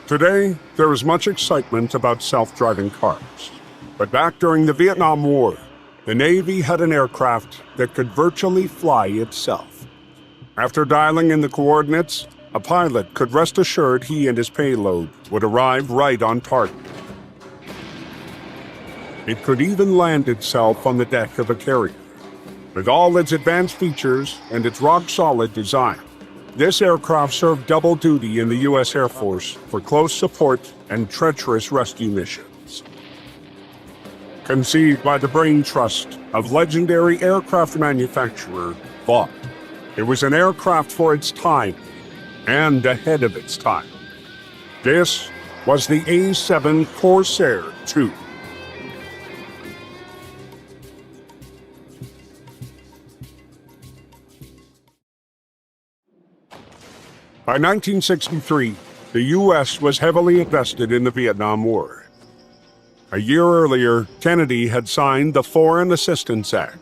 Today, there is much excitement about self-driving cars. But back during the Vietnam War, the Navy had an aircraft that could virtually fly itself. After dialing in the coordinates, a pilot could rest assured he and his payload would arrive right on target. It could even land itself on the deck of a carrier. With all its advanced features and its rock-solid design, this aircraft served double duty in the U.S. Air Force for close support and treacherous rescue missions. Conceived by the brain trust of legendary aircraft manufacturer Vought, it was an aircraft for its time and ahead of its time. This was the A-7 Corsair II. By 1963, the U.S. was heavily invested in the Vietnam War. A year earlier, Kennedy had signed the Foreign Assistance Act,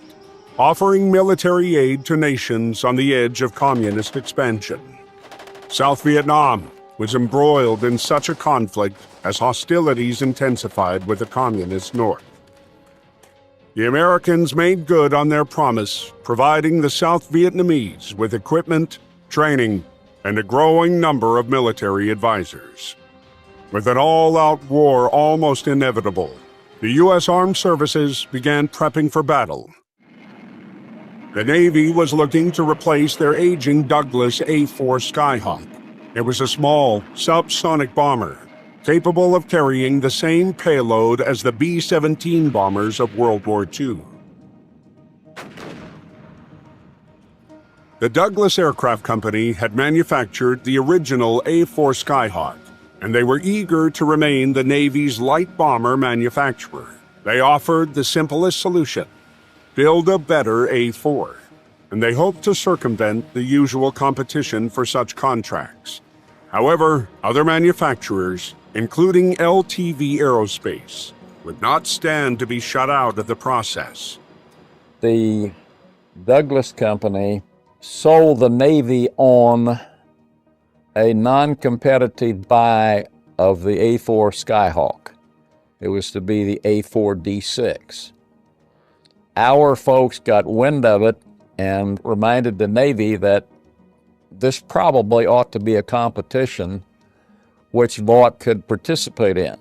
offering military aid to nations on the edge of communist expansion. South Vietnam was embroiled in such a conflict as hostilities intensified with the communist North. The Americans made good on their promise, providing the South Vietnamese with equipment, training, and a growing number of military advisors. With an all-out war almost inevitable, the U.S. Armed Services began prepping for battle. The Navy was looking to replace their aging Douglas A-4 Skyhawk. It was a small, subsonic bomber, capable of carrying the same payload as the B-17 bombers of World War II. The Douglas Aircraft Company had manufactured the original A-4 Skyhawk, and they were eager to remain the Navy's light bomber manufacturer. They offered the simplest solution: build a better A-4, and they hoped to circumvent the usual competition for such contracts. However, other manufacturers, including LTV Aerospace, would not stand to be shut out of the process. The Douglas Company sold the Navy on a non-competitive buy of the A-4 Skyhawk. It was to be the A-4D6. Our folks got wind of it and reminded the Navy that this probably ought to be a competition which Vought could participate in.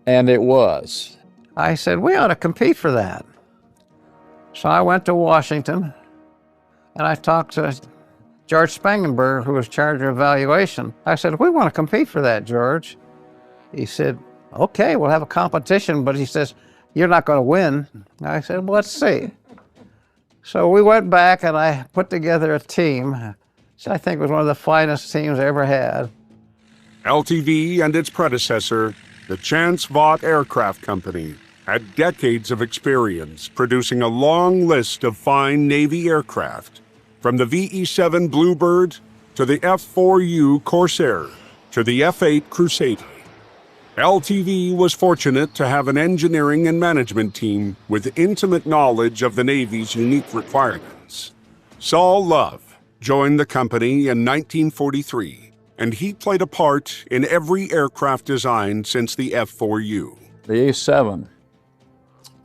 And it was. I said, we ought to compete for that. So I went to Washington and I talked to George Spangenberg, who was charged of evaluation. I said, we want to compete for that, George. He said, okay, we'll have a competition, but he says, you're not going to win. I said, well, let's see. So we went back and I put together a team, which I think was one of the finest teams I ever had. LTV and its predecessor, the Chance Vought Aircraft Company, had decades of experience producing a long list of fine Navy aircraft, from the VE-7 Bluebird to the F-4U Corsair to the F-8 Crusader. LTV was fortunate to have an engineering and management team with intimate knowledge of the Navy's unique requirements. Saul Love joined the company in 1943, and he played a part in every aircraft design since the F-4U. The A-7,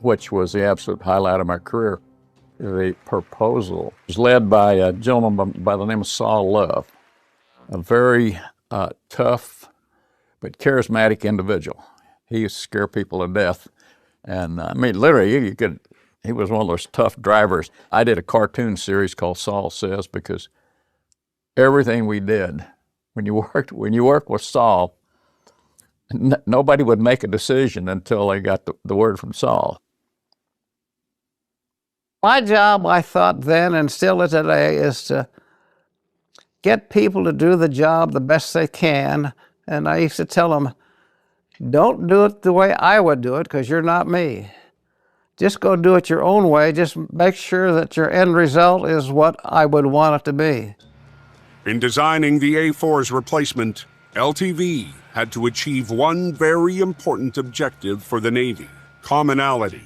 which was the absolute highlight of my career, the proposal was led by a gentleman by the name of Saul Love, a very tough but charismatic individual. He used to scare people to death. And I mean, literally, he was one of those tough drivers. I did a cartoon series called Saul Says, because everything we did, when you worked with Saul, nobody would make a decision until they got the word from Saul. My job, I thought then and still is today, is to get people to do the job the best they can. And I used to tell them, don't do it the way I would do it, because you're not me. Just go do it your own way. Just make sure that your end result is what I would want it to be. In designing the A-4's replacement, LTV had to achieve one very important objective for the Navy: commonality.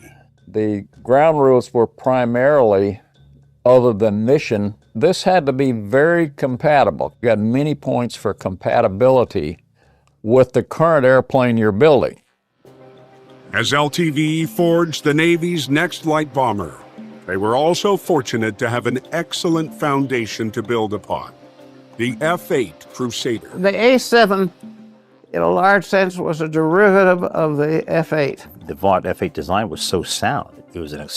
The ground rules were primarily, other than mission, this had to be very compatible. You got many points for compatibility with the current airplane you're building. As LTV forged the Navy's next light bomber, they were also fortunate to have an excellent foundation to build upon, the F-8 Crusader. The A-7, in a large sense, was a derivative of the F-8. The Vought F-8 design was so sound. It was an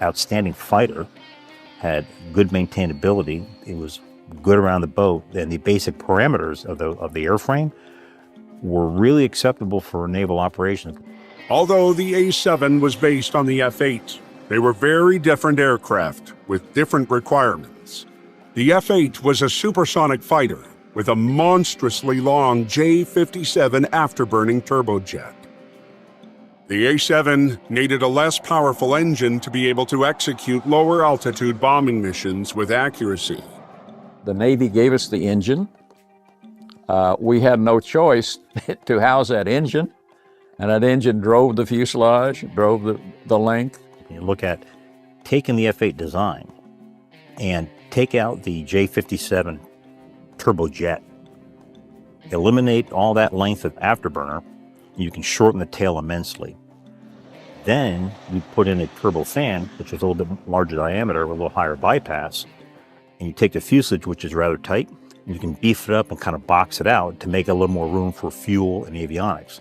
outstanding fighter, had good maintainability, it was good around the boat, and the basic parameters of the airframe were really acceptable for naval operations. Although the A-7 was based on the F-8, they were very different aircraft with different requirements. The F-8 was a supersonic fighter with a monstrously long J-57 afterburning turbojet. The A-7 needed a less powerful engine to be able to execute lower altitude bombing missions with accuracy. The Navy gave us the engine. We had no choice to house that engine, and that engine drove the fuselage, drove the length. You look at taking the F-8 design and take out the J-57 turbojet, eliminate all that length of afterburner, you can shorten the tail immensely. Then you put in a turbofan, which is a little bit larger diameter with a little higher bypass, and you take the fuselage, which is rather tight, and you can beef it up and kind of box it out to make a little more room for fuel and avionics.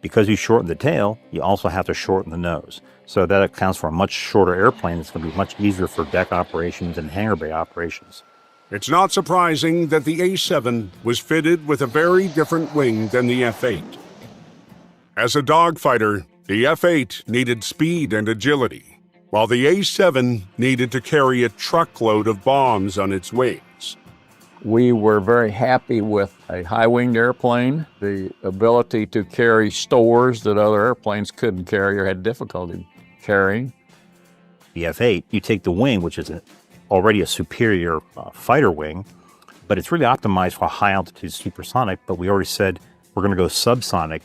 Because you shorten the tail, you also have to shorten the nose. So that accounts for a much shorter airplane. It's going to be much easier for deck operations and hangar bay operations. It's not surprising that the A-7 was fitted with a very different wing than the F-8. As a dogfighter, the F-8 needed speed and agility, while the A-7 needed to carry a truckload of bombs on its wings. We were very happy with a high-winged airplane, the ability to carry stores that other airplanes couldn't carry or had difficulty carrying. The F-8, you take the wing, which is already a superior fighter wing, but it's really optimized for high-altitude supersonic, but we already said we're going to go subsonic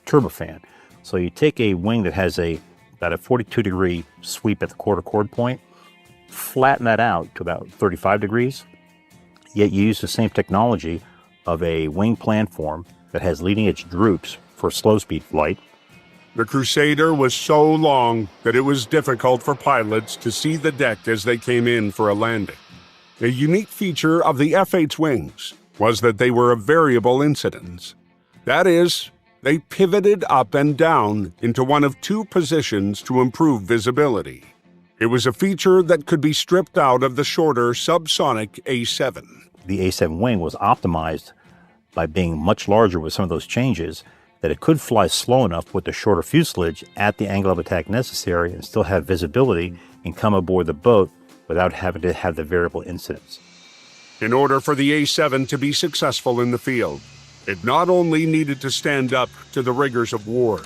turbofan. So you take a wing that has about a 42-degree sweep at the quarter chord point, flatten that out to about 35 degrees, yet you use the same technology of a wing planform that has leading-edge droops for slow-speed flight. The Crusader was so long that it was difficult for pilots to see the deck as they came in for a landing. A unique feature of the F-8's wings was that they were of variable incidence. That is, they pivoted up and down into one of two positions to improve visibility. It was a feature that could be stripped out of the shorter subsonic A-7. The A-7 wing was optimized by being much larger with some of those changes that it could fly slow enough with the shorter fuselage at the angle of attack necessary and still have visibility and come aboard the boat without having to have the variable incidence. In order for the A-7 to be successful in the field, it not only needed to stand up to the rigors of war,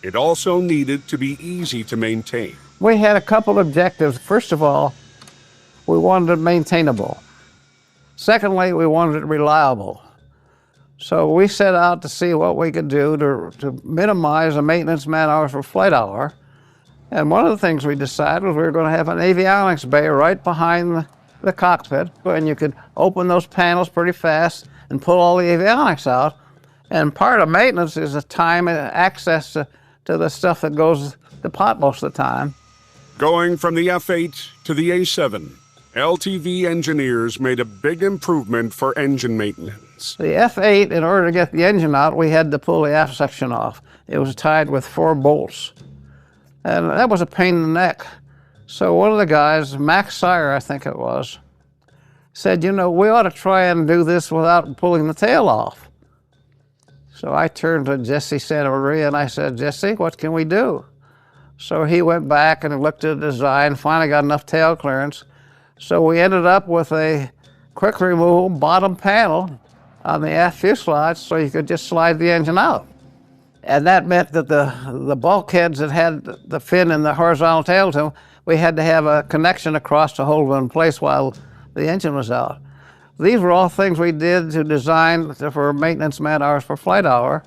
it also needed to be easy to maintain. We had a couple objectives. First of all, we wanted it maintainable. Secondly, we wanted it reliable. So we set out to see what we could do to minimize the maintenance man-hours per flight hour. And one of the things we decided was we were going to have an avionics bay right behind the cockpit, and you could open those panels pretty fast and pull all the avionics out. And part of maintenance is the time and access to the stuff that goes to pot most of the time. Going from the F-8 to the A-7, LTV engineers made a big improvement for engine maintenance. The F-8, in order to get the engine out, we had to pull the aft section off. It was tied with 4 bolts. And that was a pain in the neck. So one of the guys, Max Sire, I think it was, said, you know, we ought to try and do this without pulling the tail off. So I turned to Jesse Santa Maria and I said, Jesse, what can we do? So he went back and looked at the design, finally got enough tail clearance. So we ended up with a quick removal bottom panel on the aft fuselage so you could just slide the engine out. And that meant that the bulkheads that had the fin and the horizontal tail to them, we had to have a connection across to hold them in place while the engine was out. These were all things we did to design for maintenance man-hours per flight hour.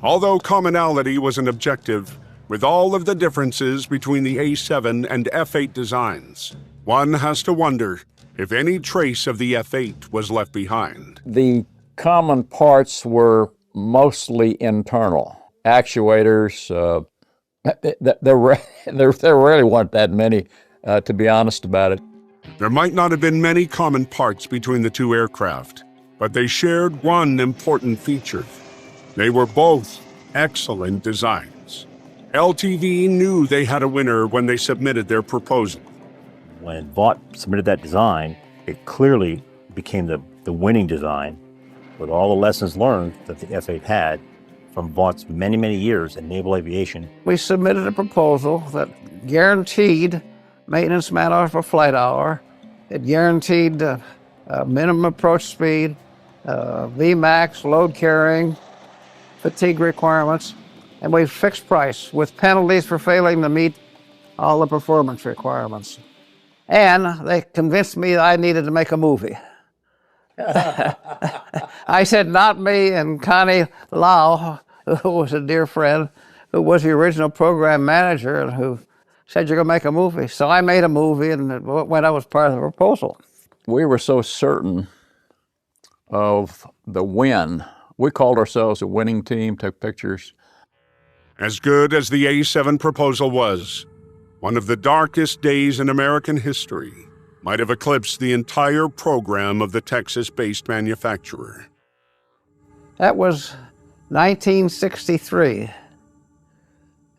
Although commonality was an objective, with all of the differences between the A-7 and F-8 designs, one has to wonder, if any trace of the F-8 was left behind. The common parts were mostly internal. Actuators, there really weren't that many, to be honest about it. There might not have been many common parts between the two aircraft, but they shared one important feature. They were both excellent designs. LTV knew they had a winner when they submitted their proposal. When Vought submitted that design, it clearly became the winning design with all the lessons learned that the F-8 had from Vaught's many, many years in naval aviation. We submitted a proposal that guaranteed maintenance man-hours per flight hour. It guaranteed minimum approach speed, Vmax, load carrying, fatigue requirements, and we fixed price with penalties for failing to meet all the performance requirements. And they convinced me that I needed to make a movie. I said, not me, and Connie Lau, who was a dear friend, who was the original program manager and who said, you're gonna make a movie. So I made a movie, and when I was part of the proposal. We were so certain of the win. We called ourselves a winning team, took pictures. As good as the A-7 proposal was, one of the darkest days in American history might have eclipsed the entire program of the Texas-based manufacturer. That was 1963,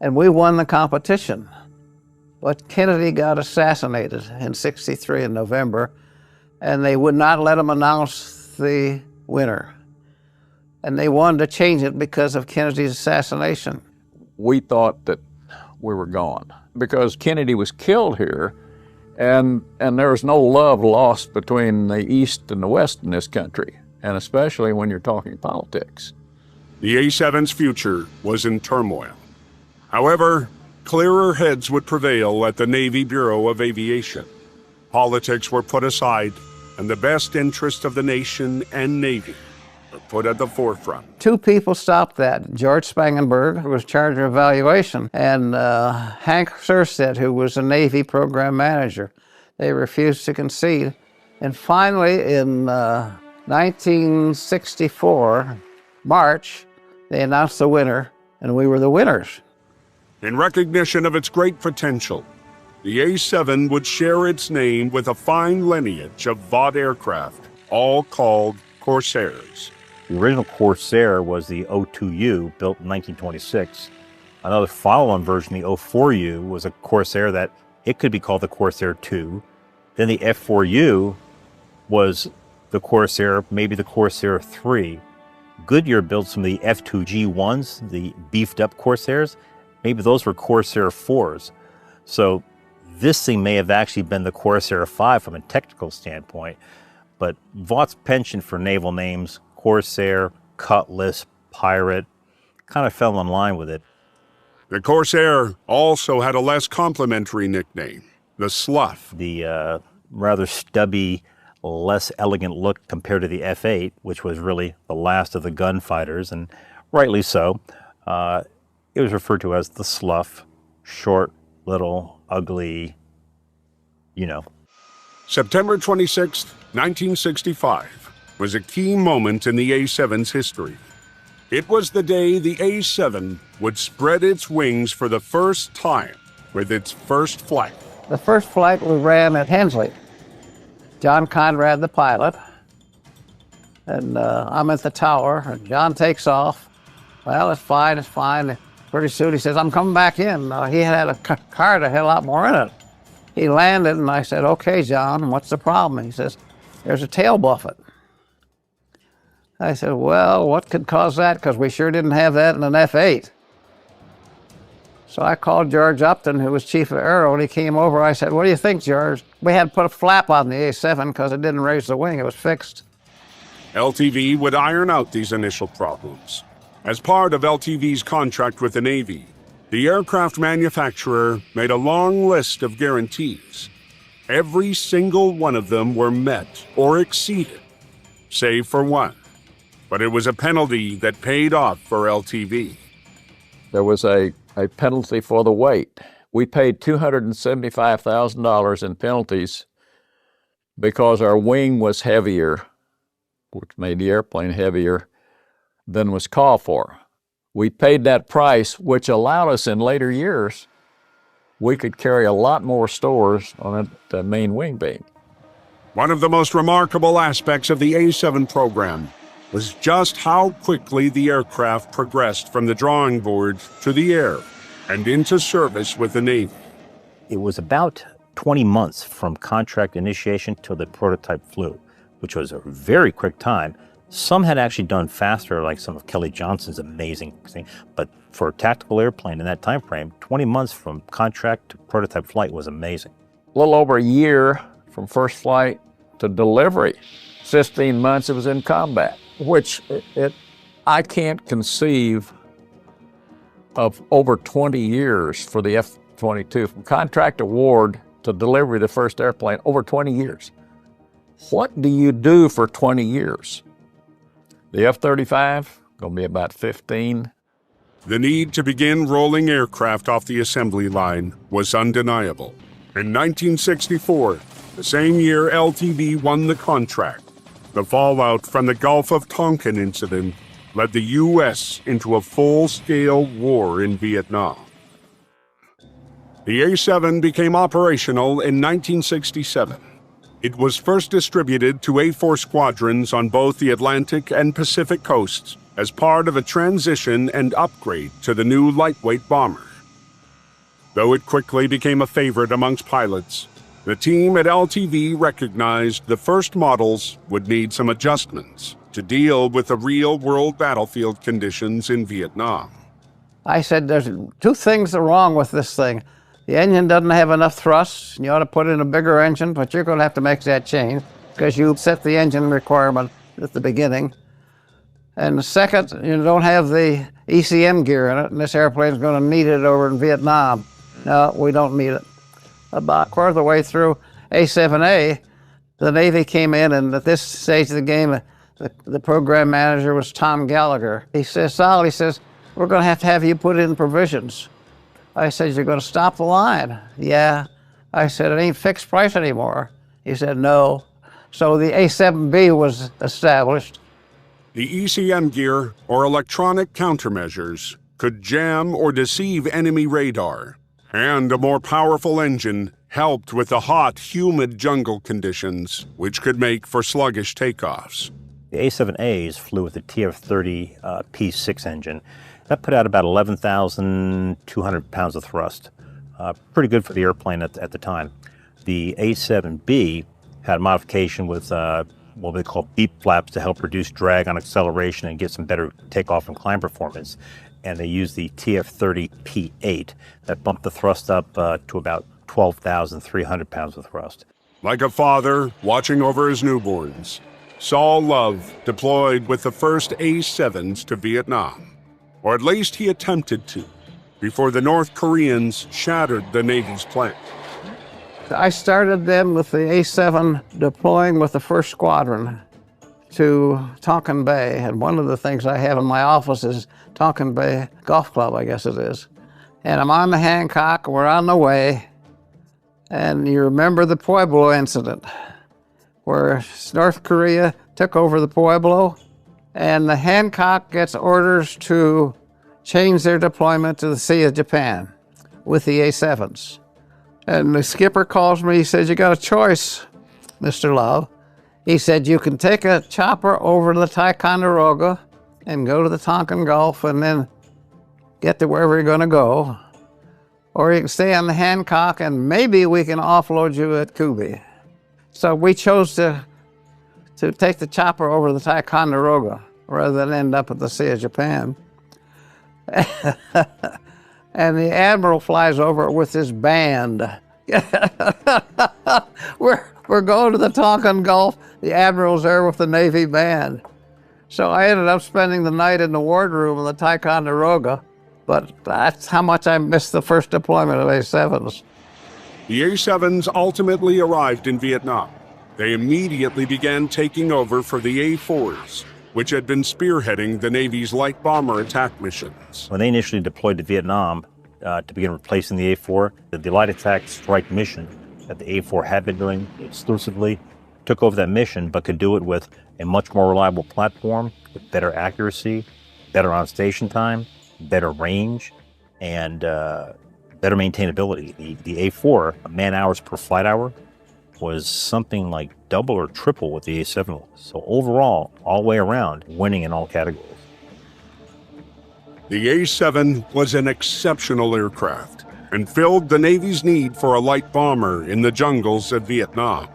and we won the competition. But Kennedy got assassinated in '63 in November, and they would not let him announce the winner. And they wanted to change it because of Kennedy's assassination. We thought that we were gone because Kennedy was killed here, and there was no love lost between the East and the West in this country, and especially when you're talking politics. The A-7's future was in turmoil. However, clearer heads would prevail at the Navy Bureau of Aviation. Politics were put aside, and the best interest of the nation and Navy were put at the forefront. Two people stopped that, George Spangenberg, who was charge of evaluation, and Hank Surstead, who was a Navy program manager. They refused to concede. And finally, in 1964, March, they announced the winner, and we were the winners. In recognition of its great potential, the A-7 would share its name with a fine lineage of Vought aircraft, all called Corsairs. The original Corsair was the O2U, built in 1926. Another follow-on version, the O4U, was a Corsair that it could be called the Corsair II. Then the F4U was the Corsair, maybe the Corsair III. Goodyear built some of the F2G1s, the beefed-up Corsairs. Maybe those were Corsair 4s. So this thing may have actually been the Corsair 5 from a technical standpoint, but Vaught's penchant for naval names, Corsair, Cutlass, Pirate, kind of fell in line with it. The Corsair also had a less complimentary nickname, the Slough. The rather stubby, less elegant look compared to the F-8, which was really the last of the gunfighters, and rightly so. It was referred to as the Slough, short, little, ugly, you know. September 26, 1965, was a key moment in the A-7's history. It was the day the A-7 would spread its wings for the first time with its first flight. The first flight we ran at Hensley. John Conrad, the pilot, and I'm at the tower, and John takes off. Well, it's fine, it's fine. Pretty soon he says, I'm coming back in. He had a car that had a lot more in it. He landed, and I said, okay, John, what's the problem? He says, there's a tail buffet. I said, well, what could cause that? Because we sure didn't have that in an F-8. So I called George Upton, who was chief of aero, and he came over. I said, what do you think, George? We had to put a flap on the A-7 because it didn't raise the wing. It was fixed. LTV would iron out these initial problems. As part of LTV's contract with the Navy, the aircraft manufacturer made a long list of guarantees. Every single one of them were met or exceeded, save for one. But it was a penalty that paid off for LTV. There was a penalty for the weight. We paid $275,000 in penalties because our wing was heavier, which made the airplane heavier than was called for. We paid that price, which allowed us in later years, we could carry a lot more stores on the main wing beam. One of the most remarkable aspects of the A-7 program was just how quickly the aircraft progressed from the drawing board to the air and into service with the Navy. It was about 20 months from contract initiation till the prototype flew, which was a very quick time. Some had actually done faster, like some of Kelly Johnson's amazing thing, but for a tactical airplane in that time frame, 20 months from contract to prototype flight was amazing. A little over a year from first flight to delivery. 15 months it was in combat, which I can't conceive of over 20 years for the F-22, from contract award to delivery of the first airplane, over 20 years. What do you do for 20 years? The F-35, gonna be about 15. The need to begin rolling aircraft off the assembly line was undeniable. In 1964, the same year LTV won the contract, the fallout from the Gulf of Tonkin incident led the U.S. into a full-scale war in Vietnam. The A-7 became operational in 1967. It was first distributed to A-4 squadrons on both the Atlantic and Pacific coasts as part of a transition and upgrade to the new lightweight bomber. Though it quickly became a favorite amongst pilots, the team at LTV recognized the first models would need some adjustments to deal with the real-world battlefield conditions in Vietnam. I said, there's two things that are wrong with this thing. The engine doesn't have enough thrust, and you ought to put in a bigger engine, but you're going to have to make that change because you set the engine requirement at the beginning. And the second, you don't have the ECM gear in it, and this airplane is going to need it over in Vietnam. No, we don't need it. About a quarter of the way through A-7A, the Navy came in, and at this stage of the game, the program manager was Tom Gallagher. He says, Sal, he says, we're going to have you put in provisions. I said, you're going to stop the line? Yeah. I said, it ain't fixed price anymore. He said, no. So the A-7B was established. The ECM gear, or electronic countermeasures, could jam or deceive enemy radar, and a more powerful engine helped with the hot, humid jungle conditions, which could make for sluggish takeoffs. The A-7As flew with the TF-30 P6 engine. That put out about 11,200 pounds of thrust. Pretty good for the airplane at the time. The A-7B had a modification with what they call beep flaps to help reduce drag on acceleration and get some better takeoff and climb performance. And they used the TF-30 P8 that bumped the thrust up to about 12,300 pounds of thrust. Like a father watching over his newborns, Saul Love deployed with the first A-7s to Vietnam, or at least he attempted to, before the North Koreans shattered the Navy's plan. I started then with the A-7 deploying with the 1st Squadron to Tonkin Bay, and one of the things I have in my office is Tonkin Bay Golf Club, I guess it is. And I'm on the Hancock, we're on the way, and you remember the Pueblo incident, where North Korea took over the Pueblo, and the Hancock gets orders to change their deployment to the Sea of Japan with the A-7s. And the skipper calls me, he says, you got a choice, Mr. Love. He said, you can take a chopper over to the Ticonderoga and go to the Tonkin Gulf and then get to wherever you're gonna go. Or you can stay on the Hancock and maybe we can offload you at Kubi. So we chose to take the chopper over the Ticonderoga rather than end up at the Sea of Japan. And the Admiral flies over with his band. We're going to the Tonkin Gulf. The Admiral's there with the Navy band. So I ended up spending the night in the wardroom of the Ticonderoga, but that's how much I missed the first deployment of A-7s. The A-7s ultimately arrived in Vietnam. They immediately began taking over for the A-4s, which had been spearheading the Navy's light bomber attack missions. When they initially deployed to Vietnam to begin replacing the A-4, the light attack strike mission that the A-4 had been doing exclusively took over that mission, but could do it with a much more reliable platform, with better accuracy, better on-station time, better range, and better maintainability. The A4, man-hours per flight hour, was something like double or triple what the A7 was. So overall, all the way around, winning in all categories. The A-7 was an exceptional aircraft and filled the Navy's need for a light bomber in the jungles of Vietnam.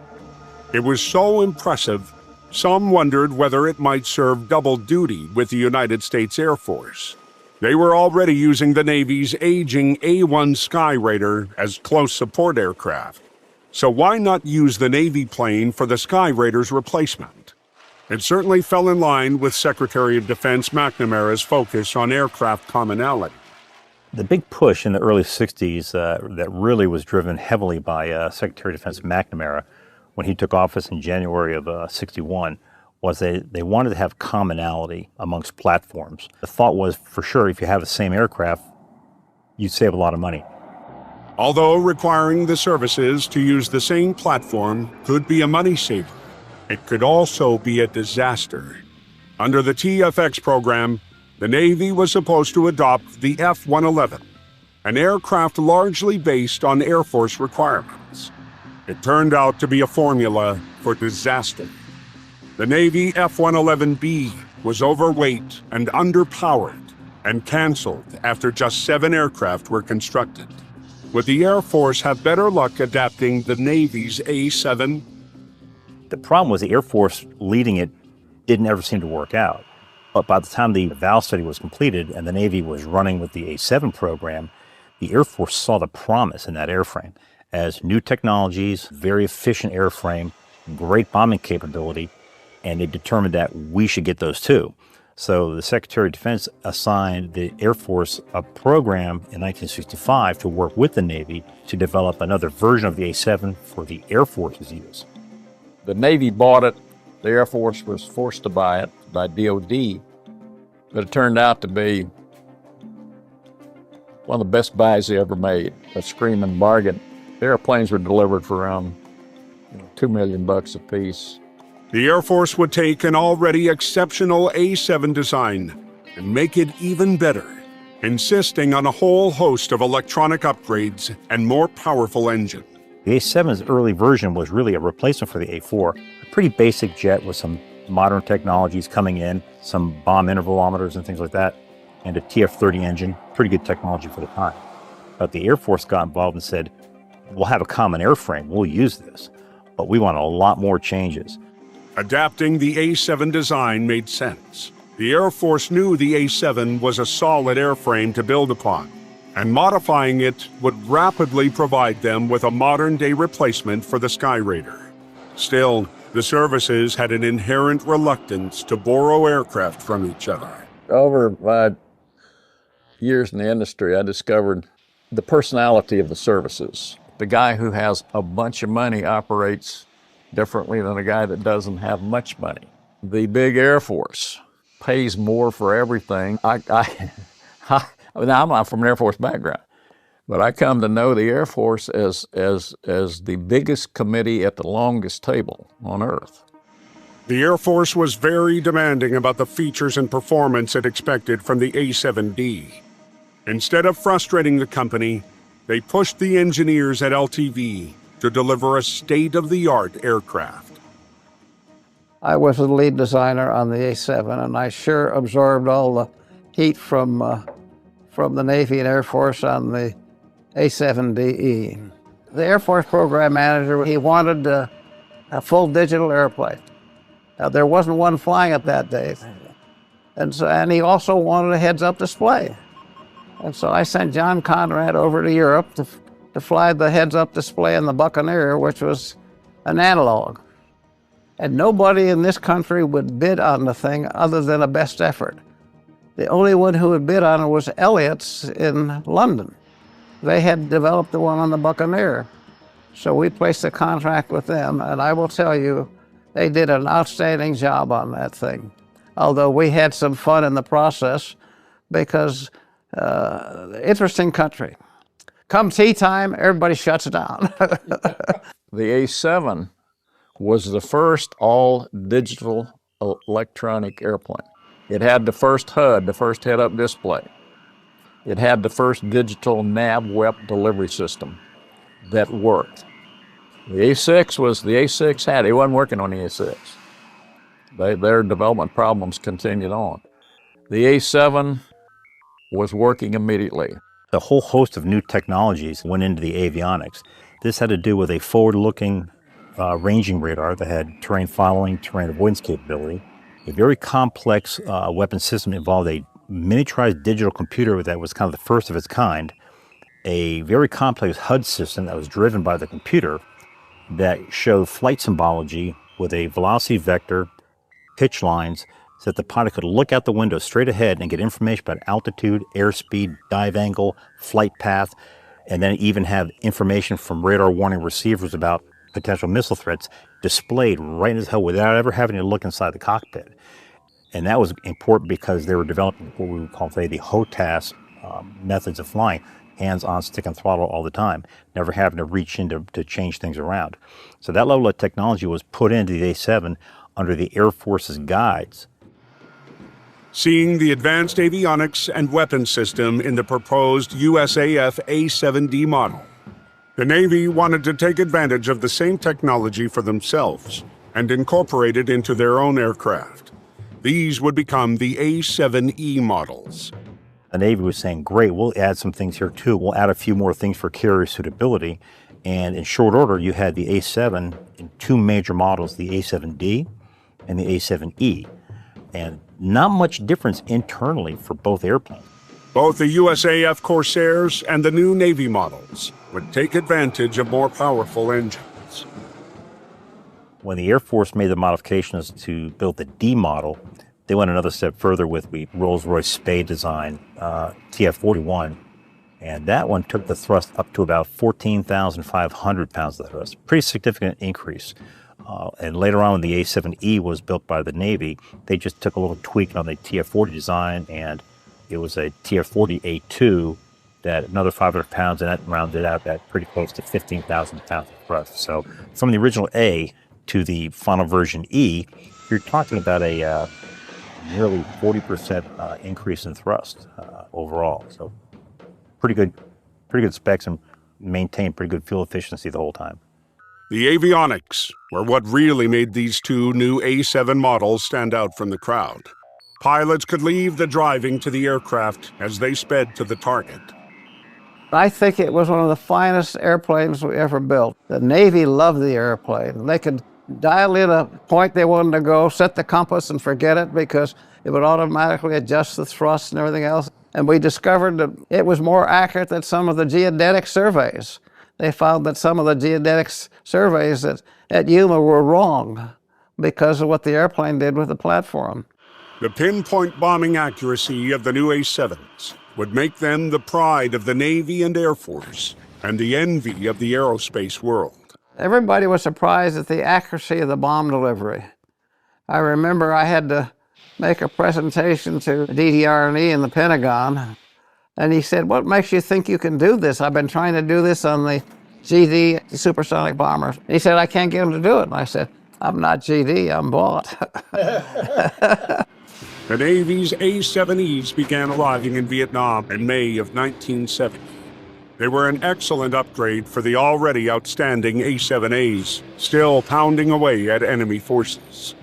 It was so impressive, some wondered whether it might serve double duty with the United States Air Force. They were already using the Navy's aging A-1 Skyraider as close support aircraft. So why not use the Navy plane for the Skyraider's replacement? It certainly fell in line with Secretary of Defense McNamara's focus on aircraft commonality. The big push in the early 60s that really was driven heavily by Secretary of Defense McNamara when he took office in January of 61 was they wanted to have commonality amongst platforms. The thought was, for sure, if you have the same aircraft, you'd save a lot of money. Although requiring the services to use the same platform could be a money saver, it could also be a disaster. Under the TFX program, the Navy was supposed to adopt the F-111, an aircraft largely based on Air Force requirements. It turned out to be a formula for disaster. The Navy F-111B was overweight and underpowered and canceled after just 7 aircraft were constructed. Would the Air Force have better luck adapting the Navy's A-7? The problem was the Air Force leading it didn't ever seem to work out. But by the time the valve study was completed and the Navy was running with the A-7 program, the Air Force saw the promise in that airframe as new technologies, very efficient airframe, great bombing capability, and they determined that we should get those too. So the Secretary of Defense assigned the Air Force a program in 1965 to work with the Navy to develop another version of the A-7 for the Air Force's use. The Navy bought it. The Air Force was forced to buy it by DOD, but it turned out to be one of the best buys they ever made, a screaming bargain. The airplanes were delivered for around $2 million a piece. The Air Force would take an already exceptional A-7 design and make it even better, insisting on a whole host of electronic upgrades and more powerful engine. The A-7's early version was really a replacement for the A-4, a pretty basic jet with some modern technologies coming in, some bomb intervalometers and things like that, and a TF-30 engine, pretty good technology for the time. But the Air Force got involved and said, we'll have a common airframe, we'll use this, but we want a lot more changes. Adapting the A-7 design made sense. The Air Force knew the A-7 was a solid airframe to build upon, and modifying it would rapidly provide them with a modern-day replacement for the Skyraider. Still, the services had an inherent reluctance to borrow aircraft from each other. Over my years in the industry, I discovered the personality of the services. The guy who has a bunch of money operates differently than a guy that doesn't have much money. The big Air Force pays more for everything. Now, I'm not from an Air Force background, but I come to know the Air Force as the biggest committee at the longest table on earth. The Air Force was very demanding about the features and performance it expected from the A-7D. Instead of frustrating the company, they pushed the engineers at LTV to deliver a state-of-the-art aircraft. I was the lead designer on the A-7, and I sure absorbed all the heat from the Navy and Air Force on the A-7DE. The Air Force program manager, he wanted a full digital airplane. Now, there wasn't one flying it that day. And he also wanted a heads-up display. And so I sent John Conrad over to Europe to fly the heads-up display in the Buccaneer, which was an analog. And nobody in this country would bid on the thing other than a best effort. The only one who would bid on it was Elliott's in London. They had developed the one on the Buccaneer. So we placed a contract with them, and I will tell you, they did an outstanding job on that thing. Although we had some fun in the process because interesting country. Come tea time, everybody shuts down. The A-7 was the first all-digital electronic airplane. It had the first HUD, the first head-up display. It had the first digital nav-WEP delivery system that worked. The A6 was the A6 had. It wasn't working on the A6. Their development problems continued on. The A7 was working immediately. A whole host of new technologies went into the avionics. This had to do with a forward-looking ranging radar that had terrain following, terrain avoidance capability. A very complex weapon system involved a miniaturized digital computer that was kind of the first of its kind, a very complex HUD system that was driven by the computer that showed flight symbology with a velocity vector, pitch lines, so that the pilot could look out the window straight ahead and get information about altitude, airspeed, dive angle, flight path, and then even have information from radar warning receivers about potential missile threats displayed right in his head without ever having to look inside the cockpit. And that was important because they were developing what we would call today the HOTAS methods of flying, hands-on, stick and throttle all the time, never having to reach in to change things around. So that level of technology was put into the A-7 under the Air Force's guides. Seeing the advanced avionics and weapon system in the proposed USAF A-7D model, the Navy wanted to take advantage of the same technology for themselves and incorporate it into their own aircraft. These would become the A-7E models. The Navy was saying, great, we'll add some things here too. We'll add a few more things for carrier suitability. And in short order, you had the A-7 in two major models, the A-7D and the A-7E. And not much difference internally for both airplanes. Both the USAF Corsairs and the new Navy models would take advantage of more powerful engines. When the Air Force made the modifications to build the D model, they went another step further with the Rolls-Royce Spey design, TF-41, and that one took the thrust up to about 14,500 pounds of thrust. Pretty significant increase. And later on, when the A-7E was built by the Navy, they just took a little tweak on the TF-40 design, and it was a TF-40A2 that another 500 pounds, and that rounded out at pretty close to 15,000 pounds of thrust. So from the original A to the final version E, you're talking about a nearly 40% increase in thrust overall. So pretty good specs and maintained pretty good fuel efficiency the whole time. The avionics were what really made these two new A-7 models stand out from the crowd. Pilots could leave the driving to the aircraft as they sped to the target. I think it was one of the finest airplanes we ever built. The Navy loved the airplane. They could dial in a point they wanted to go, set the compass and forget it because it would automatically adjust the thrust and everything else. And we discovered that it was more accurate than some of the geodetic surveys. They found that some of the geodetic surveys at Yuma were wrong because of what the airplane did with the platform. The pinpoint bombing accuracy of the new A-7s would make them the pride of the Navy and Air Force and the envy of the aerospace world. Everybody was surprised at the accuracy of the bomb delivery. I remember I had to make a presentation to DDR&E in the Pentagon, and he said, "What makes you think you can do this? I've been trying to do this on the GD supersonic bombers." He said, "I can't get them to do it." And I said, "I'm not GD, I'm Vought." The Navy's A-7Es began arriving in Vietnam in May of 1970. They were an excellent upgrade for the already outstanding A-7As, still pounding away at enemy forces.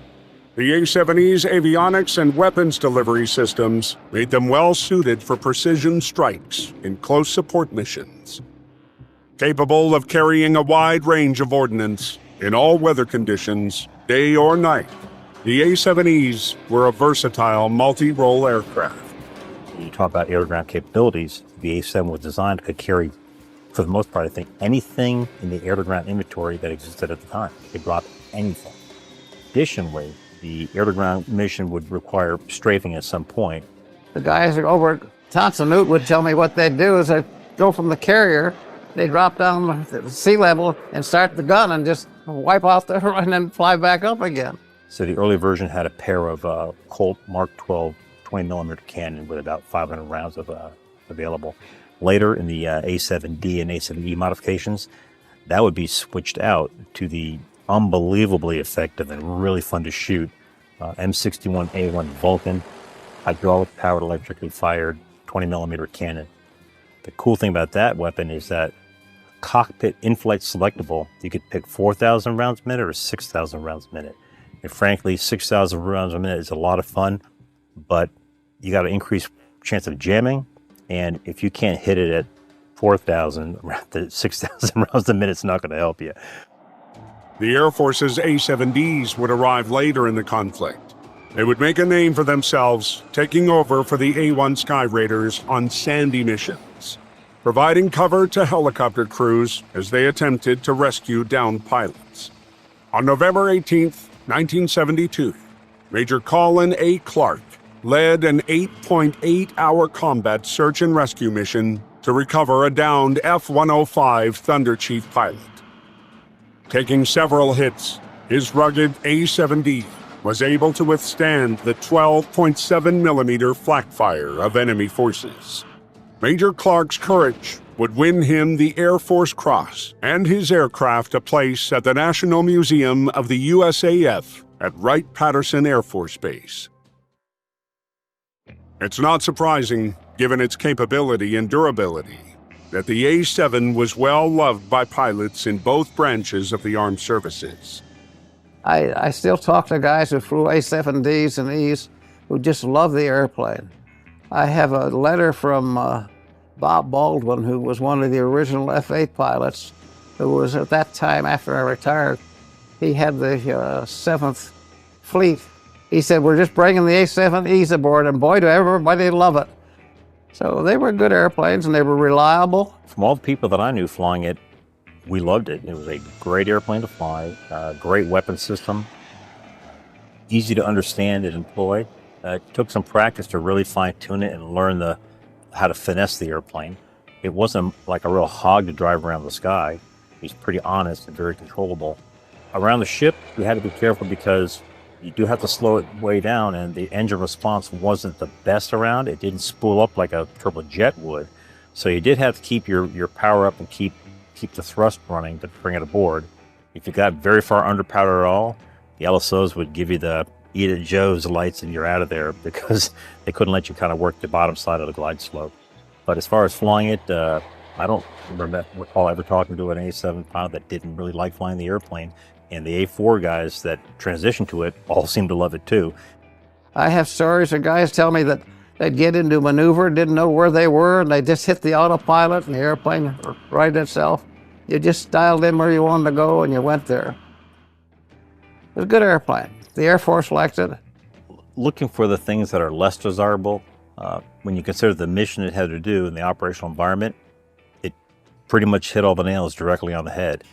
The A-7Es' avionics and weapons delivery systems made them well suited for precision strikes in close support missions. Capable of carrying a wide range of ordnance in all weather conditions, day or night, the A-7Es were a versatile multi-role aircraft. You talk about air-to-ground capabilities, the A-7 was designed to carry, for the most part, I think, anything in the air-to-ground inventory that existed at the time. It could drop anything. Additionally, the air-to-ground mission would require strafing at some point. The guys over at Tonsanute would tell me what they'd do is they'd go from the carrier, they'd drop down to sea level and start the gun and just wipe out the and then fly back up again. So the early version had a pair of Colt Mark 12 20mm cannon with about 500 rounds of available. Later in the A-7D and A-7E modifications, that would be switched out to the unbelievably effective and really fun to shoot. M61A1 Vulcan, hydraulic powered, electrically fired 20mm cannon. The cool thing about that weapon is that cockpit in-flight selectable. You could pick 4,000 rounds a minute or 6,000 rounds a minute. And frankly, 6,000 rounds a minute is a lot of fun, but you got an increased chance of jamming. And if you can't hit it at 4,000, 6,000 rounds a minute, it's not going to help you. The Air Force's A-7Ds would arrive later in the conflict. They would make a name for themselves, taking over for the A-1 Sky Raiders on Sandy missions, providing cover to helicopter crews as they attempted to rescue downed pilots. On November 18, 1972, Major Colin A. Clark led an 8.8-hour combat search and rescue mission to recover a downed F-105 Thunder Chief pilot. Taking several hits, his rugged A-7D was able to withstand the 12.7mm flak fire of enemy forces. Major Clark's courage would win him the Air Force Cross and his aircraft a place at the National Museum of the USAF at Wright-Patterson Air Force Base. It's not surprising, given its capability and durability, that the A-7 was well loved by pilots in both branches of the armed services. I still talk to guys who flew A-7Ds and Es who just love the airplane. I have a letter from Bob Baldwin, who was one of the original F-8 pilots, who was at that time, after I retired, he had the 7th Fleet. He said, we're just bringing the A-7Es aboard, and boy, do everybody love it. So they were good airplanes, and they were reliable. From all the people that I knew flying it, we loved it. It was a great airplane to fly, great weapon system, easy to understand and employ. It took some practice to really fine-tune it and learn how to finesse the airplane. It wasn't like a real hog to drive around the sky. He's pretty honest and very controllable. Around the ship, we had to be careful because you do have to slow it way down, and the engine response wasn't the best around. It didn't spool up like a turbojet would. So you did have to keep your power up and keep the thrust running to bring it aboard. If you got very far under power at all, the LSOs would give you the Eat at Joe's lights and you're out of there, because they couldn't let you kind of work the bottom side of the glide slope. But as far as flying it, I don't recall ever talking to an A-7 pilot that didn't really like flying the airplane. And the A4 guys that transitioned to it all seemed to love it too. I have stories of guys tell me that they'd get into maneuver, didn't know where they were, and they just hit the autopilot and the airplane righted itself. You just dialed in where you wanted to go and you went there. It was a good airplane. The Air Force liked it. Looking for the things that are less desirable, when you consider the mission it had to do in the operational environment, it pretty much hit all the nails directly on the head.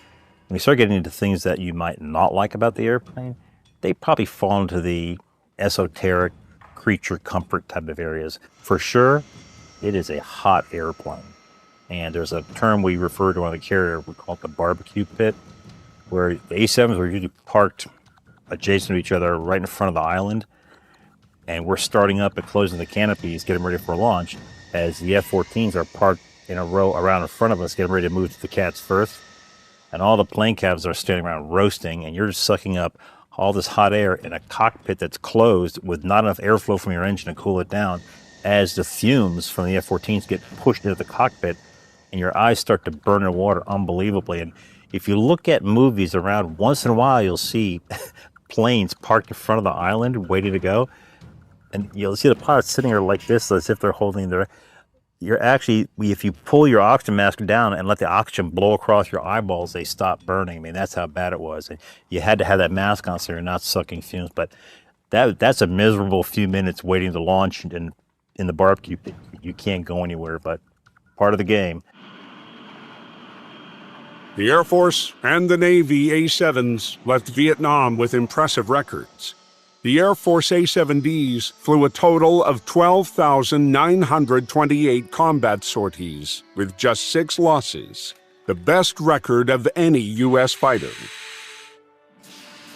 When you start getting into things that you might not like about the airplane, they probably fall into the esoteric creature comfort type of areas. For sure, it is a hot airplane. And there's a term we refer to on the carrier, we call it the barbecue pit, where the A-7s were usually parked adjacent to each other right in front of the island. And we're starting up and closing the canopies, getting ready for launch, as the F-14s are parked in a row around in front of us, getting ready to move to the cats first. And all the plane cabs are standing around roasting, and you're just sucking up all this hot air in a cockpit that's closed with not enough airflow from your engine to cool it down, as the fumes from the F-14s get pushed into the cockpit, and your eyes start to burn in water unbelievably. And if you look at movies around, once in a while you'll see planes parked in front of the island waiting to go, and you'll see the pilots sitting there like this, as if they're holding their... You're actually, if you pull your oxygen mask down and let the oxygen blow across your eyeballs, they stop burning. I mean, that's how bad it was. And you had to have that mask on so you're not sucking fumes. But that's a miserable few minutes waiting to launch in the barbecue pit. You can't go anywhere, but part of the game. The Air Force and the Navy A-7s left Vietnam with impressive records. The Air Force A-7Ds flew a total of 12,928 combat sorties with just 6 losses, the best record of any U.S. fighter.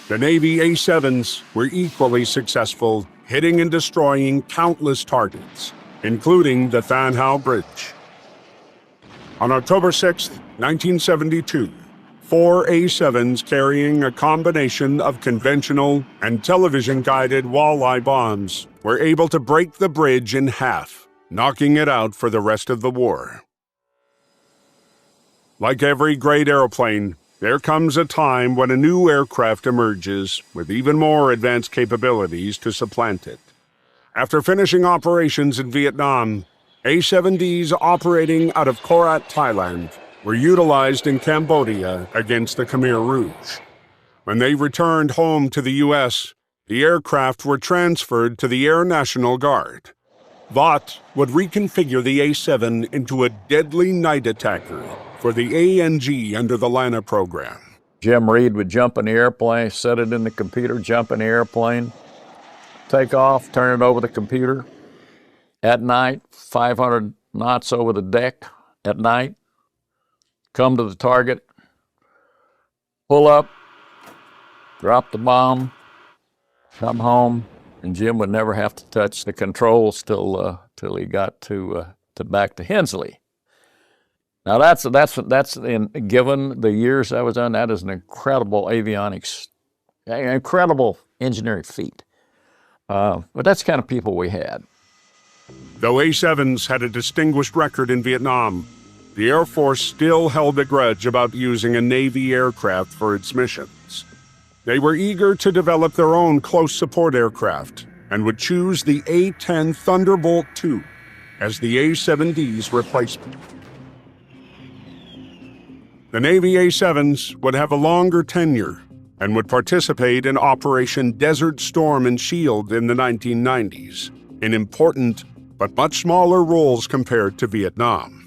The Navy A-7s were equally successful, hitting and destroying countless targets, including the Thanh Bridge. On October 6, 1972, 4 A-7s carrying a combination of conventional and television-guided walleye bombs were able to break the bridge in half, knocking it out for the rest of the war. Like every great airplane, there comes a time when a new aircraft emerges with even more advanced capabilities to supplant it. After finishing operations in Vietnam, A-7Ds operating out of Korat, Thailand, were utilized in Cambodia against the Khmer Rouge. When they returned home to the U.S., the aircraft were transferred to the Air National Guard. Vought would reconfigure the A-7 into a deadly night attacker for the ANG under the Lana program. Jim Reed would jump in the airplane, set it in the computer, jump in the airplane, take off, turn it over the computer. At night, 500 knots over the deck at night, come to the target, pull up, drop the bomb, come home, and Jim would never have to touch the controls till he got to back to Hensley. Now that's given the years I was on, that is an incredible avionics, incredible engineering feat. But that's the kind of people we had. Though A-7s had a distinguished record in Vietnam, the Air Force still held a grudge about using a Navy aircraft for its missions. They were eager to develop their own close support aircraft and would choose the A-10 Thunderbolt II as the A-7D's replacement. The Navy A-7s would have a longer tenure and would participate in Operation Desert Storm and Shield in the 1990s, in important but much smaller roles compared to Vietnam.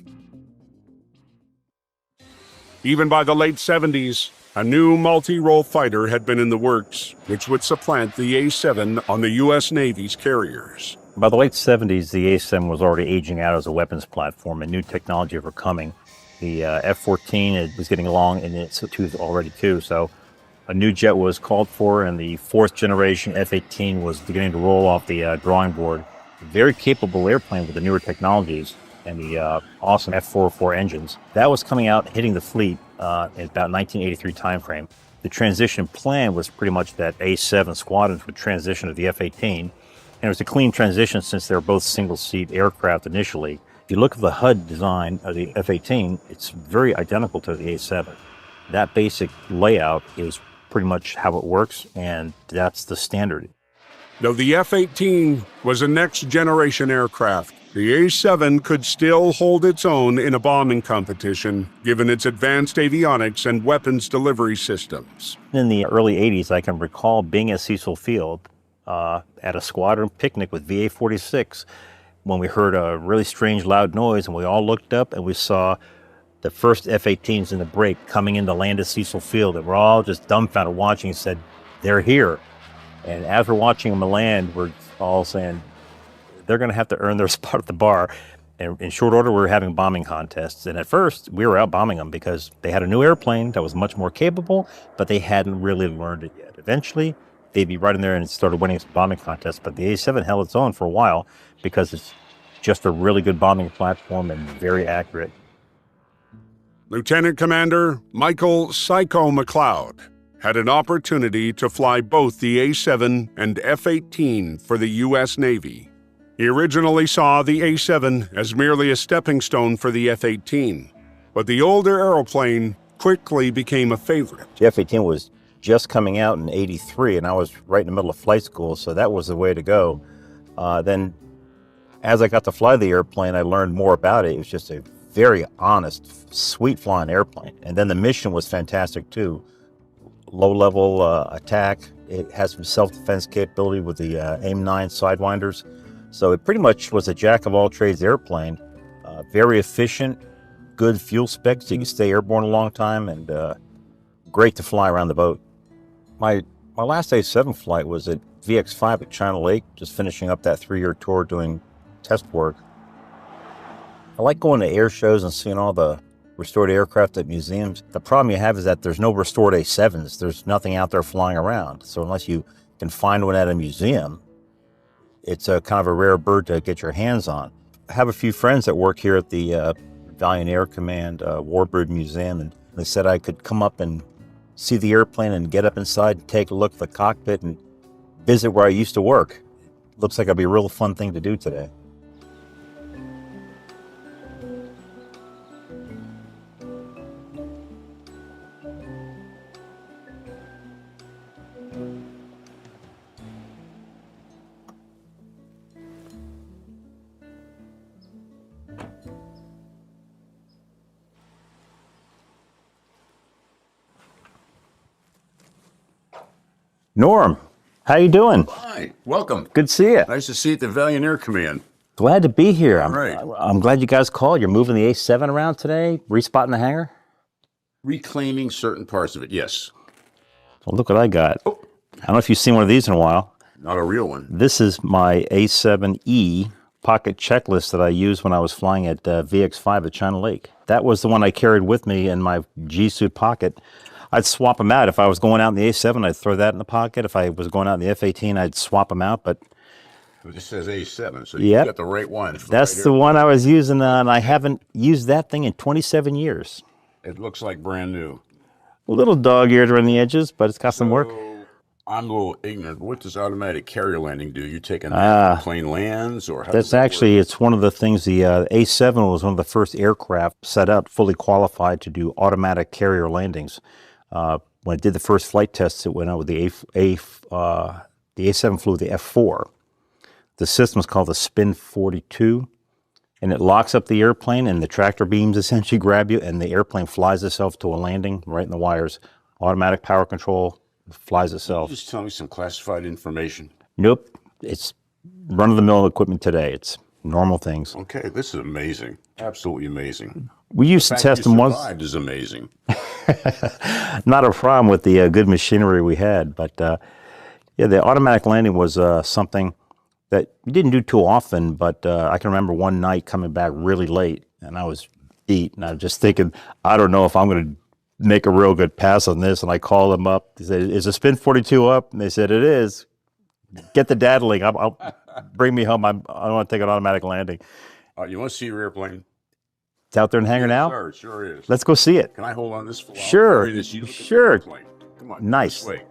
Even by the late 70s, a new multi-role fighter had been in the works, which would supplant the A-7 on the U.S. Navy's carriers. By the late 70s, the A-7 was already aging out as a weapons platform and new technology were coming. The F-14 was getting along in its tooth already too, so a new jet was called for, and the fourth generation F-18 was beginning to roll off the drawing board. A very capable airplane with the newer technologies and the awesome F-404 engines. That was coming out, hitting the fleet in about 1983 timeframe. The transition plan was pretty much that A-7 squadrons would transition to the F-18, and it was a clean transition since they were both single-seat aircraft initially. If you look at the HUD design of the F-18, it's very identical to the A-7. That basic layout is pretty much how it works, and that's the standard. Though the F-18 was a next-generation aircraft, the A-7 could still hold its own in a bombing competition, given its advanced avionics and weapons delivery systems. In the early 80s, I can recall being at Cecil Field at a squadron picnic with VA-46 when we heard a really strange loud noise, and we all looked up and we saw the first F-18s in the break coming in to land at Cecil Field, and we're all just dumbfounded watching and said, they're here. And as we're watching them land, we're all saying, they're going to have to earn their spot at the bar. And in short order, we were having bombing contests. And at first, we were out bombing them because they had a new airplane that was much more capable, but they hadn't really learned it yet. Eventually, they'd be right in there and started winning some bombing contests. But the A-7 held its own for a while because it's just a really good bombing platform and very accurate. Lieutenant Commander Michael Psycho McLeod had an opportunity to fly both the A-7 and F-18 for the U.S. Navy. He originally saw the A-7 as merely a stepping stone for the F-18, but the older aeroplane quickly became a favorite. The F-18 was just coming out in '83, and I was right in the middle of flight school, so that was the way to go. Then, as I got to fly the airplane, I learned more about it. It was just a very honest, sweet flying airplane. And then the mission was fantastic too. Low-level attack. It has some self-defense capability with the AIM-9 Sidewinders. So it pretty much was a jack-of-all-trades airplane. Very efficient, good fuel specs, so you can stay airborne a long time, and great to fly around the boat. My last A-7 flight was at VX-5 at China Lake, just finishing up that 3-year tour doing test work. I like going to air shows and seeing all the restored aircraft at museums. The problem you have is that there's no restored A-7s. There's nothing out there flying around. So unless you can find one at a museum, it's a kind of a rare bird to get your hands on. I have a few friends that work here at the Valiant Air Command Warbird Museum, and They said I could come up and see the airplane and get up inside and take a look at the cockpit and visit where I used to work. Looks like it'll be a real fun thing to do today. Norm, how you doing? Hi, welcome. Good to see you. Nice to see you at the Valiant Air Command. Glad to be here. Right. I'm glad you guys called. You're moving the A-7 around today, respotting the hangar? Reclaiming certain parts of it, yes. Well, look what I got. Oh. I don't know if you've seen one of these in a while. Not a real one. This is my A-7E pocket checklist that I used when I was flying at VX5 at China Lake. That was the one I carried with me in my G-suit pocket. I'd swap them out. If I was going out in the A-7, I'd throw that in the pocket. If I was going out in the F-18, I'd swap them out. But It just says A7, so Yep. you got the right one. that's the one I was using, and I haven't used that thing in 27 years. It looks like brand new. A little dog-eared around the edges, but it's got some work. So, I'm a little ignorant. What does automatic carrier landing do? You taking that plane lands, or how does That's that actually, it's one of the things, the A-7 was one of the first aircraft set up, fully qualified to do automatic carrier landings. When it did the first flight tests, it went out with the A-7 flew with the F-4. The system is called the Spin 42, and it locks up the airplane, and the tractor beams essentially grab you, and the airplane flies itself to a landing right in the wires. Automatic power control, flies itself. Just tell me some classified information. Nope, it's run-of-the-mill equipment today. It's normal things. Okay, this is amazing. Absolutely amazing. We used to The fact test you them once. survived is amazing. Not a problem with the good machinery we had, but yeah, the automatic landing was something that you didn't do too often, but I can remember one night coming back really late, and I was beat, and I was just thinking, I don't know if I'm going to make a real good pass on this, and I called them up. They said, is the Spin 42 up? And they said, it is. Get the data link. I'll bring me home. I want to take an automatic landing. You want to see your airplane? It's out there in the hangar now? Sure, it sure is. Let's go see it. Can I hold on this for a while? Sure, Carry this, you look at the sure. airplane. Come on. Nice. This way.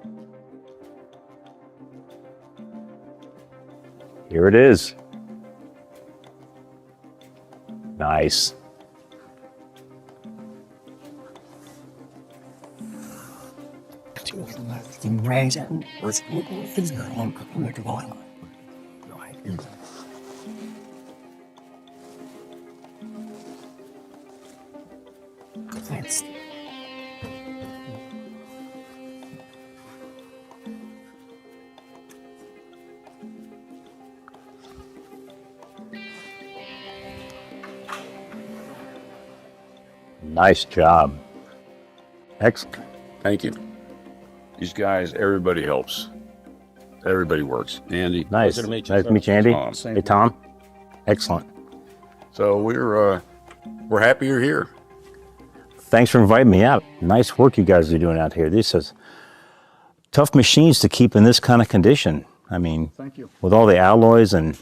Here it is. Nice. Nice job. Excellent. Thank you. These guys, everybody helps. Everybody works. Andy. Nice. Pleasure to meet you, Nice sir. to meet you, Andy. Tom. Hey, Tom. Excellent. So we're happy you're here. Thanks for inviting me out. Nice work you guys are doing out here. This is tough machines to keep in this kind of condition. I mean, Thank you. with all the alloys and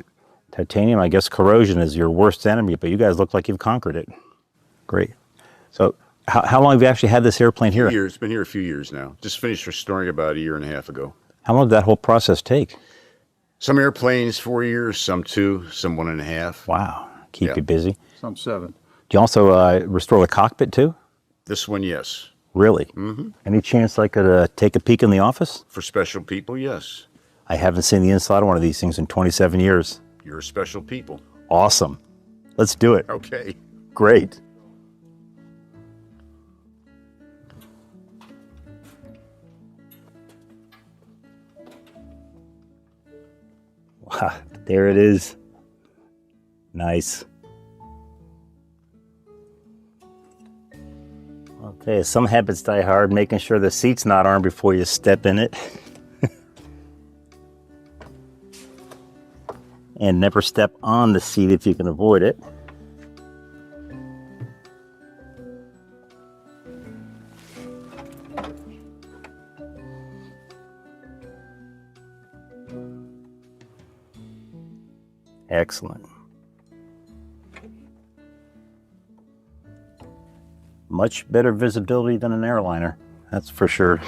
titanium, I guess corrosion is your worst enemy, but you guys look like you've conquered it. Great. So how long have you actually had this airplane here? It's been here a few years now. Just finished restoring about a year and a half ago. How long did that whole process take? Some airplanes 4 years, some 2, some 1.5. Wow. Keep Yeah. you busy. Some 7. Do you also restore the cockpit too? This one, yes. Really? Mm-hmm. Any chance I could take a peek in the office? For special people, yes. I haven't seen the inside of one of these things in 27 years. You're special people. Awesome. Let's do it. Okay. Great. Wow, there it is. Nice. Okay, some habits die hard, making sure the seat's not armed before you step in it. And never step on the seat if you can avoid it. Excellent. Much better visibility than an airliner, that's for sure.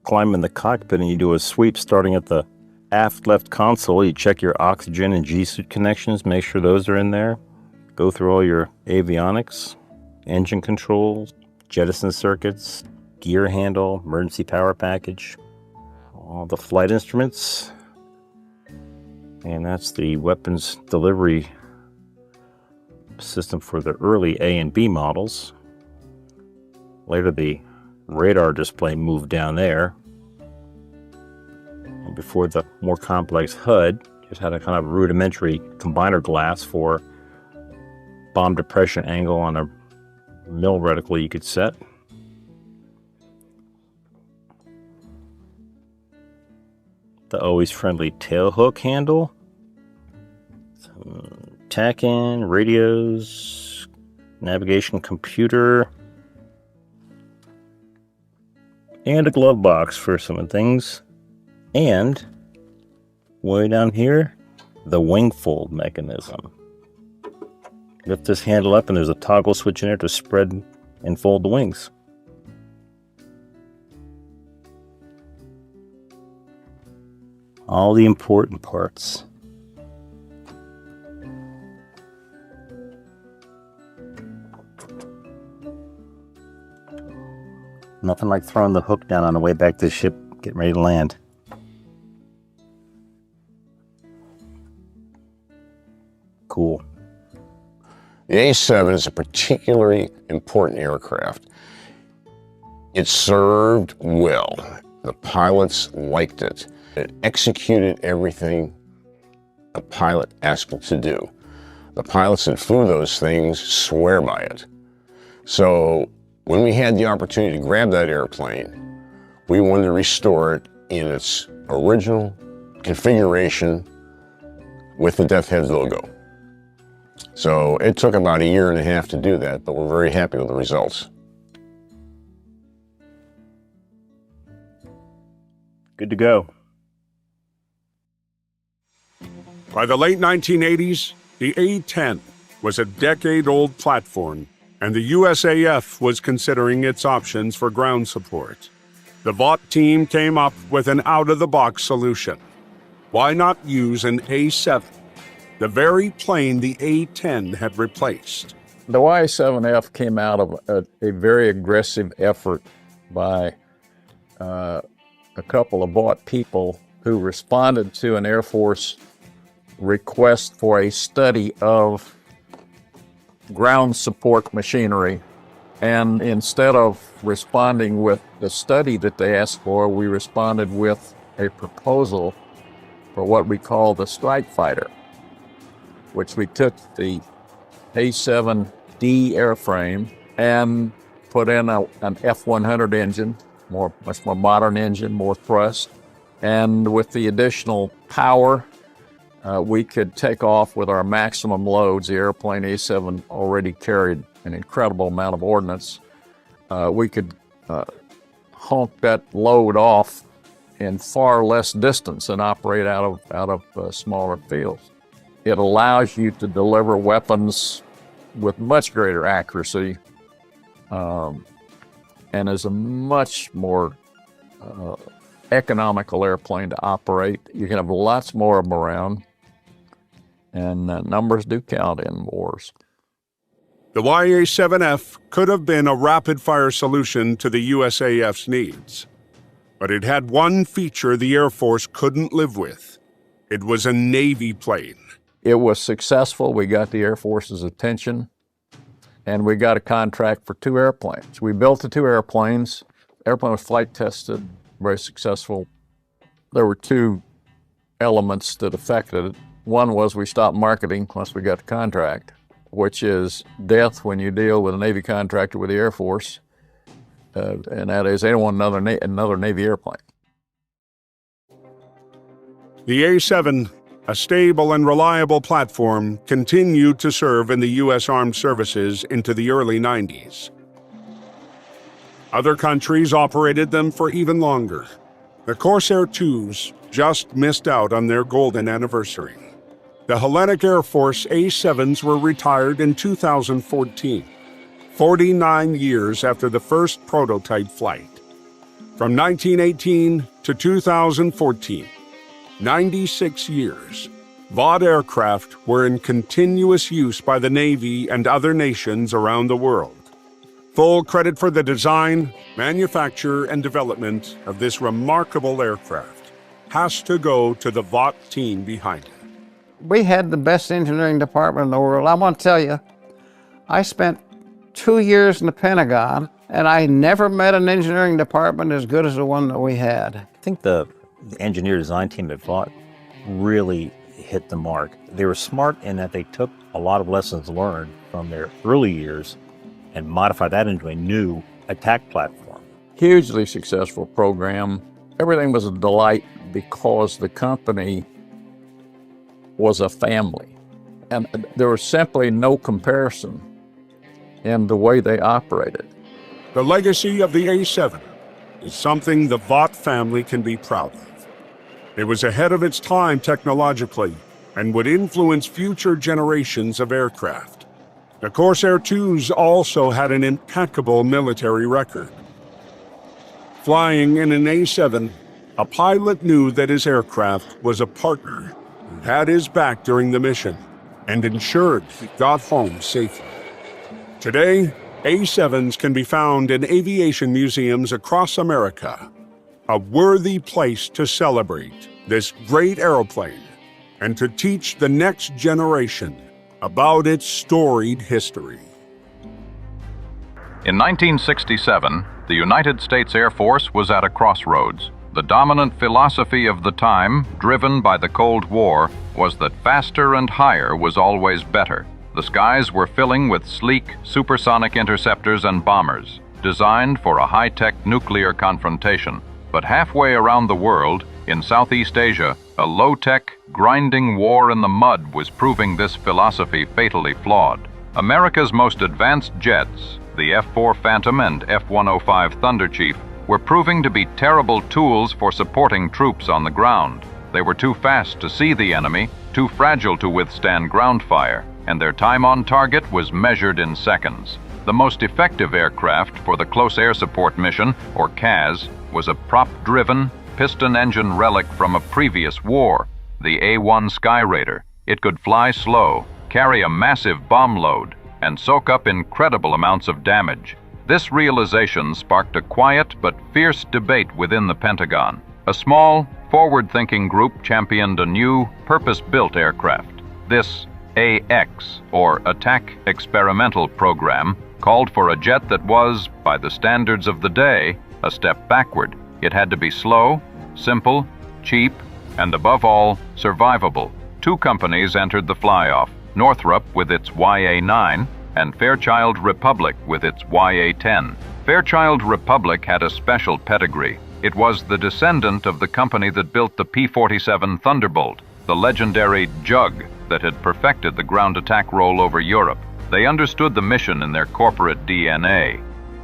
Climb in the cockpit and you do a sweep starting at the aft left console. You check your oxygen and G-suite connections, make sure those are in there. Go through all your avionics, engine controls, jettison circuits, gear handle, emergency power package, all the flight instruments. And that's the weapons delivery system for the early A and B models. Later the radar display moved down there. And before the more complex HUD, just had a kind of rudimentary combiner glass for bomb depression angle on a mill reticle you could set. The always friendly tail hook handle. Some tack-in, radios, navigation computer, and a glove box for some things. And way down here, the wing fold mechanism. Lift this handle up and there's a toggle switch in there to spread and fold the wings. All the important parts. Nothing like throwing the hook down on the way back to the ship, getting ready to land. Cool. The A-7 is a particularly important aircraft. It served well. The pilots liked it. It executed everything a pilot asked it to do. The pilots that flew those things swear by it. So when we had the opportunity to grab that airplane, we wanted to restore it in its original configuration with the Death Head logo. So it took about 1.5 years to do that, but we're very happy with the results. Good to go. By the late 1980s, the A-10 was a decade-old platform, and the USAF was considering its options for ground support. The Vought team came up with an out-of-the-box solution. Why not use an A-7, the very plane the A-10 had replaced? The Y-7F came out of a very aggressive effort by a couple of Vought people who responded to an Air Force request for a study of ground support machinery. And instead of responding with the study that they asked for, we responded with a proposal for what we call the strike fighter, which we took the A-7D airframe and put in an F-100 engine, much more modern engine, more thrust. And with the additional power, we could take off with our maximum loads. The airplane A-7 already carried an incredible amount of ordnance. We could honk that load off in far less distance and operate out of smaller fields. It allows you to deliver weapons with much greater accuracy, and is a much more economical airplane to operate. You can have lots more of them around, and numbers do count in wars. The YA-7F could have been a rapid-fire solution to the USAF's needs. But it had one feature the Air Force couldn't live with. It was a Navy plane. It was successful. We got the Air Force's attention, and we got a contract for 2 airplanes. We built the 2 airplanes. The airplane was flight tested, very successful. There were 2 elements that affected it. One was we stopped marketing once we got the contract, which is death when you deal with a Navy contractor with the Air Force, and that is they don't want another Navy airplane. The A-7, a stable and reliable platform, continued to serve in the U.S. Armed Services into the early 90s. Other countries operated them for even longer. The Corsair IIs just missed out on their golden anniversary. The Hellenic Air Force A-7s were retired in 2014. 49 years after the first prototype flight. From 1918 to 2014, 96 years, Vought aircraft were in continuous use by the Navy and other nations around the world. Full credit for the design, manufacture, and development of this remarkable aircraft has to go to the Vought team behind it. We had the best engineering department in the world. I want to tell you, I spent 2 years in the Pentagon, and I never met an engineering department as good as the one that we had. I think the engineer design team at Vought really hit the mark. They were smart in that they took a lot of lessons learned from their early years and modified that into a new attack platform. Hugely successful program. Everything was a delight because the company was a family. And there was simply no comparison in the way they operated. The legacy of the A-7 is something the Vought family can be proud of. It was ahead of its time technologically and would influence future generations of aircraft. The Corsair IIs also had an impeccable military record. Flying in an A-7, a pilot knew that his aircraft was a partner who had his back during the mission and ensured he got home safely. Today, A-7s can be found in aviation museums across America, a worthy place to celebrate this great aeroplane and to teach the next generation about its storied history. In 1967, the United States Air Force was at a crossroads. The dominant philosophy of the time, driven by the Cold War, was that faster and higher was always better. The skies were filling with sleek, supersonic interceptors and bombers, designed for a high-tech nuclear confrontation. But halfway around the world, in Southeast Asia, a low-tech, grinding war in the mud was proving this philosophy fatally flawed. America's most advanced jets, the F-4 Phantom and F-105 Thunderchief, were proving to be terrible tools for supporting troops on the ground. They were too fast to see the enemy, too fragile to withstand ground fire, and their time on target was measured in seconds. The most effective aircraft for the Close Air Support Mission, or CAS, was a prop-driven, piston-engine relic from a previous war, the A-1 Skyraider. It could fly slow, carry a massive bomb load, and soak up incredible amounts of damage. This realization sparked a quiet but fierce debate within the Pentagon. A small, forward-thinking group championed a new, purpose-built aircraft. This AX, or Attack Experimental Program, called for a jet that was, by the standards of the day, a step backward. It had to be slow, simple, cheap, and above all, survivable. Two companies entered the fly-off, Northrop with its YA-9 and Fairchild Republic with its YA-10. Fairchild Republic had a special pedigree. It was the descendant of the company that built the P-47 Thunderbolt, the legendary Jug that had perfected the ground attack role over Europe. They understood the mission in their corporate DNA.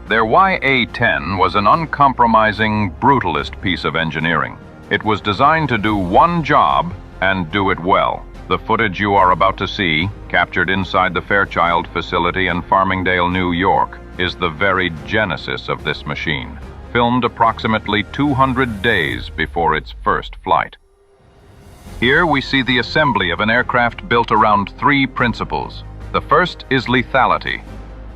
Their YA-10 was an uncompromising, brutalist piece of engineering. It was designed to do one job and do it well. The footage you are about to see, captured inside the Fairchild facility in Farmingdale, New York, is the very genesis of this machine, filmed approximately 200 days before its first flight. Here we see the assembly of an aircraft built around three principles. The first is lethality.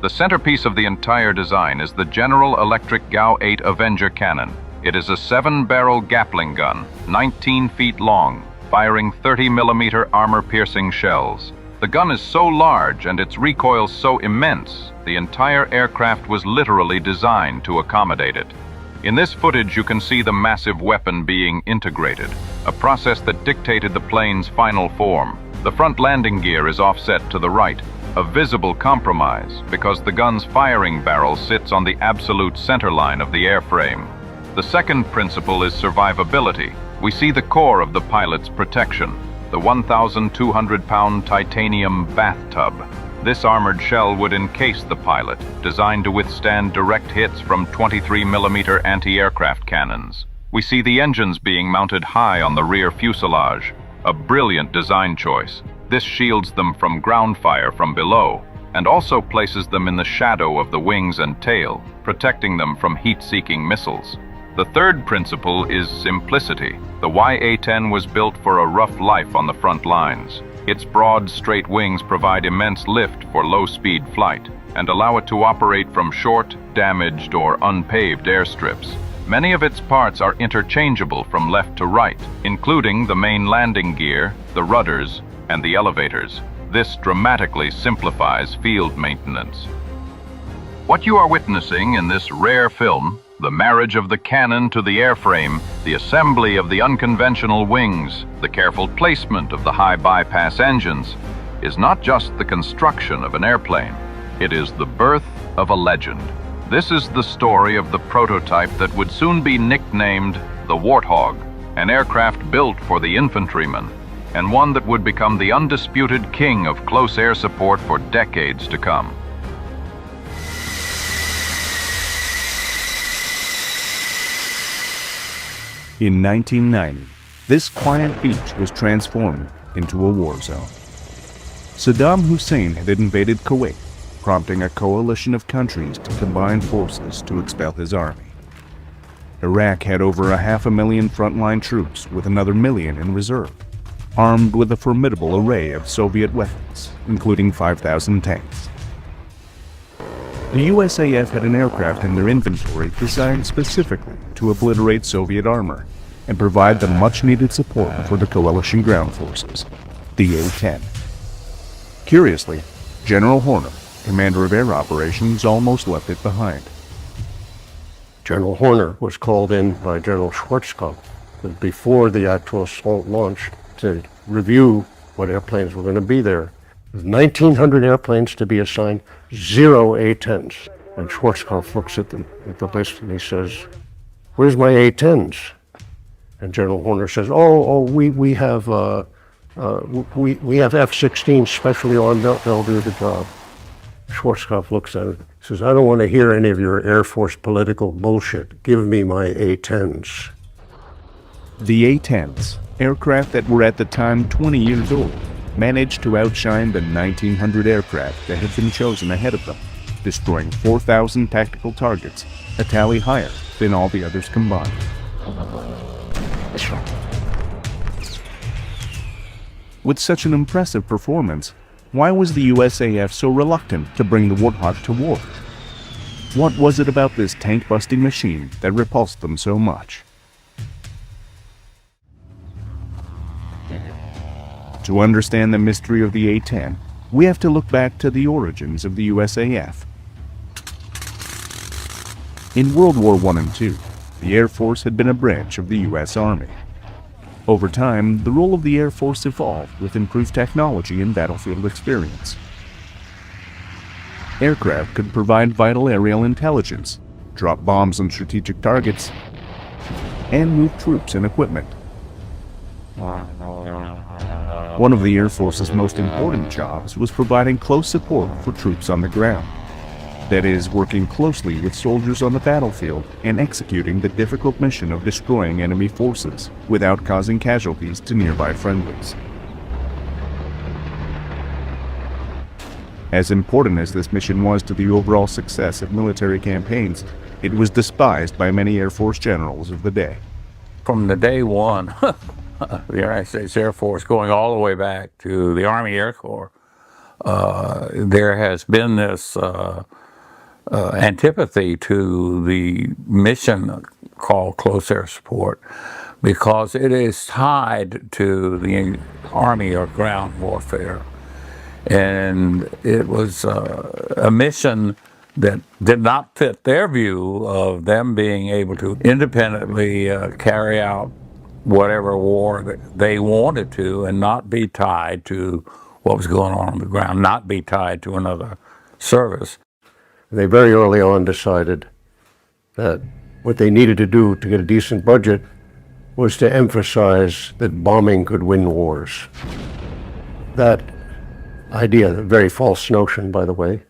The centerpiece of the entire design is the General Electric GAU-8 Avenger cannon. It is a 7-barrel Gatling gun, 19 feet long, firing 30mm armor-piercing shells. The gun is so large and its recoil so immense, the entire aircraft was literally designed to accommodate it. In this footage you can see the massive weapon being integrated, a process that dictated the plane's final form. The front landing gear is offset to the right, a visible compromise because the gun's firing barrel sits on the absolute center line of the airframe. The second principle is survivability. We see the core of the pilot's protection, the 1,200-pound titanium bathtub. This armored shell would encase the pilot, designed to withstand direct hits from 23mm anti-aircraft cannons. We see the engines being mounted high on the rear fuselage, a brilliant design choice. This shields them from ground fire from below. and also places them in the shadow of the wings and tail, protecting them from heat-seeking missiles. The third principle is simplicity. The YA-10 was built for a rough life on the front lines. Its broad, straight wings provide immense lift for low-speed flight and allow it to operate from short, damaged, or unpaved airstrips. Many of its parts are interchangeable from left to right, including the main landing gear, the rudders, and the elevators. This dramatically simplifies field maintenance. What you are witnessing in this rare film, the marriage of the cannon to the airframe, the assembly of the unconventional wings, the careful placement of the high bypass engines, is not just the construction of an airplane. It is the birth of a legend. This is the story of the prototype that would soon be nicknamed the Warthog, an aircraft built for the infantryman, and one that would become the undisputed king of close air support for decades to come. In 1990, this quiet beach was transformed into a war zone. Saddam Hussein had invaded Kuwait, prompting a coalition of countries to combine forces to expel his army. Iraq had over 500,000 frontline troops with another million in reserve, armed with a formidable array of Soviet weapons, including 5,000 tanks. The USAF had an aircraft in their inventory designed specifically to obliterate Soviet armor and provide the much-needed support for the coalition ground forces, the A-10. Curiously, General Hornet, commander of air operations, almost left it behind. General Hornet was called in by General Schwarzkopf before the actual assault launch to review what airplanes were going to be there. 1,900 airplanes to be assigned, 0 A-10s. And Schwarzkopf looks at the list and he says, "Where's my A-10s?" And General Hornet says, we have F-16 specially armed. They'll do the job." Schwarzkopf looks at it, says, "I don't want to hear any of your Air Force political bullshit. Give me my A-10s." The A-10s, aircraft that were at the time 20 years old, managed to outshine the 1,900 aircraft that had been chosen ahead of them, destroying 4,000 tactical targets, a tally higher than all the others combined. With such an impressive performance, why was the USAF so reluctant to bring the Warthog to war? What was it about this tank-busting machine that repulsed them so much? To understand the mystery of the A-10, we have to look back to the origins of the USAF. In World War I and II, the Air Force had been a branch of the U.S. Army. Over time, the role of the Air Force evolved with improved technology and battlefield experience. Aircraft could provide vital aerial intelligence, drop bombs on strategic targets, and move troops and equipment. One of the Air Force's most important jobs was providing close support for troops on the ground. That is, working closely with soldiers on the battlefield and executing the difficult mission of destroying enemy forces without causing casualties to nearby friendlies. As important as this mission was to the overall success of military campaigns, it was despised by many Air Force generals of the day. From the day one, the United States Air Force going all the way back to the Army Air Corps, there has been this antipathy to the mission called close air support because it is tied to the Army or ground warfare. And it was a mission that did not fit their view of them being able to independently carry out whatever war that they wanted to and not be tied to what was going on the ground, not be tied to another service. They very early on decided that what they needed to do to get a decent budget was to emphasize that bombing could win wars. That idea, a very false notion, by the way,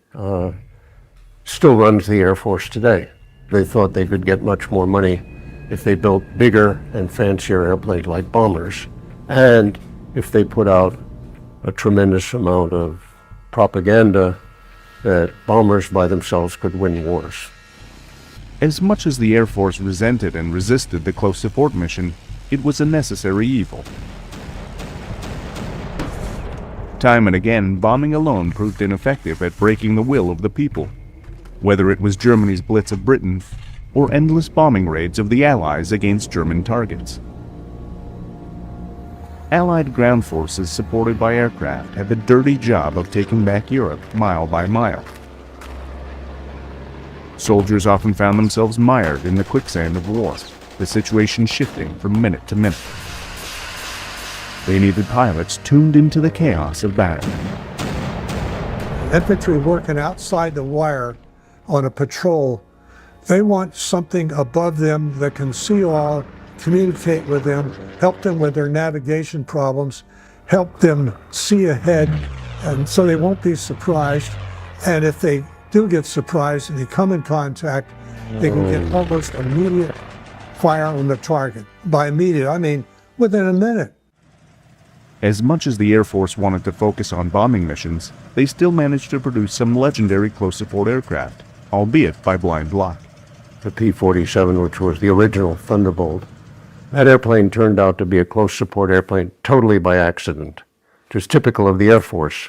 still runs the Air Force today. They thought they could get much more money if they built bigger and fancier airplanes like bombers, and if they put out a tremendous amount of propaganda that bombers by themselves could win wars. As much as the Air Force resented and resisted the close support mission, it was a necessary evil. Time and again, bombing alone proved ineffective at breaking the will of the people, whether it was Germany's blitz of Britain or endless bombing raids of the Allies against German targets. Allied ground forces supported by aircraft had the dirty job of taking back Europe mile by mile. Soldiers often found themselves mired in the quicksand of war, the situation shifting from minute to minute. They needed pilots tuned into the chaos of battle. Infantry working outside the wire on a patrol, they want something above them that can see all, communicate with them, help them with their navigation problems, help them see ahead, and so they won't be surprised. And if they do get surprised and they come in contact, they can get almost immediate fire on the target. By immediate, I mean within a minute. As much as the Air Force wanted to focus on bombing missions, they still managed to produce some legendary close support aircraft, albeit by blind luck. The P-47, which was the original Thunderbolt, that airplane turned out to be a close support airplane totally by accident, which is typical of the Air Force.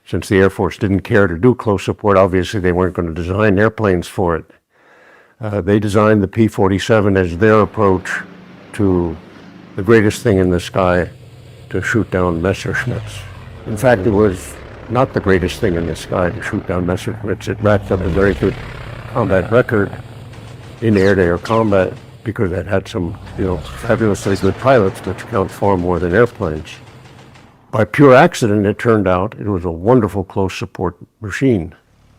Since the Air Force didn't care to do close support, obviously they weren't going to design airplanes for it. They designed the P-47 as their approach to the greatest thing in the sky, to shoot down Messerschmitts. In fact, it was not the greatest thing in the sky to shoot down Messerschmitts. It racked up a very good combat record in air-to-air combat because it had some, fabulously good pilots, which count far more than airplanes. By pure accident, it turned out it was a wonderful close support machine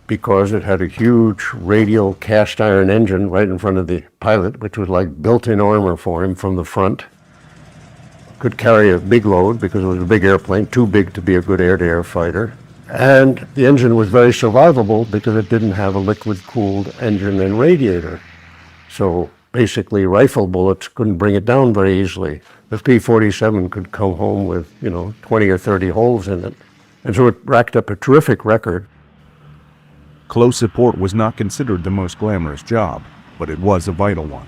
because it had a huge radial cast iron engine right in front of the pilot, which was like built-in armor for him from the front. Could carry a big load because it was a big airplane, too big to be a good air-to-air fighter. And the engine was very survivable because it didn't have a liquid-cooled engine and radiator. So basically, rifle bullets couldn't bring it down very easily. The P-47 could come home with, 20 or 30 holes in it. And so it racked up a terrific record. Close support was not considered the most glamorous job, but it was a vital one.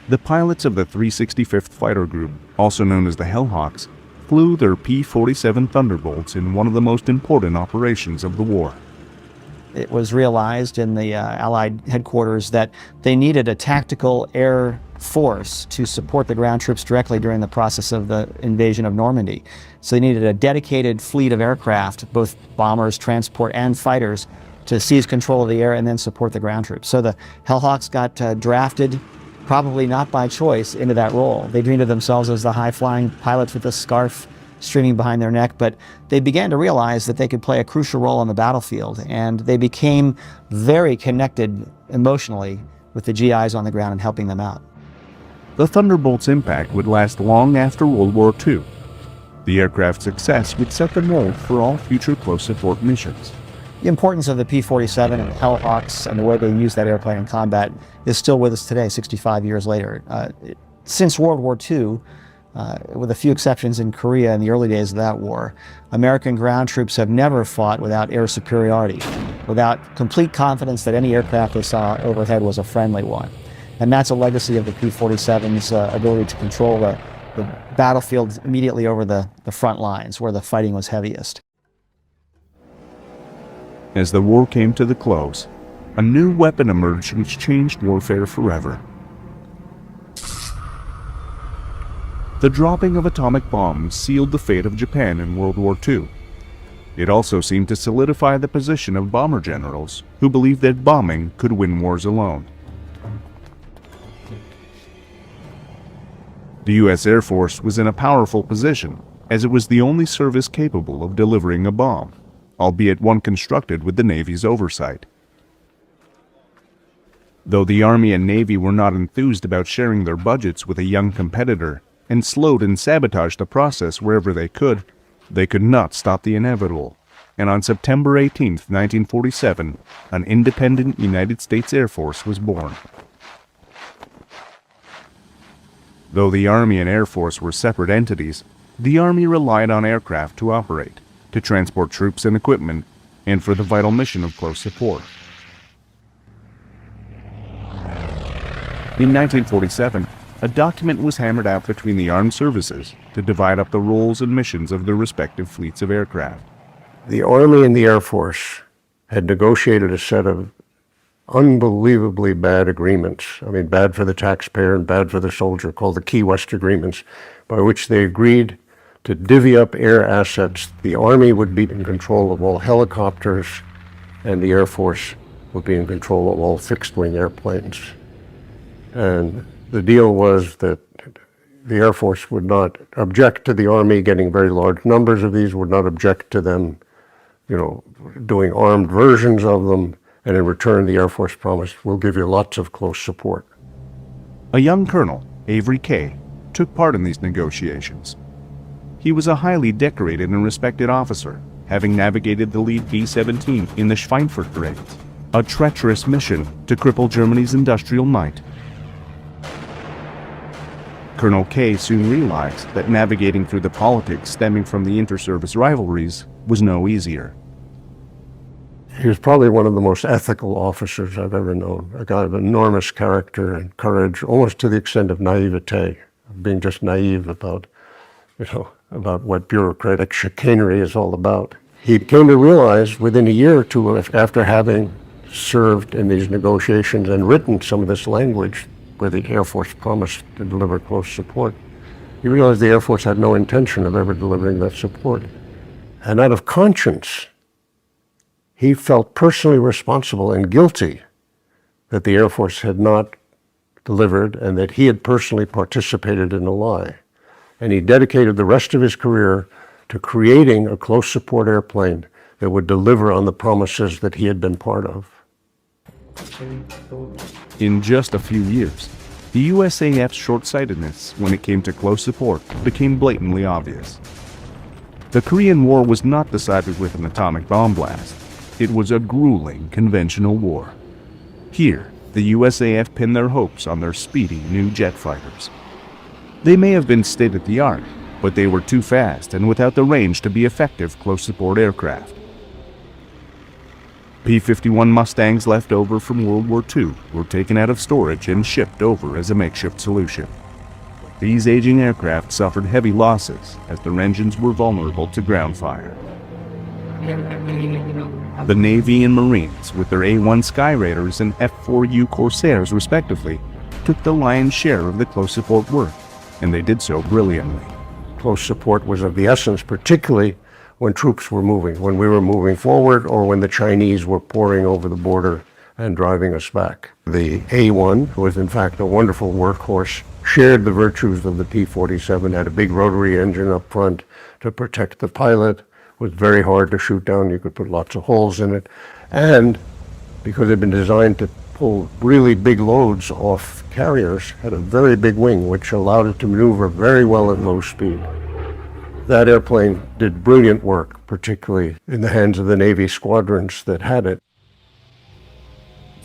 The pilots of the 365th Fighter Group, also known as the Hellhawks, flew their P-47 Thunderbolts in one of the most important operations of the war. It was realized in the Allied headquarters that they needed a tactical air force to support the ground troops directly during the process of the invasion of Normandy. So they needed a dedicated fleet of aircraft, both bombers, transport, and fighters, to seize control of the air and then support the ground troops. So the Hellhawks got drafted, probably not by choice, into that role. They dreamed of themselves as the high-flying pilots with a scarf streaming behind their neck, but they began to realize that they could play a crucial role on the battlefield, and they became very connected emotionally with the GIs on the ground and helping them out. The Thunderbolt's impact would last long after World War II. The aircraft's success would set the mold for all future close support missions. The importance of the P-47 and the Hellhawks and the way they use that airplane in combat is still with us today, 65 years later. Since World War II, with a few exceptions in Korea in the early days of that war, American ground troops have never fought without air superiority, without complete confidence that any aircraft they saw overhead was a friendly one. And that's a legacy of the P-47's ability to control the battlefield immediately over the front lines where the fighting was heaviest. As the war came to the close, a new weapon emerged which changed warfare forever. The dropping of atomic bombs sealed the fate of Japan in World War II. It also seemed to solidify the position of bomber generals who believed that bombing could win wars alone. The U.S. Air Force was in a powerful position, as it was the only service capable of delivering a bomb, albeit one constructed with the Navy's oversight. Though the Army and Navy were not enthused about sharing their budgets with a young competitor and slowed and sabotaged the process wherever they could not stop the inevitable, and on September 18, 1947, an independent United States Air Force was born. Though the Army and Air Force were separate entities, the Army relied on aircraft to operate, to transport troops and equipment, and for the vital mission of close support. In 1947, a document was hammered out between the armed services to divide up the roles and missions of their respective fleets of aircraft. The Army and the Air Force had negotiated a set of unbelievably bad agreements. I mean, bad for the taxpayer and bad for the soldier, called the Key West Agreements, by which they agreed to divvy up air assets. The Army would be in control of all helicopters, and the Air Force would be in control of all fixed-wing airplanes. And the deal was that the Air Force would not object to the Army getting very large numbers of these, would not object to them, doing armed versions of them, and in return the Air Force promised, we'll give you lots of close support. A young colonel, Avery K., took part in these negotiations. He was a highly decorated and respected officer, having navigated the lead B-17 in the Schweinfurt raids, a treacherous mission to cripple Germany's industrial might. Colonel K soon realized that navigating through the politics stemming from the inter-service rivalries was no easier. He was probably one of the most ethical officers I've ever known, a guy of enormous character and courage, almost to the extent of naivete, being just naive about, about what bureaucratic chicanery is all about. He came to realize within a year or two after having served in these negotiations and written some of this language where the Air Force promised to deliver close support, he realized the Air Force had no intention of ever delivering that support. And out of conscience, he felt personally responsible and guilty that the Air Force had not delivered and that he had personally participated in a lie. And he dedicated the rest of his career to creating a close support airplane that would deliver on the promises that he had been part of. In just a few years, the USAF's short-sightedness when it came to close support became blatantly obvious. The Korean War was not decided with an atomic bomb blast. It was a grueling conventional war. Here, the USAF pinned their hopes on their speedy new jet fighters. They may have been state-of-the-art, but they were too fast and without the range to be effective close support aircraft. P-51 Mustangs left over from World War II were taken out of storage and shipped over as a makeshift solution. These aging aircraft suffered heavy losses as their engines were vulnerable to ground fire. The Navy and Marines, with their A-1 Sky Raiders and F-4U Corsairs respectively, took the lion's share of the close support work, and they did so brilliantly. Close support was of the essence, particularly when troops were moving, when we were moving forward, or when the Chinese were pouring over the border and driving us back. The A-1 was in fact a wonderful workhorse, shared the virtues of the T-47, had a big rotary engine up front to protect the pilot, was very hard to shoot down, you could put lots of holes in it, and because it had been designed to pull really big loads off carriers, had a very big wing which allowed it to maneuver very well at low speed. That airplane did brilliant work, particularly in the hands of the Navy squadrons that had it.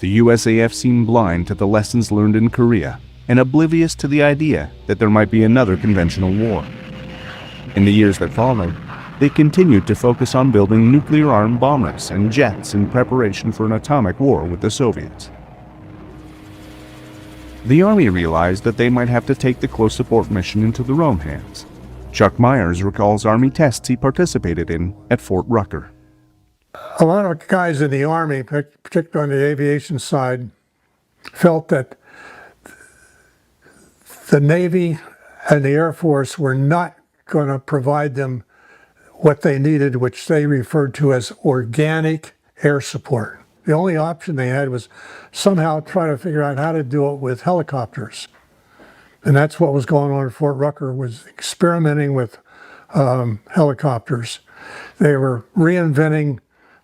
The USAF seemed blind to the lessons learned in Korea and oblivious to the idea that there might be another conventional war. In the years that followed, they continued to focus on building nuclear-armed bombers and jets in preparation for an atomic war with the Soviets. The Army realized that they might have to take the close support mission into their own hands. Chuck Myers recalls Army tests he participated in at Fort Rucker. A lot of guys in the Army, particularly on the aviation side, felt that the Navy and the Air Force were not going to provide them what they needed, which they referred to as organic air support. The only option they had was somehow try to figure out how to do it with helicopters. And that's what was going on at Fort Rucker, was experimenting with helicopters. They were reinventing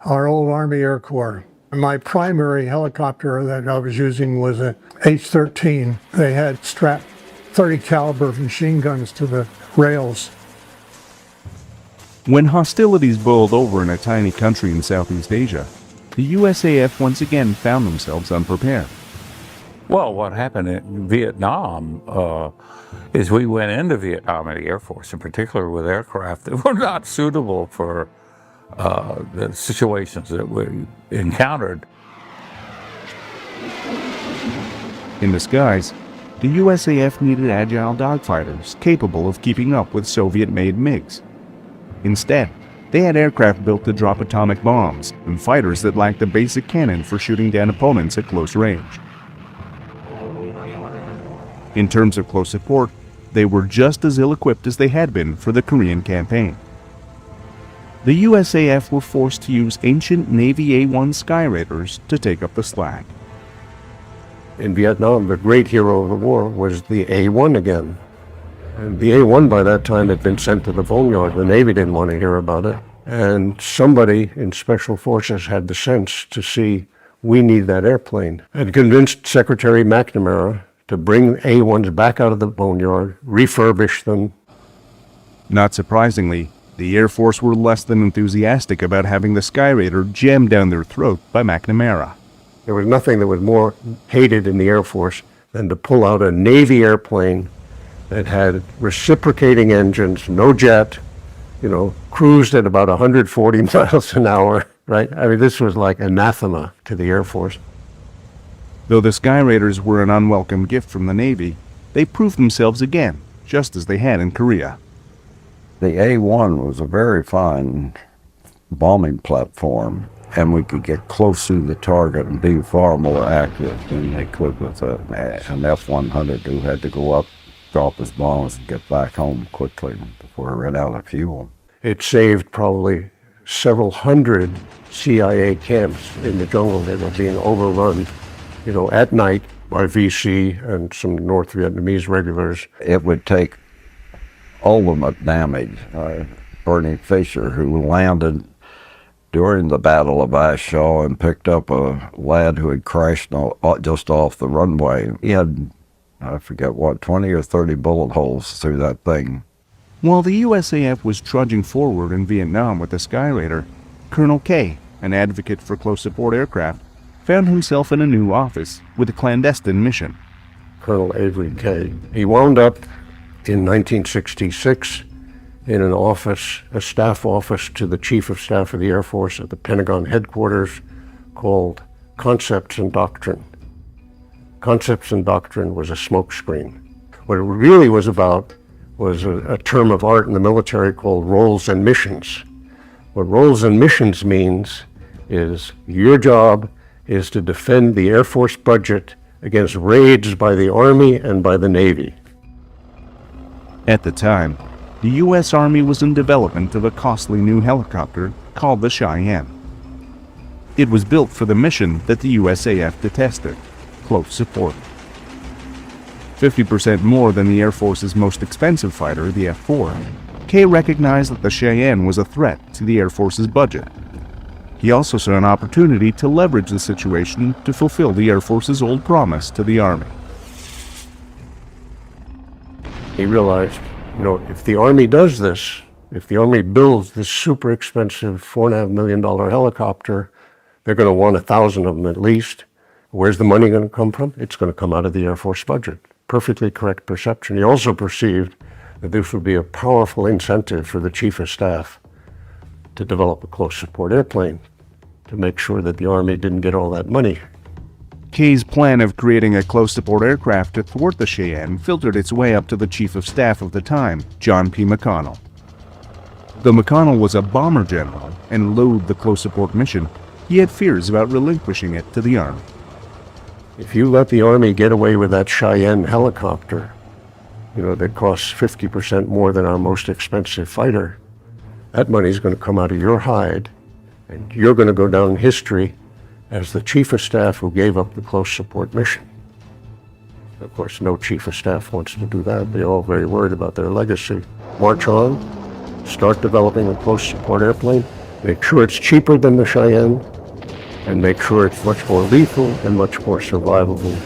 our old Army Air Corps. My primary helicopter that I was using was a H-13. They had strapped 30 caliber machine guns to the rails. When hostilities boiled over in a tiny country in Southeast Asia, the USAF once again found themselves unprepared. Well, what happened in Vietnam is we went into Vietnam in the Air Force, in particular with aircraft that were not suitable for the situations that we encountered. In the skies, the USAF needed agile dogfighters capable of keeping up with Soviet-made MiGs. Instead, they had aircraft built to drop atomic bombs and fighters that lacked the basic cannon for shooting down opponents at close range. In terms of close support, they were just as ill-equipped as they had been for the Korean campaign. The USAF were forced to use ancient Navy A-1 Sky Raiders to take up the slack. In Vietnam, the great hero of the war was the A-1 again. And the A-1 by that time had been sent to the boneyard. The Navy didn't want to hear about it. And somebody in Special Forces had the sense to see, we need that airplane, and convinced Secretary McNamara to bring A-1s back out of the boneyard, refurbish them. Not surprisingly, the Air Force were less than enthusiastic about having the Sky Raider jammed down their throat by McNamara. There was nothing that was more hated in the Air Force than to pull out a Navy airplane that had reciprocating engines, no jet, cruised at about 140 miles an hour, right? I mean, this was like anathema to the Air Force. Though the Sky Raiders were an unwelcome gift from the Navy, they proved themselves again, just as they had in Korea. The A-1 was a very fine bombing platform, and we could get close to the target and be far more active than they could with an F-100 who had to go up, drop his bombs, and get back home quickly before it ran out of fuel. It saved probably several hundred CIA camps in the jungle that were being overrun, at night by VC and some North Vietnamese regulars. It would take ultimate damage. Bernie Fisher, who landed during the Battle of Ash Shaw and picked up a lad who had crashed just off the runway. He had, I forget what, 20 or 30 bullet holes through that thing. While the USAF was trudging forward in Vietnam with the Sky Raider, Colonel K, an advocate for close support aircraft, found himself in a new office with a clandestine mission. Colonel Avery K. He wound up in 1966 in an office, a staff office to the Chief of Staff of the Air Force at the Pentagon headquarters called Concepts and Doctrine. Concepts and Doctrine was a smokescreen. What it really was about was a term of art in the military called roles and missions. What roles and missions means is your job is to defend the Air Force budget against raids by the Army and by the Navy. At the time, the U.S. Army was in development of a costly new helicopter called the Cheyenne. It was built for the mission that the USAF detested, close support. 50% more than the Air Force's most expensive fighter, the F-4, K recognized that the Cheyenne was a threat to the Air Force's budget. He also saw an opportunity to leverage the situation to fulfill the Air Force's old promise to the Army. He realized, if the Army does this, if the Army builds this super expensive $4.5 million helicopter, they're going to want 1,000 of them at least. Where's the money going to come from? It's going to come out of the Air Force budget. Perfectly correct perception. He also perceived that this would be a powerful incentive for the Chief of Staff to develop a close support airplane to make sure that the Army didn't get all that money. K's plan of creating a close support aircraft to thwart the Cheyenne filtered its way up to the Chief of Staff of the time, John P. McConnell. Though McConnell was a bomber general and loathed the close support mission, he had fears about relinquishing it to the Army. If you let the Army get away with that Cheyenne helicopter, that costs 50% more than our most expensive fighter, that money's going to come out of your hide, and you're going to go down in history as the Chief of Staff who gave up the close support mission. Of course, no Chief of Staff wants to do that. They're all very worried about their legacy. March on, start developing a close support airplane, make sure it's cheaper than the Cheyenne, and make sure it's much more lethal and much more survivable,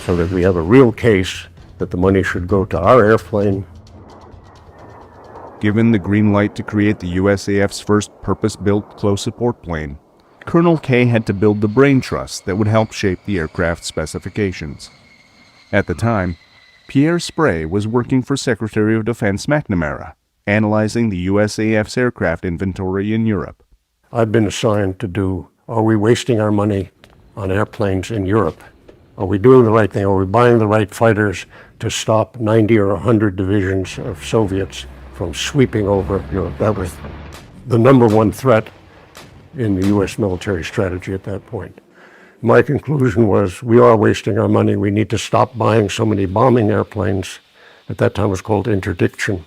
so that we have a real case that the money should go to our airplane. Given the green light to create the USAF's first purpose-built close support plane, Colonel K had to build the brain trust that would help shape the aircraft's specifications. At the time, Pierre Sprey was working for Secretary of Defense McNamara, analyzing the USAF's aircraft inventory in Europe. I've been assigned to do, are we wasting our money on airplanes in Europe? Are we doing the right thing? Are we buying the right fighters to stop 90 or 100 divisions of Soviets from sweeping over Europe? That was the number one threat in the U.S. military strategy at that point. My conclusion was, we are wasting our money. We need to stop buying so many bombing airplanes. At that time it was called interdiction.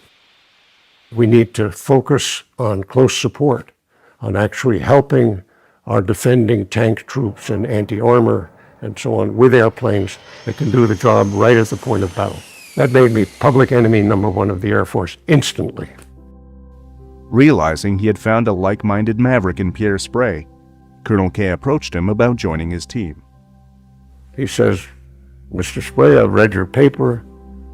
We need to focus on close support, on actually helping our defending tank troops and anti-armor and so on with airplanes that can do the job right at the point of battle. That made me public enemy number one of the Air Force instantly. Realizing he had found a like-minded maverick in Pierre Sprey, Colonel K approached him about joining his team. He says, Mr. Sprey, I've read your paper.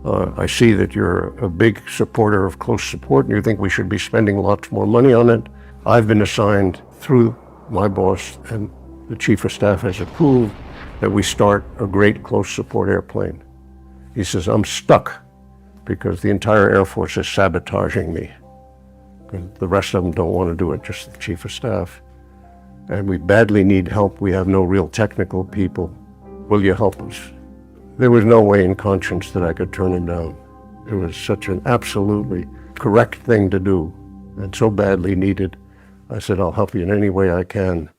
I see that you're a big supporter of close support and you think we should be spending lots more money on it. I've been assigned through my boss, and the Chief of Staff has approved, that we start a great close support airplane. He says, I'm stuck because the entire Air Force is sabotaging me. And the rest of them don't want to do it, just the Chief of Staff. And we badly need help. We have no real technical people. Will you help us? There was no way in conscience that I could turn him down. It was such an absolutely correct thing to do and so badly needed. I said, I'll help you in any way I can.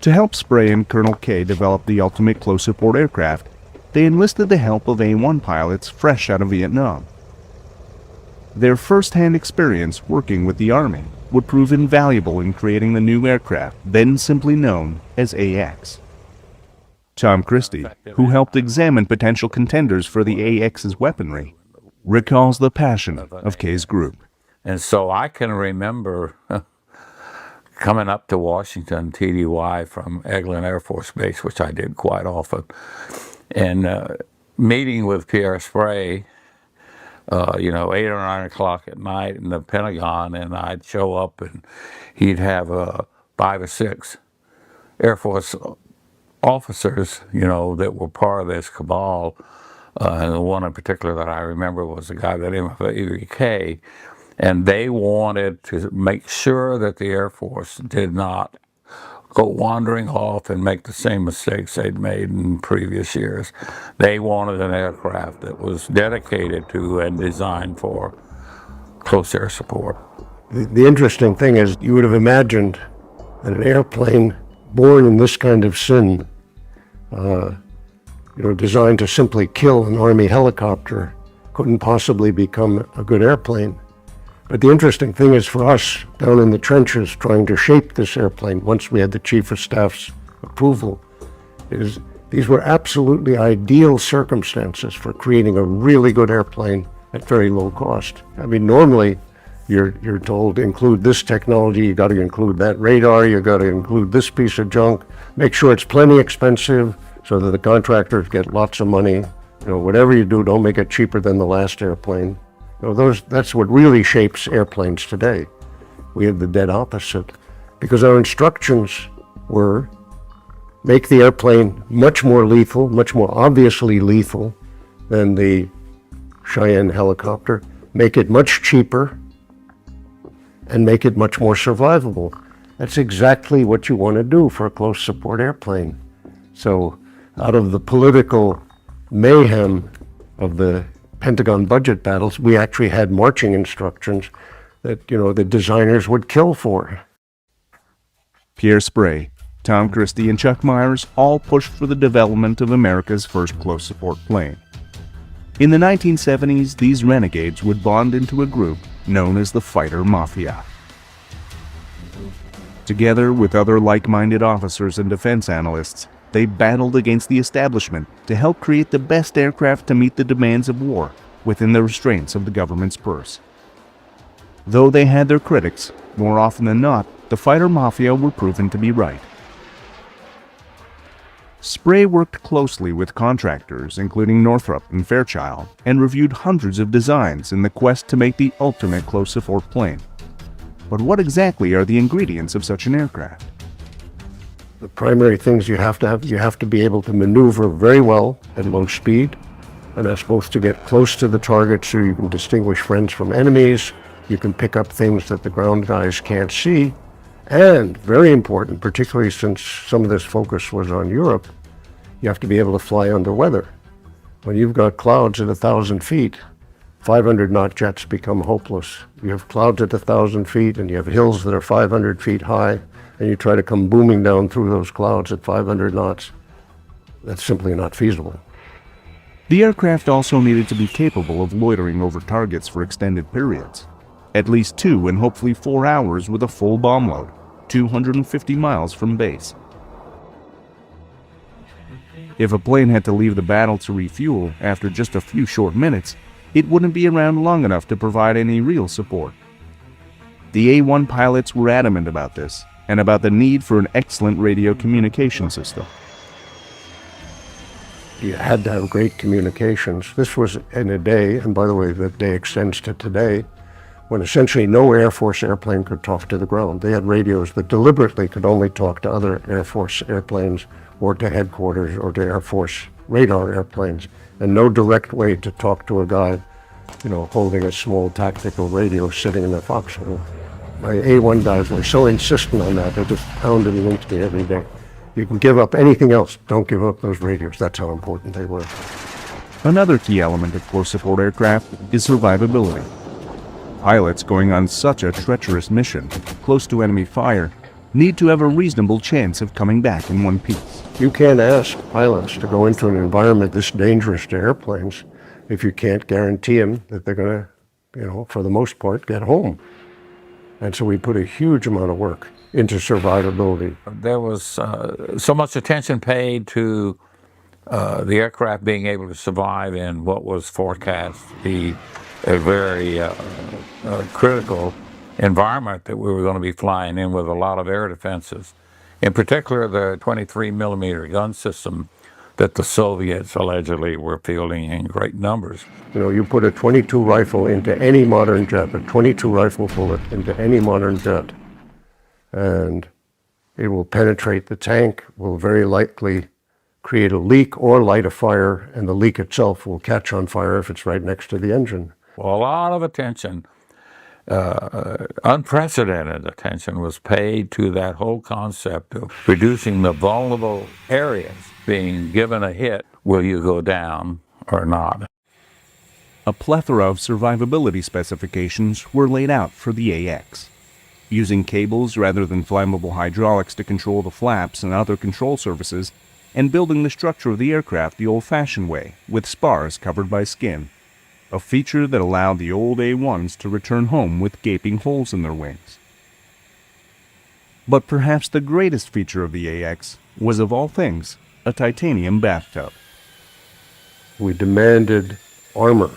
To help Sprey and Colonel K develop the ultimate close support aircraft, they enlisted the help of A-1 pilots fresh out of Vietnam. Their first-hand experience working with the Army would prove invaluable in creating the new aircraft, then simply known as AX. Tom Christie, who helped examine potential contenders for the AX's weaponry, recalls the passion of K's group. And so I can remember coming up to Washington, TDY, from Eglin Air Force Base, which I did quite often, and meeting with Pierre Sprey, 8 or 9 o'clock at night in the Pentagon, and I'd show up and he'd have 5 or 6 Air Force officers, that were part of this cabal. And the one in particular that I remember was a guy by the name of Iraqi, and they wanted to make sure that the Air Force did not go wandering off and make the same mistakes they'd made in previous years. They wanted an aircraft that was dedicated to and designed for close air support. The interesting thing is, you would have imagined that an airplane born in this kind of sin, designed to simply kill an Army helicopter, couldn't possibly become a good airplane. But the interesting thing is, for us down in the trenches trying to shape this airplane, once we had the Chief of Staff's approval, is these were absolutely ideal circumstances for creating a really good airplane at very low cost. I mean, normally you're told, include this technology, you got to include that radar, you got to include this piece of junk, make sure it's plenty expensive so that the contractors get lots of money. Whatever you do, don't make it cheaper than the last airplane. That's what really shapes airplanes today. We have the dead opposite, because our instructions were make the airplane much more lethal, much more obviously lethal than the Cheyenne helicopter, make it much cheaper, and make it much more survivable. That's exactly what you want to do for a close support airplane. So out of the political mayhem of the Pentagon budget battles, we actually had marching instructions that, the designers would kill for. Pierre Sprey, Tom Christie, and Chuck Myers all pushed for the development of America's first close support plane. In the 1970s, these renegades would bond into a group known as the Fighter Mafia. Together with other like-minded officers and defense analysts, they battled against the establishment to help create the best aircraft to meet the demands of war within the restraints of the government's purse. Though they had their critics, more often than not, the Fighter Mafia were proven to be right. Sprey worked closely with contractors, including Northrop and Fairchild, and reviewed hundreds of designs in the quest to make the ultimate close support plane. But what exactly are the ingredients of such an aircraft? The primary things you have to be able to maneuver very well at low speed, and that's both to get close to the target so you can distinguish friends from enemies, You can pick up things that the ground guys can't see. And very important, particularly since some of this focus was on Europe, you have to be able to fly under weather. When you've got clouds at 1,000 feet, 500 knot jets become hopeless. You have clouds at 1,000 feet and you have hills that are 500 feet high, and you try to come booming down through those clouds at 500 knots. That's simply not feasible. The aircraft also needed to be capable of loitering over targets for extended periods, at least 2 and hopefully 4 hours with a full bomb load, 250 miles from base. If a plane had to leave the battle to refuel after just a few short minutes, it wouldn't be around long enough to provide any real support. The A-1 pilots were adamant about this, and about the need for an excellent radio communication system. You had to have great communications. This was in a day, and by the way, the day extends to today, when essentially no Air Force airplane could talk to the ground. They had radios that deliberately could only talk to other Air Force airplanes or to headquarters or to Air Force radar airplanes, and no direct way to talk to a guy, holding a small tactical radio sitting in a foxhole. My A-1 guys were so insistent on that, they just pounded it into me every day. You can give up anything else, don't give up those radios. That's how important they were. Another key element of close support aircraft is survivability. Pilots going on such a treacherous mission, close to enemy fire, need to have a reasonable chance of coming back in one piece. You can't ask pilots to go into an environment this dangerous to airplanes if you can't guarantee them that they're going to, for the most part, get home. And so we put a huge amount of work into survivability. There was so much attention paid to the aircraft being able to survive in what was forecast to be a very critical environment that we were going to be flying in, with a lot of air defenses. In particular, the 23 millimeter gun system that the Soviets allegedly were fielding in great numbers. You put a 22 rifle into any modern jet, a 22 rifle bullet into any modern jet, and it will penetrate the tank, will very likely create a leak or light a fire, and the leak itself will catch on fire if it's right next to the engine. Well, a lot of attention, unprecedented attention, was paid to that whole concept of reducing the vulnerable areas being given a hit. Will you go down or not? A plethora of survivability specifications were laid out for the AX. Using cables rather than flammable hydraulics to control the flaps and other control surfaces, and building the structure of the aircraft the old-fashioned way, with spars covered by skin, a feature that allowed the old A-1s to return home with gaping holes in their wings. But perhaps the greatest feature of the AX was, of all things, a titanium bathtub. We demanded armor,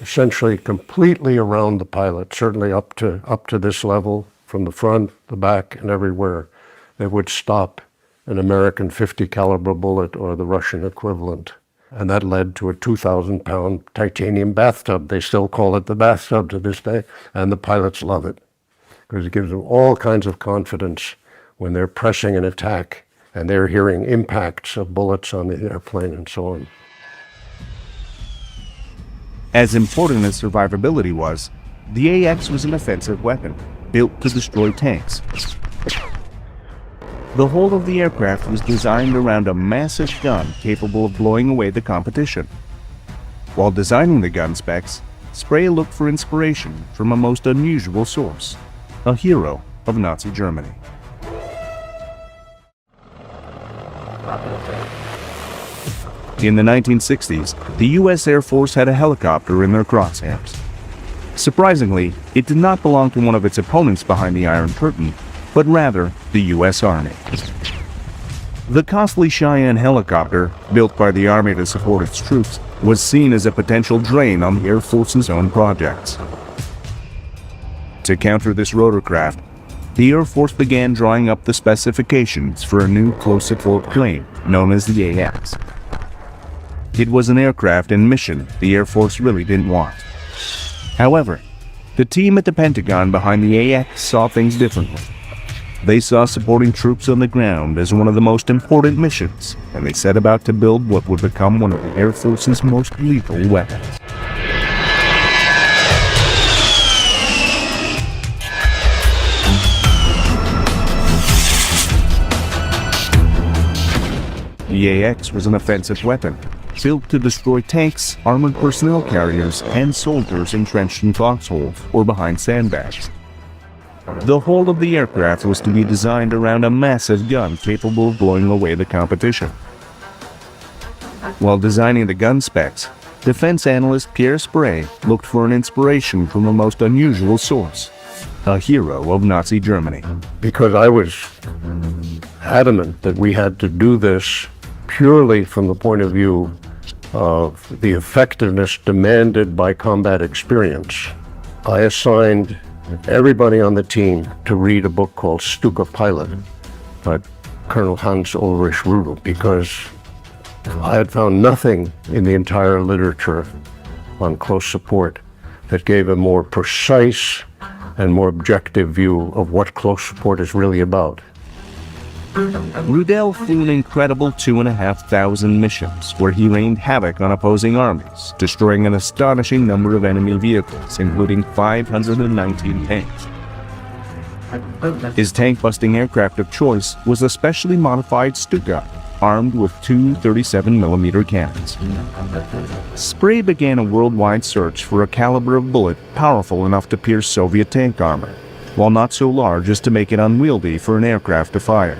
essentially completely around the pilot, certainly up to this level, from the front, the back, and everywhere, that would stop an American .50 caliber bullet or the Russian equivalent. And that led to a 2,000-pound titanium bathtub. They still call it the bathtub to this day, and the pilots love it, because it gives them all kinds of confidence when they're pressing an attack and they're hearing impacts of bullets on the airplane and so on. As important as survivability was, the AX was an offensive weapon, built to destroy tanks. The whole of the aircraft was designed around a massive gun capable of blowing away the competition. While designing the gun specs, Sprey looked for inspiration from a most unusual source, a hero of Nazi Germany. In the 1960s, the U.S. Air Force had a helicopter in their crosshairs. Surprisingly, it did not belong to one of its opponents behind the Iron Curtain, but rather the U.S. Army. The costly Cheyenne helicopter, built by the Army to support its troops, was seen as a potential drain on the Air Force's own projects. To counter this rotorcraft, the Air Force began drawing up the specifications for a new close support plane known as the AX. It was an aircraft and mission the Air Force really didn't want. However, the team at the Pentagon behind the AX saw things differently. They saw supporting troops on the ground as one of the most important missions, and they set about to build what would become one of the Air Force's most lethal weapons. The AX was an offensive weapon, built to destroy tanks, armored personnel carriers, and soldiers entrenched in foxholes or behind sandbags. The whole of the aircraft was to be designed around a massive gun capable of blowing away the competition. While designing the gun specs, defense analyst Pierre Sprey looked for an inspiration from the most unusual source, a hero of Nazi Germany. Because I was adamant that we had to do this purely from the point of view of the effectiveness demanded by combat experience, I assigned everybody on the team to read a book called Stuka Pilot by Colonel Hans Ulrich Rudel, because I had found nothing in the entire literature on close support that gave a more precise and more objective view of what close support is really about. Rudel flew an incredible 2,500 missions where he rained havoc on opposing armies, destroying an astonishing number of enemy vehicles, including 519 tanks. His tank-busting aircraft of choice was a specially modified Stuka, armed with two 37mm cannons. Sprey began a worldwide search for a caliber of bullet powerful enough to pierce Soviet tank armor, while not so large as to make it unwieldy for an aircraft to fire.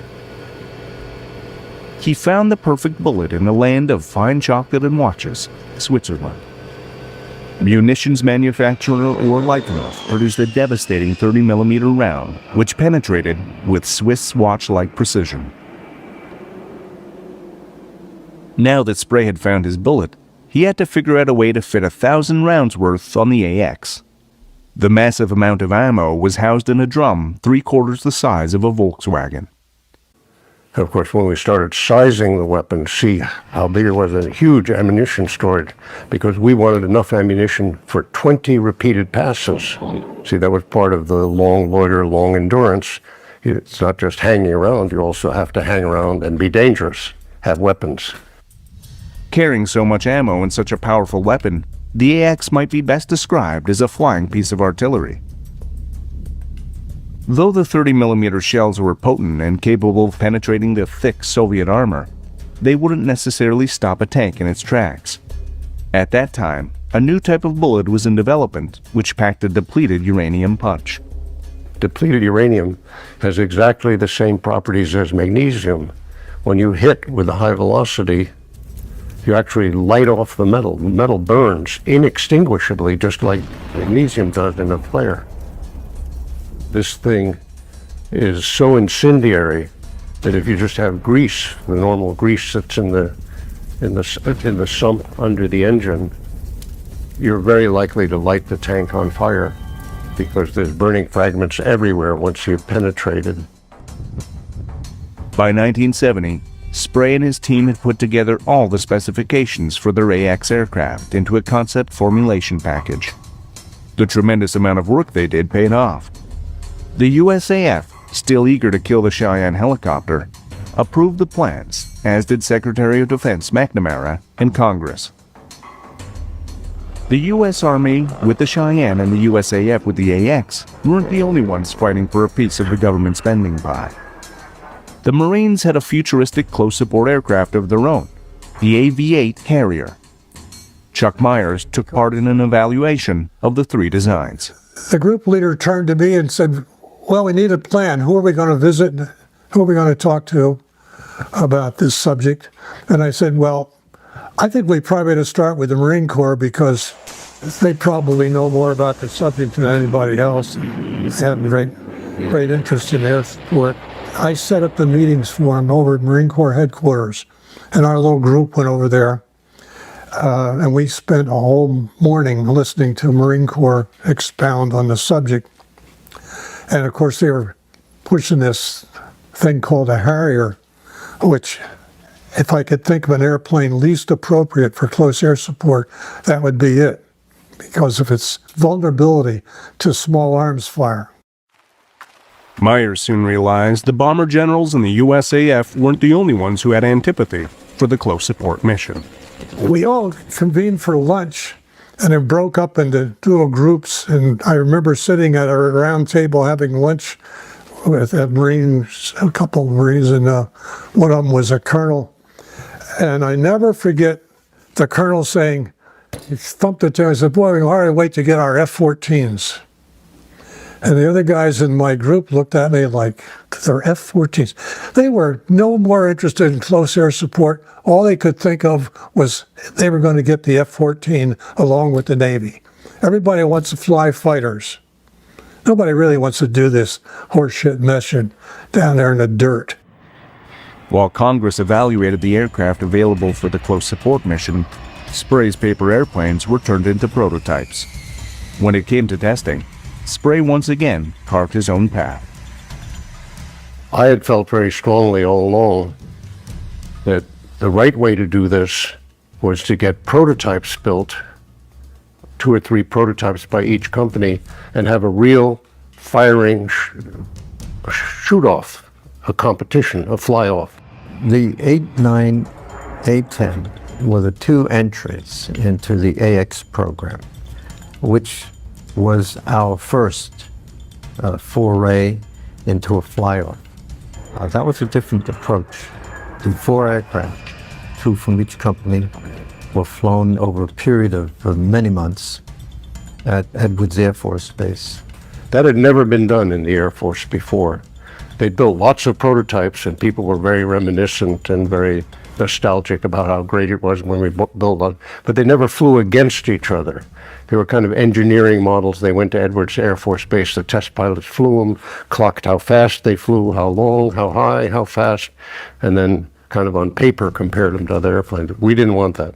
He found the perfect bullet in the land of fine chocolate and watches, Switzerland. Munitions manufacturer Iraqi produced a devastating 30mm round, which penetrated with Swiss watch-like precision. Now that Sprey had found his bullet, he had to figure out a way to fit 1,000 rounds worth on the AX. The massive amount of ammo was housed in a drum 3/4 the size of a Volkswagen. Of course, when we started sizing the weapon, see how big it was, a huge ammunition storage, because we wanted enough ammunition for 20 repeated passes. See, that was part of the long loiter, long endurance. It's not just hanging around, you also have to hang around and be dangerous, have weapons. Carrying so much ammo in such a powerful weapon, the AX might be best described as a flying piece of artillery. Though the 30mm shells were potent and capable of penetrating the thick Soviet armor, they wouldn't necessarily stop a tank in its tracks. At that time, a new type of bullet was in development, which packed a depleted uranium punch. Depleted uranium has exactly the same properties as magnesium. When you hit with a high velocity, you actually light off the metal. The metal burns inextinguishably, just like magnesium does in a flare. This thing is so incendiary that if you just have grease, the normal grease that's in the sump under the engine, you're very likely to light the tank on fire because there's burning fragments everywhere once you've penetrated. By 1970, Sprey and his team had put together all the specifications for their AX aircraft into a concept formulation package. The tremendous amount of work they did paid off. The USAF, still eager to kill the Cheyenne helicopter, approved the plans, as did Secretary of Defense McNamara and Congress. The U.S. Army with the Cheyenne and the USAF with the AX weren't the only ones fighting for a piece of the government spending pie. The Marines had a futuristic close-support aircraft of their own, the AV-8 Harrier. Chuck Myers took part in an evaluation of the three designs. The group leader turned to me and said, well, we need a plan. Who are we going to visit? Who are we going to talk to about this subject? And I said, well, I think we probably ought to start with the Marine Corps because they probably know more about the subject than anybody else. They have great interest in air support. I set up the meetings for them over at Marine Corps headquarters, and our little group went over there. And we spent a whole morning listening to Marine Corps expound on the subject. And of course, they were pushing this thing called a Harrier, which, if I could think of an airplane least appropriate for close air support, that would be it, because of its vulnerability to small arms fire. Myers soon realized the bomber generals in the USAF weren't the only ones who had antipathy for the close support mission. We all convened for lunch, and it broke up into little groups. And I remember sitting at a round table having lunch with Marines, a couple of Marines, and one of them was a colonel. And I never forget the colonel saying, he thumped the table and said, boy, we can hardly wait to get our F-14s. And the other guys in my group looked at me like, they're F-14s. They were no more interested in close air support. All they could think of was they were going to get the F-14 along with the Navy. Everybody wants to fly fighters. Nobody really wants to do this horseshit mission down there in the dirt. While Congress evaluated the aircraft available for the close support mission, Sprey's paper airplanes were turned into prototypes. When it came to testing, Sprey once again carved his own path. I had felt very strongly all along that the right way to do this was to get prototypes built, 2 or 3 prototypes by each company, and have a real firing shoot-off, a competition, a fly-off. The 8-9, A-10 were the 2 entries into the AX program, which was our first foray into a fly-off. That was a different approach. The 4 aircraft, 2 from each company, were flown over a period of many months at Edwards Air Force Base. That had never been done in the Air Force before. They built lots of prototypes, and people were very reminiscent and very nostalgic about how great it was when we built them, but they never flew against each other. They were kind of engineering models. They went to Edwards Air Force Base. The test pilots flew them, clocked how fast they flew, how long, how high, how fast, and then kind of on paper compared them to other airplanes. We didn't want that.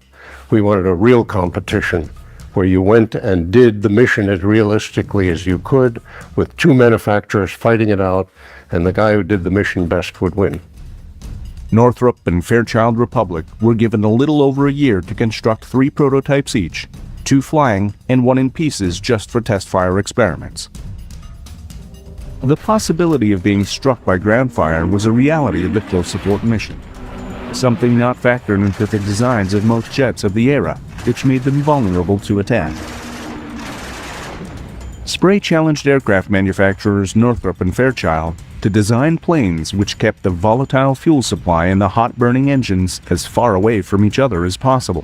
We wanted a real competition where you went and did the mission as realistically as you could with 2 manufacturers fighting it out, and the guy who did the mission best would win. Northrop and Fairchild Republic were given a little over a year to construct 3 prototypes each, 2 flying and 1 in pieces just for test fire experiments. The possibility of being struck by ground fire was a reality of the close support mission, something not factored into the designs of most jets of the era, which made them vulnerable to attack. Sprey challenged aircraft manufacturers Northrop and Fairchild to design planes which kept the volatile fuel supply and the hot-burning engines as far away from each other as possible.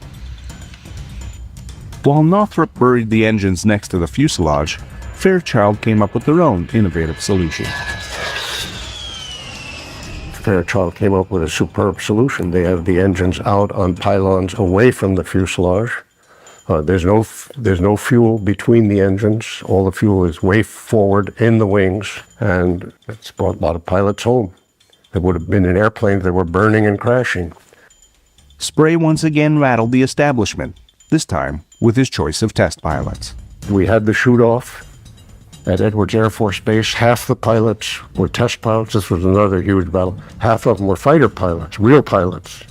While Northrop buried the engines next to the fuselage, Fairchild came up with their own innovative solution. Fairchild came up with a superb solution. They have the engines out on pylons away from the fuselage. There's no fuel between the engines. All the fuel is way forward in the wings, and it's brought a lot of pilots home. There would have been in airplanes that were burning and crashing. Sprey once again rattled the establishment, this time with his choice of test pilots. We had the shoot-off at Edwards Air Force Base. Half the pilots were test pilots. This was another huge battle. Half of them were fighter pilots, real pilots,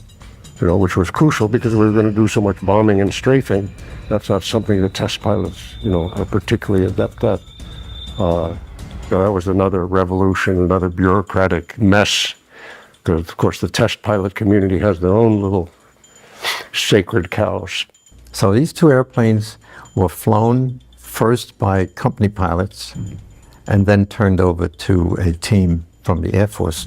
which was crucial because we were going to do so much bombing and strafing. That's not something that test pilots, are particularly adept at. That was another revolution, another bureaucratic mess. Because, of course, the test pilot community has their own little sacred cows. So these 2 airplanes were flown first by company pilots and then turned over to a team from the Air Force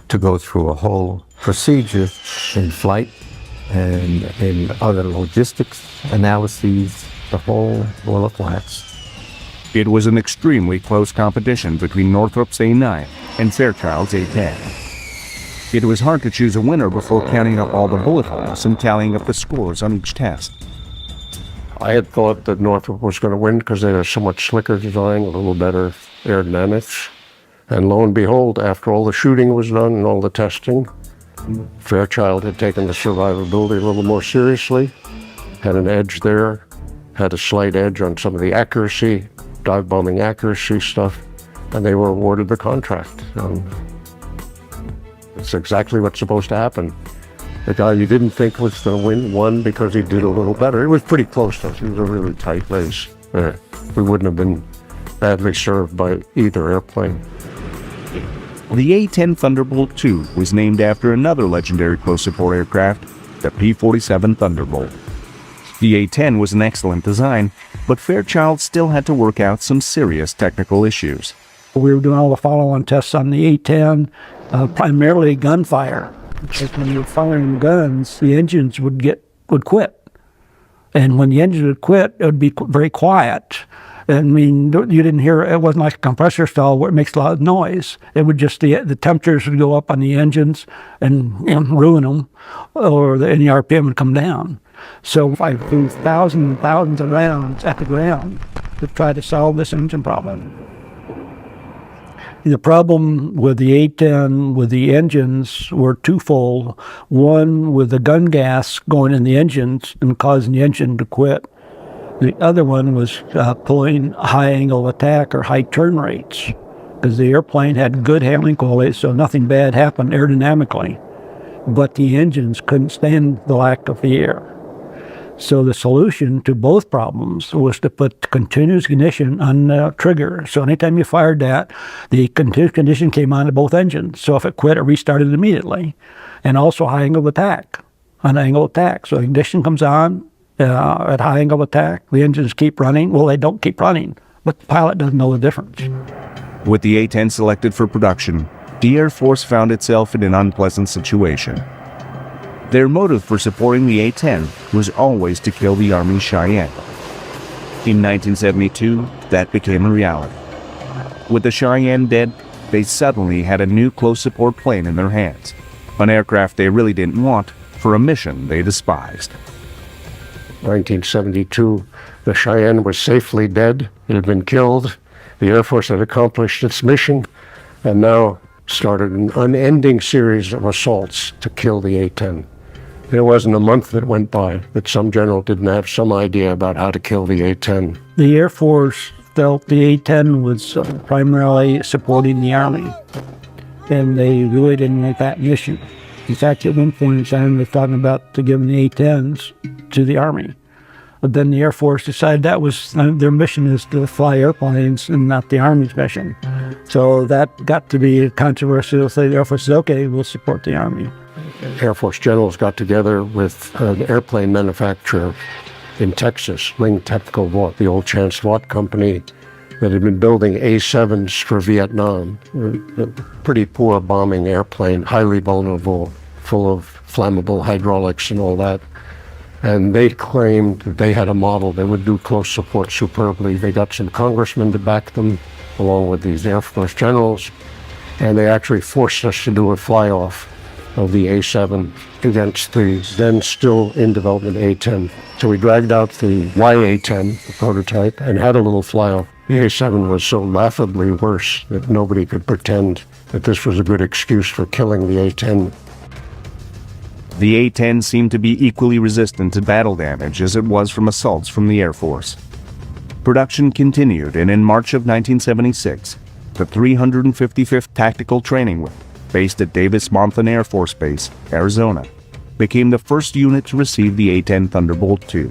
to go through a whole procedure in flight and in other logistics analyses, the whole roll of wax. It was an extremely close competition between Northrop's A-9 and Fairchild's A-10. It was hard to choose a winner before counting up all the bullet holes and tallying up the scores on each test. I had thought that Northrop was going to win because they had a somewhat slicker design, a little better aerodynamics. And lo and behold, after all the shooting was done and all the testing, Fairchild had taken the survivability a little more seriously, had an edge there, had a slight edge on some of the accuracy, dive bombing accuracy stuff, and they were awarded the contract. It's exactly what's supposed to happen. The guy you didn't think was going to win won because he did a little better. It was pretty close, though. It was a really tight race. We wouldn't have been badly served by either airplane. The A-10 Thunderbolt II was named after another legendary close support aircraft, the P-47 Thunderbolt. The A-10 was an excellent design, but Fairchild still had to work out some serious technical issues. We were doing all the follow-on tests on the A-10, primarily gunfire. because when you were firing guns, the engines would quit. And when the engine would quit, it would be very quiet. I mean, you didn't hear, it wasn't like a compressor stall where it makes a lot of noise. It would just, the temperatures would go up on the engines and ruin them, or the RPM would come down. So I threw thousands and thousands of rounds at the ground to try to solve this engine problem. The problem with the A-10 with the engines were twofold. One, with the gun gas going in the engines and causing the engine to quit. The other one was pulling high angle attack or high turn rates, because the airplane had good handling quality, so nothing bad happened aerodynamically. But the engines couldn't stand the lack of the air. So the solution to both problems was to put continuous ignition on the trigger. So anytime you fired that, the continuous ignition came on to both engines. So if it quit, it restarted immediately. And also high angle attack, on angle attack. So ignition comes on at high angle attack. The engines keep running. Well, they don't keep running, but the pilot doesn't know the difference. With the A-10 selected for production, the Air Force found itself in an unpleasant situation. Their motive for supporting the A-10 was always to kill the Army's Cheyenne. In 1972, that became a reality. With the Cheyenne dead, they suddenly had a new close support plane in their hands, an aircraft they really didn't want for a mission they despised. 1972, the Cheyenne was safely dead. It had been killed. The Air Force had accomplished its mission, and now started an unending series of assaults to kill the A-10. There wasn't a month that went by that some general didn't have some idea about how to kill the A-10. The Air Force felt the A-10 was primarily supporting the Army, and they really didn't make that mission. In fact, at one point in time, they were talking about giving the A-10s to the Army. But then the Air Force decided that was their mission, is to fly airplanes and not the Army's mission. So that got to be controversial. So the Air Force said, okay, we'll support the Army. Air Force generals got together with an airplane manufacturer in Texas, Ling Technical Vought, the old Chance Vought company that had been building A-7s for Vietnam. A pretty poor bombing airplane, highly vulnerable, full of flammable hydraulics and all that. And they claimed that they had a model that would do close support superbly. They got some congressmen to back them, along with these Air Force generals, and they actually forced us to do a fly-off of the A-7 against the then still in development A-10. So we dragged out the Y-A-10, the prototype, and had a little fly-off. The A-7 was so laughably worse that nobody could pretend that this was a good excuse for killing the A-10. The A-10 seemed to be equally resistant to battle damage as it was from assaults from the Air Force. Production continued, and in March of 1976, the 355th Tactical Training Wing, based at Davis-Monthan Air Force Base, Arizona, became the first unit to receive the A-10 Thunderbolt II.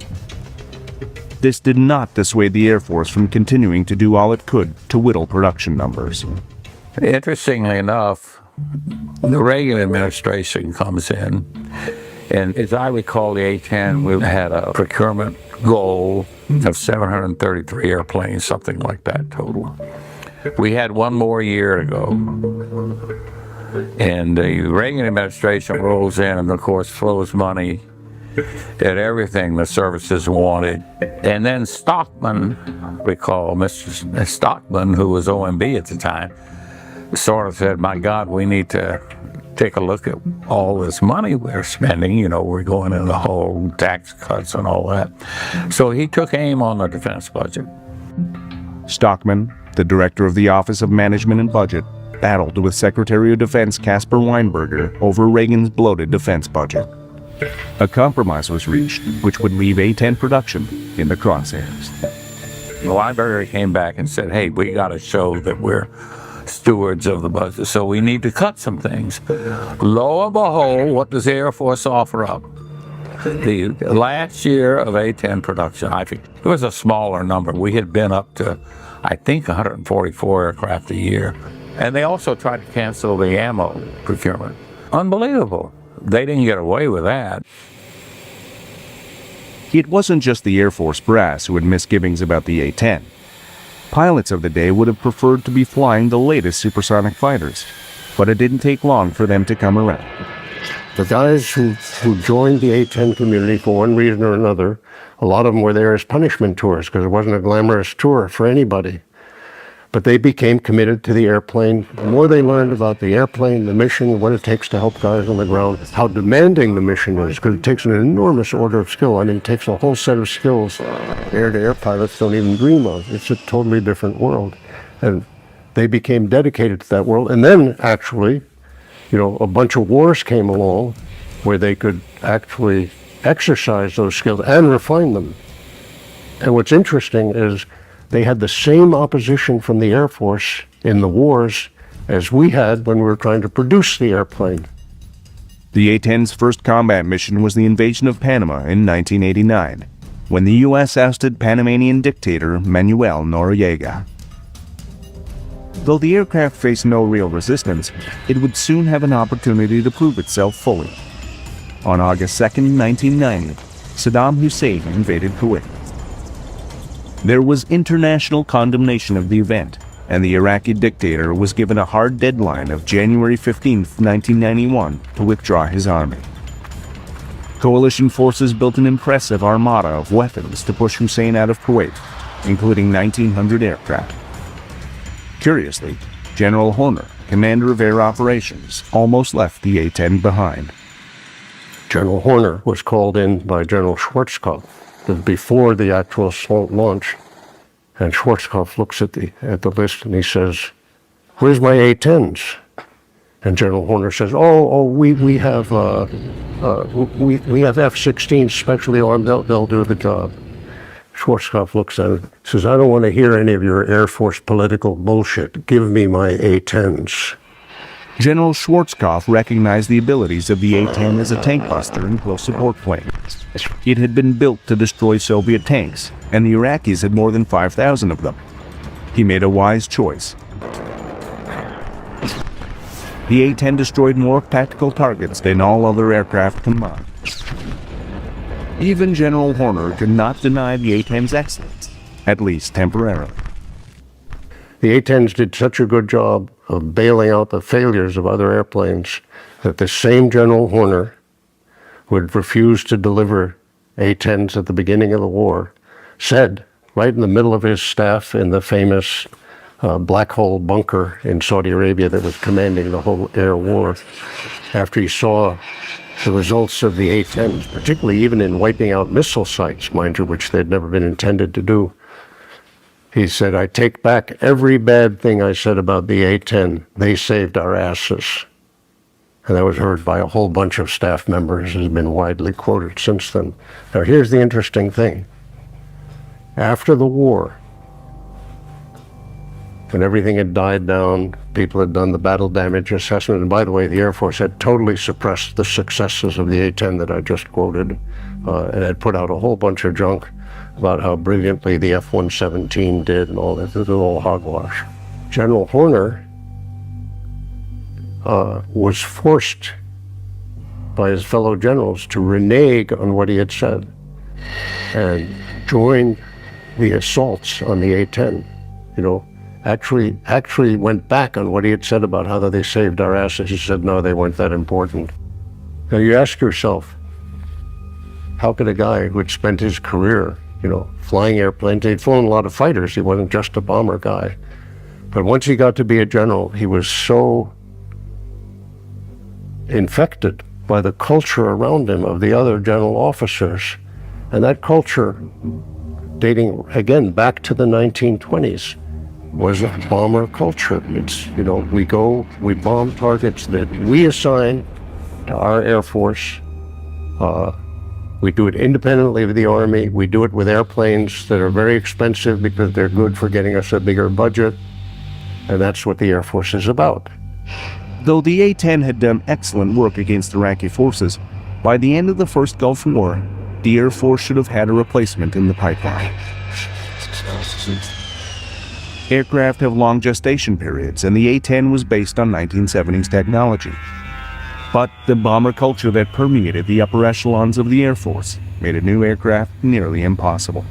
This did not dissuade the Air Force from continuing to do all it could to whittle production numbers. Interestingly enough, the Reagan administration comes in, and as I recall, the A-10, we had a procurement goal of 733 airplanes, something like that total. We had one more year to go. And the Reagan administration rolls in and, of course, throws money at everything the services wanted. And then Stockman, recall Mr. Stockman, who was OMB at the time, sort of said, my God, we need to take a look at all this money we're spending. You know, we're going in the whole tax cuts and all that. So he took aim on the defense budget. Stockman, the director of the Office of Management and Budget, battled with Secretary of Defense Caspar Weinberger over Reagan's bloated defense budget. A compromise was reached, which would leave A-10 production in the crosshairs. Weinberger came back and said, hey, we got to show that we're stewards of the budget, so we need to cut some things. Lo and behold, what does the Air Force offer up? The last year of A-10 production, I think it was a smaller number. We had been up to, I think, 144 aircraft a year. And they also tried to cancel the ammo procurement. Unbelievable. They didn't get away with that. It wasn't just the Air Force brass who had misgivings about the A-10. Pilots of the day would have preferred to be flying the latest supersonic fighters, but it didn't take long for them to come around. The guys who joined the A-10 community for one reason or another, a lot of them were there as punishment tours because it wasn't a glamorous tour for anybody. But they became committed to the airplane. The more they learned about the airplane, the mission, what it takes to help guys on the ground, how demanding the mission is, because it takes an enormous order of skill. I mean, it takes a whole set of skills air-to-air pilots don't even dream of. It's a totally different world. And they became dedicated to that world. And then, actually, you know, a bunch of wars came along where they could actually exercise those skills and refine them. And what's interesting is they had the same opposition from the Air Force in the wars as we had when we were trying to produce the airplane. The A-10's first combat mission was the invasion of Panama in 1989, when the U.S. ousted Panamanian dictator Manuel Noriega. Though the aircraft faced no real resistance, it would soon have an opportunity to prove itself fully. On August 2, 1990, Saddam Hussein invaded Kuwait. There was international condemnation of the event, and the Iraqi dictator was given a hard deadline of January 15, 1991 to withdraw his army. Coalition forces built an impressive armada of weapons to push Hussein out of Kuwait, including 1,900 aircraft. Curiously, General Hornet, commander of air operations, almost left the A-10 behind. General Hornet was called in by General Schwarzkopf before the actual assault launch, and Schwarzkopf looks at the list and he says, "Where's my A-10s?" And General Hornet says, we have F-16s specially armed. They'll do the job." Schwarzkopf looks at it, says, "I don't want to hear any of your Air Force political bullshit. Give me my A-10s." General Schwarzkopf recognized the abilities of the A-10 as a tank buster and close support plane. It had been built to destroy Soviet tanks, and the Iraqis had more than 5,000 of them. He made a wise choice. The A-10 destroyed more tactical targets than all other aircraft combined. Even General Hornet could not deny the A-10's excellence, at least temporarily. The A-10s did such a good job of bailing out the failures of other airplanes that the same General Hornet who had refused to deliver A-10s at the beginning of the war said, right in the middle of his staff in the famous black hole bunker in Saudi Arabia that was commanding the whole air war, after he saw the results of the A-10s, particularly even in wiping out missile sites, mind you, which they'd never been intended to do, he said, "I take back every bad thing I said about the A-10. They saved our asses." And that was heard by a whole bunch of staff members, has been widely quoted since then. Now here's the interesting thing. After the war, when everything had died down, people had done the battle damage assessment, and by the way, the Air Force had totally suppressed the successes of the A-10 that I just quoted, and had put out a whole bunch of junk about how brilliantly the F-117 did and all that. It was all hogwash. General Hornet was forced by his fellow generals to renege on what he had said and join the assaults on the A-10. You know, actually went back on what he had said about how they saved our asses. He said, no, they weren't that important. Now you ask yourself, how could a guy who had spent his career, you know, flying airplanes, he'd flown a lot of fighters, he wasn't just a bomber guy, but once he got to be a general, he was so infected by the culture around him of the other general officers, and that culture, dating again back to the 1920s, was a bomber culture. It's, you know, we bomb targets that we assign to our Air Force. We do it independently of the Army. We do it with airplanes that are very expensive because they're good for getting us a bigger budget. And that's what the Air Force is about. Though the A-10 had done excellent work against Iraqi forces, by the end of the first Gulf War, the Air Force should have had a replacement in the pipeline. Aircraft have long gestation periods, and the A-10 was based on 1970s technology. But the bomber culture that permeated the upper echelons of the Air Force made a new aircraft nearly impossible.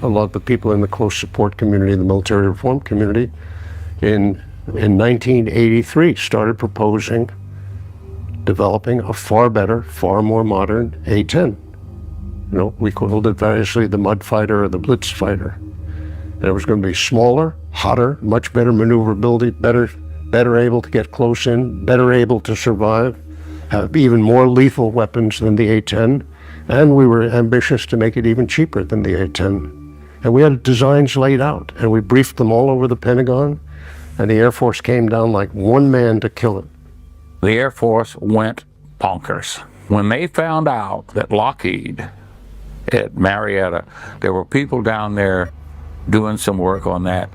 A lot of the people in the close support community, the military reform community, in 1983 started proposing developing a far better, far more modern A-10. We called it variously the Mud Fighter or the Blitz Fighter. And it was going to be smaller, hotter, much better maneuverability, better able to get close in, better able to survive, have even more lethal weapons than the A-10, and we were ambitious to make it even cheaper than the A-10. And we had designs laid out, and we briefed them all over the Pentagon, and the Air Force came down like one man to kill it. The Air Force went bonkers. When they found out that Lockheed at Marietta, there were people down there doing some work on that,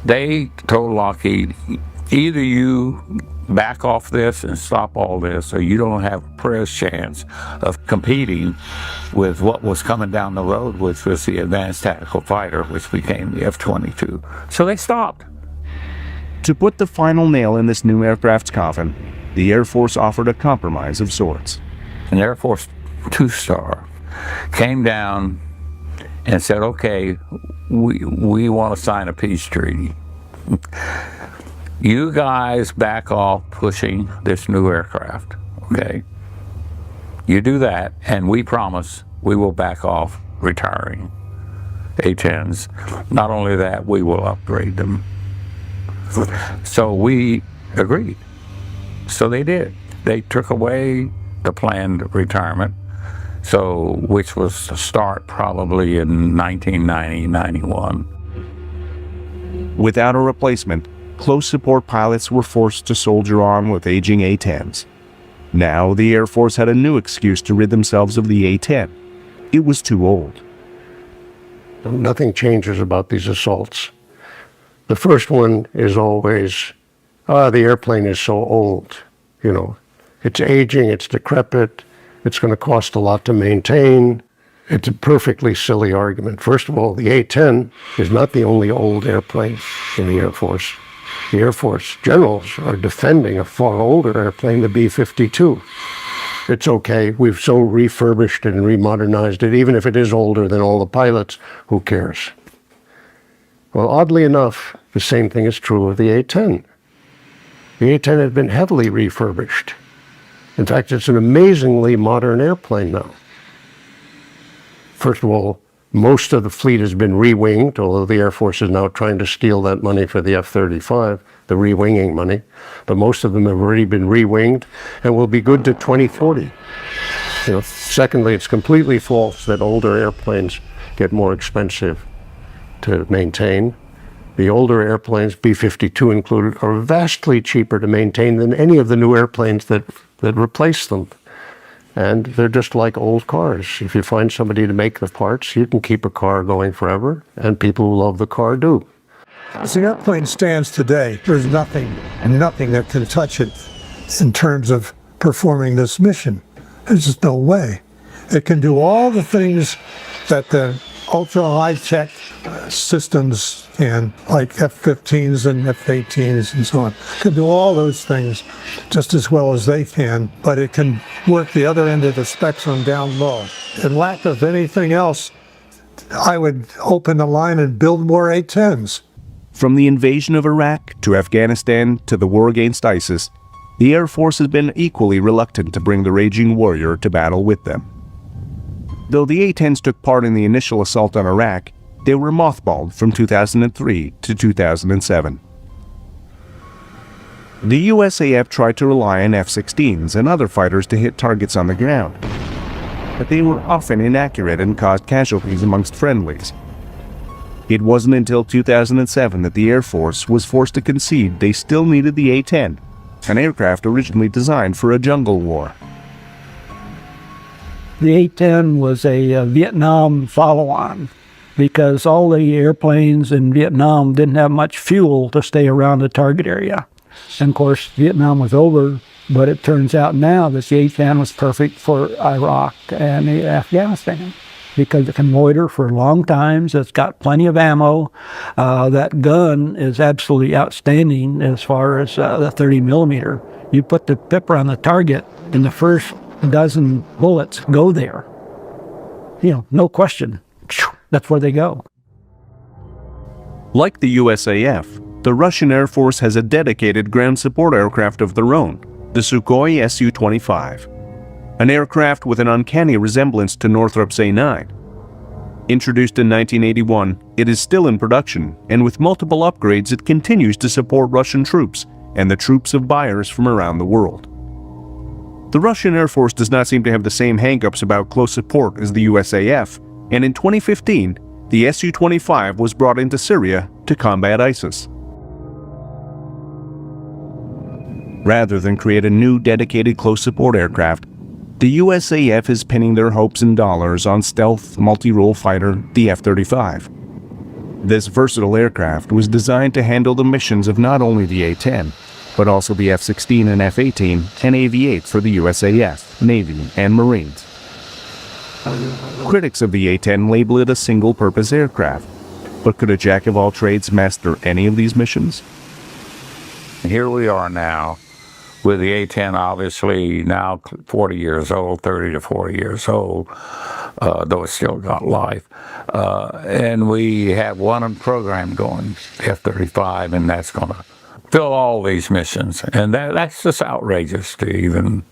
they told Lockheed, either you back off this and stop all this, or you don't have a prayer's chance of competing with what was coming down the road, which was the Advanced Tactical Fighter, which became the F-22. So they stopped. To put the final nail in this new aircraft's coffin, the Air Force offered a compromise of sorts. An Air Force two-star came down and said, okay, we want to sign a peace treaty. You guys back off pushing this new aircraft, okay? You do that, and we promise we will back off retiring A-10s. Not only that, we will upgrade them. So we agreed. So they did. They took away the planned retirement, which was to start probably in 1990-91. Without a replacement, close support pilots were forced to soldier on with aging A-10s. Now the Air Force had a new excuse to rid themselves of the A-10. It was too old. Nothing changes about these assaults. The first one is always, the airplane is so old. It's aging, it's decrepit, it's going to cost a lot to maintain. It's a perfectly silly argument. First of all, the A-10 is not the only old airplane in the Air Force. The Air Force generals are defending a far older airplane, the B-52. It's okay, we've so refurbished it and remodernized it, even if it is older than all the pilots, who cares? Well, oddly enough, the same thing is true of the A-10. The A-10 had been heavily refurbished. In fact, it's an amazingly modern airplane now. First of all, most of the fleet has been re-winged, although the Air Force is now trying to steal that money for the F-35, the re-winging money. But most of them have already been re-winged and will be good to 2040. Secondly, it's completely false that older airplanes get more expensive to maintain. The older airplanes, B-52 included, are vastly cheaper to maintain than any of the new airplanes that replace them. And they're just like old cars. If you find somebody to make the parts, you can keep a car going forever, and people who love the car do. As the airplane stands today, there's nothing that can touch it in terms of performing this mission. There's just no way. It can do all the things that the ultra high-tech systems can, like F-15s and F-18s and so on. It can do all those things just as well as they can, but it can work the other end of the spectrum down low. In lack of anything else, I would open the line and build more A-10s. From the invasion of Iraq to Afghanistan to the war against ISIS, the Air Force has been equally reluctant to bring the raging warrior to battle with them. Though the A-10s took part in the initial assault on Iraq, they were mothballed from 2003 to 2007. The USAF tried to rely on F-16s and other fighters to hit targets on the ground, but they were often inaccurate and caused casualties amongst friendlies. It wasn't until 2007 that the Air Force was forced to concede they still needed the A-10, an aircraft originally designed for a jungle war. The A-10 was a Vietnam follow-on because all the airplanes in Vietnam didn't have much fuel to stay around the target area. And of course, Vietnam was over, but it turns out now that the A-10 was perfect for Iraq and Afghanistan because it can loiter for long times. It's got plenty of ammo. That gun is absolutely outstanding as far as the 30 millimeter. You put the pipper on the target and the first dozen bullets go there. No question. That's where they go. Like the USAF, the Russian Air Force has a dedicated ground support aircraft of their own, the Sukhoi Su-25, an aircraft with an uncanny resemblance to Northrop's A-9. Introduced in 1981, it is still in production, and with multiple upgrades it continues to support Russian troops and the troops of buyers from around the world. The Russian Air Force does not seem to have the same hangups about close support as the USAF, and in 2015, the Su-25 was brought into Syria to combat ISIS. Rather than create a new dedicated close support aircraft, the USAF is pinning their hopes in dollars on stealth multi-role fighter, the F-35. This versatile aircraft was designed to handle the missions of not only the A-10, but also the F-16 and F-18 and AV-8 for the USAF, Navy, and Marines. Critics of the A-10 label it a single-purpose aircraft, but could a jack-of-all-trades master any of these missions? Here we are now with the A-10, obviously now 40 years old, 30 to 40 years old, though it's still got life. And we have one program going, F-35, and that's going to fill all these missions. And that's just outrageous to even,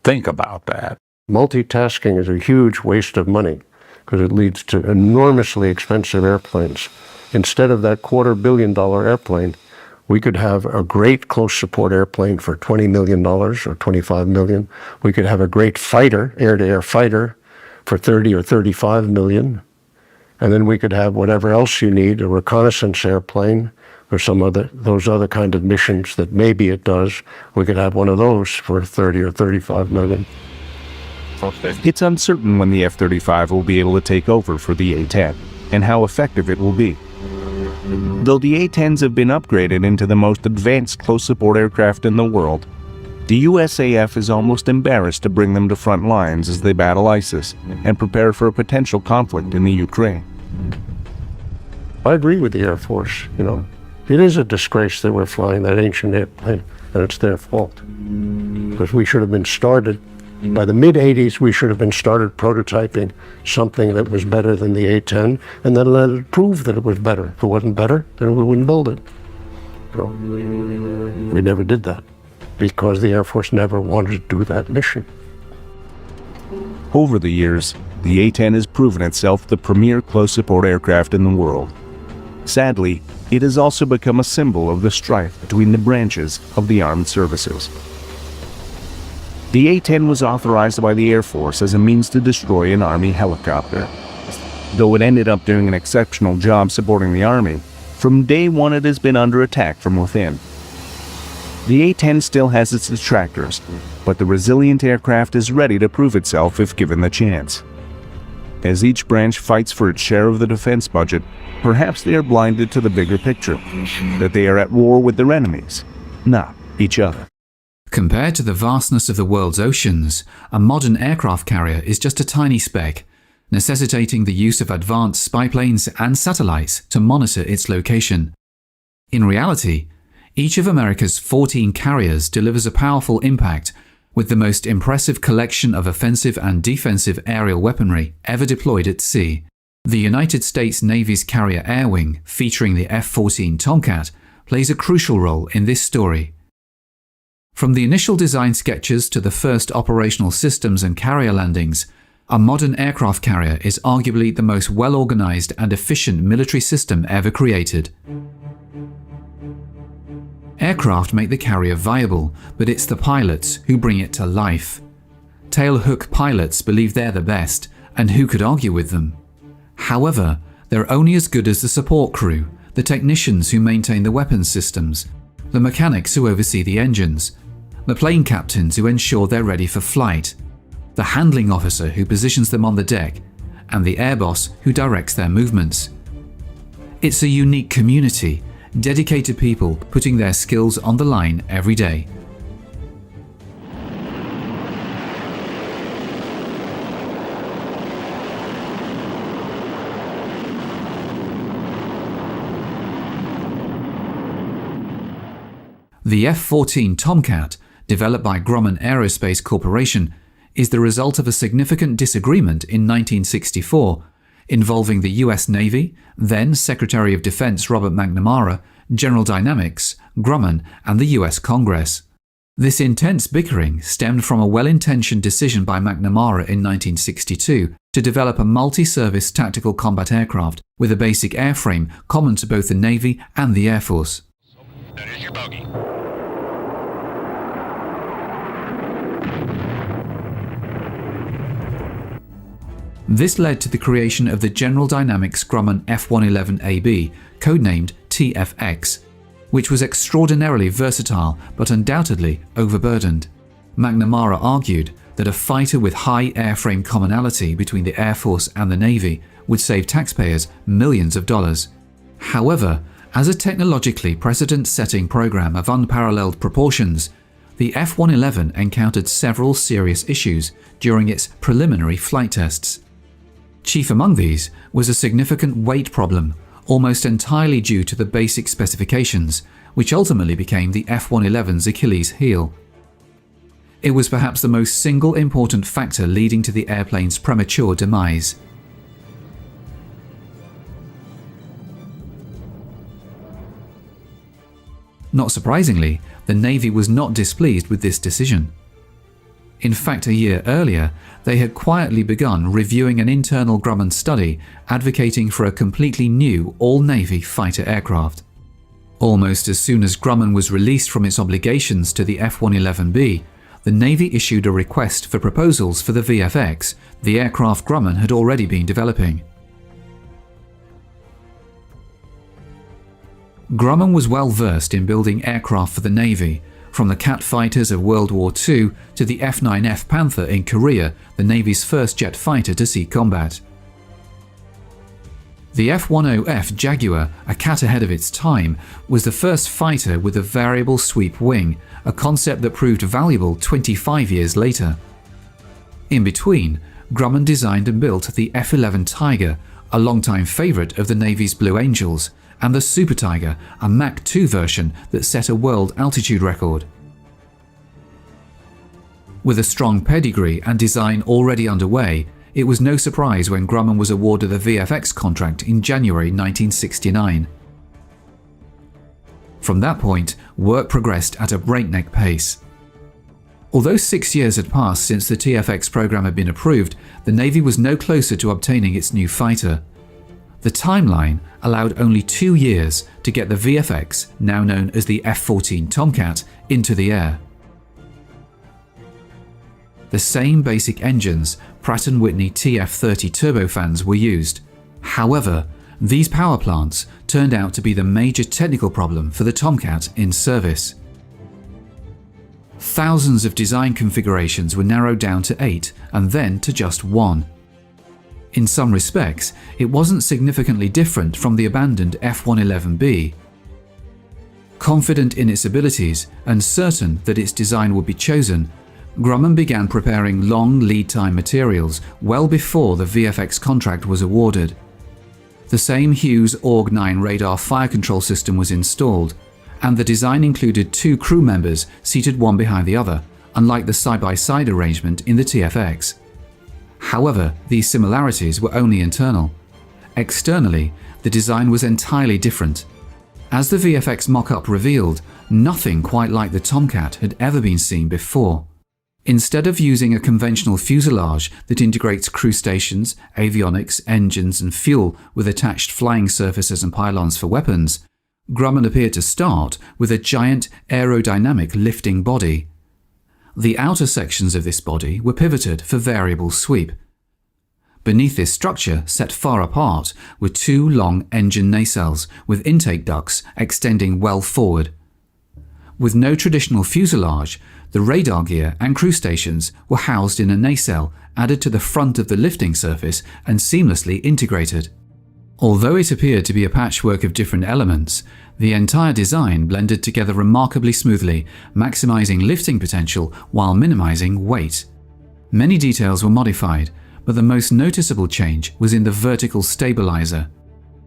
think about that. Multitasking is a huge waste of money because it leads to enormously expensive airplanes. Instead of that $250 million airplane, we could have a great close support airplane for $20 million or $25 million. We could have a great fighter, air-to-air fighter, for $30 or $35 million. And then we could have whatever else you need, a reconnaissance airplane or those other kind of missions that maybe it does. We could have one of those for $30 or $35 million. It's uncertain when the F-35 will be able to take over for the A-10 and how effective it will be. Though the A-10s have been upgraded into the most advanced close support aircraft in the world, the USAF is almost embarrassed to bring them to front lines as they battle ISIS and prepare for a potential conflict in the Ukraine. I agree with the Air Force, It is a disgrace that we're flying that ancient airplane, and it's their fault. Because we should have been started, by the mid-'80s, we should have been started prototyping something that was better than the A-10, and then let it prove that it was better. If it wasn't better, then we wouldn't build it. So we never did that, because the Air Force never wanted to do that mission. Over the years, the A-10 has proven itself the premier close support aircraft in the world. Sadly, it has also become a symbol of the strife between the branches of the armed services. The A-10 was authorized by the Air Force as a means to destroy an Army helicopter. Though it ended up doing an exceptional job supporting the Army, from day one it has been under attack from within. The A-10 still has its detractors, but the resilient aircraft is ready to prove itself if given the chance. As each branch fights for its share of the defense budget, perhaps they are blinded to the bigger picture, that they are at war with their enemies, not each other. Compared to the vastness of the world's oceans, a modern aircraft carrier is just a tiny speck, necessitating the use of advanced spy planes and satellites to monitor its location. In reality, each of America's 14 carriers delivers a powerful impact, with the most impressive collection of offensive and defensive aerial weaponry ever deployed at sea. The United States Navy's Carrier Air Wing, featuring the F-14 Tomcat, plays a crucial role in this story. From the initial design sketches to the first operational systems and carrier landings, a modern aircraft carrier is arguably the most well-organized and efficient military system ever created. Aircraft make the carrier viable, but it's the pilots who bring it to life. Tailhook pilots believe they're the best, and who could argue with them? However, they're only as good as the support crew, the technicians who maintain the weapons systems, the mechanics who oversee the engines, the plane captains who ensure they're ready for flight, the handling officer who positions them on the deck, and the air boss who directs their movements. It's a unique community, dedicated people putting their skills on the line every day. The F-14 Tomcat, developed by Grumman Aerospace Corporation, is the result of a significant disagreement in 1964 involving the US Navy, then Secretary of Defense Robert McNamara, General Dynamics, Grumman, and the US Congress. This intense bickering stemmed from a well-intentioned decision by McNamara in 1962 to develop a multi-service tactical combat aircraft with a basic airframe common to both the Navy and the Air Force. That is your bogey. This led to the creation of the General Dynamics Grumman F-111AB, codenamed TFX, which was extraordinarily versatile but undoubtedly overburdened. McNamara argued that a fighter with high airframe commonality between the Air Force and the Navy would save taxpayers millions of dollars. However, as a technologically precedent-setting program of unparalleled proportions, the F-111 encountered several serious issues during its preliminary flight tests. Chief among these was a significant weight problem, almost entirely due to the basic specifications, which ultimately became the F-111's Achilles heel. It was perhaps the most single important factor leading to the airplane's premature demise. Not surprisingly, the Navy was not displeased with this decision. In fact, a year earlier, they had quietly begun reviewing an internal Grumman study advocating for a completely new all-Navy fighter aircraft. Almost as soon as Grumman was released from its obligations to the F-111B, the Navy issued a request for proposals for the VFX, the aircraft Grumman had already been developing. Grumman was well versed in building aircraft for the Navy, from the Cat fighters of World War II to the F-9F Panther in Korea, the Navy's first jet fighter to see combat. The F-10F Jaguar, a cat ahead of its time, was the first fighter with a variable sweep wing, a concept that proved valuable 25 years later. In between, Grumman designed and built the F-11 Tiger, a longtime favorite of the Navy's Blue Angels, and the Super Tiger, a Mach 2 version that set a world altitude record. With a strong pedigree and design already underway, it was no surprise when Grumman was awarded the VFX contract in January 1969. From that point, work progressed at a breakneck pace. Although 6 years had passed since the TFX program had been approved, the Navy was no closer to obtaining its new fighter. The timeline allowed only 2 years to get the VFX, now known as the F-14 Tomcat, into the air. The same basic engines, Pratt & Whitney TF-30 turbofans, were used. However, these power plants turned out to be the major technical problem for the Tomcat in service. Thousands of design configurations were narrowed down to 8 and then to just 1. In some respects, it wasn't significantly different from the abandoned F-111B. Confident in its abilities and certain that its design would be chosen, Grumman began preparing long lead time materials well before the VFX contract was awarded. The same Hughes AWG-9 radar fire control system was installed, and the design included 2 crew members seated one behind the other, unlike the side-by-side arrangement in the TFX. However, these similarities were only internal. Externally, the design was entirely different. As the VFX mock-up revealed, nothing quite like the Tomcat had ever been seen before. Instead of using a conventional fuselage that integrates crew stations, avionics, engines, and fuel with attached flying surfaces and pylons for weapons, Grumman appeared to start with a giant aerodynamic lifting body. The outer sections of this body were pivoted for variable sweep. Beneath this structure, set far apart, were 2 long engine nacelles with intake ducts extending well forward. With no traditional fuselage, the radar gear and crew stations were housed in a nacelle added to the front of the lifting surface and seamlessly integrated. Although it appeared to be a patchwork of different elements, the entire design blended together remarkably smoothly, maximizing lifting potential while minimizing weight. Many details were modified, but the most noticeable change was in the vertical stabilizer.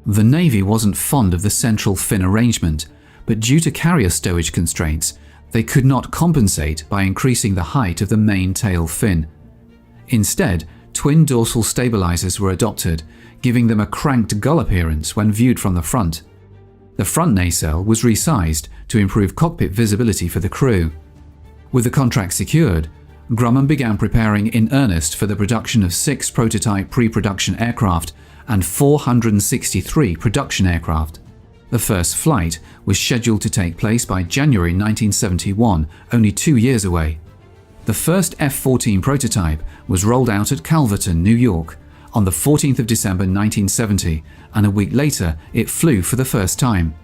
The Navy wasn't fond of the central fin arrangement, but due to carrier stowage constraints, they could not compensate by increasing the height of the main tail fin. Instead, twin dorsal stabilizers were adopted, giving them a cranked gull appearance when viewed from the front. The front nacelle was resized to improve cockpit visibility for the crew. With the contract secured, Grumman began preparing in earnest for the production of 6 prototype pre-production aircraft and 463 production aircraft. The first flight was scheduled to take place by January 1971, only 2 years away. The first F-14 prototype was rolled out at Calverton, New York, on the 14th of December 1970, and a week later it flew for the first time.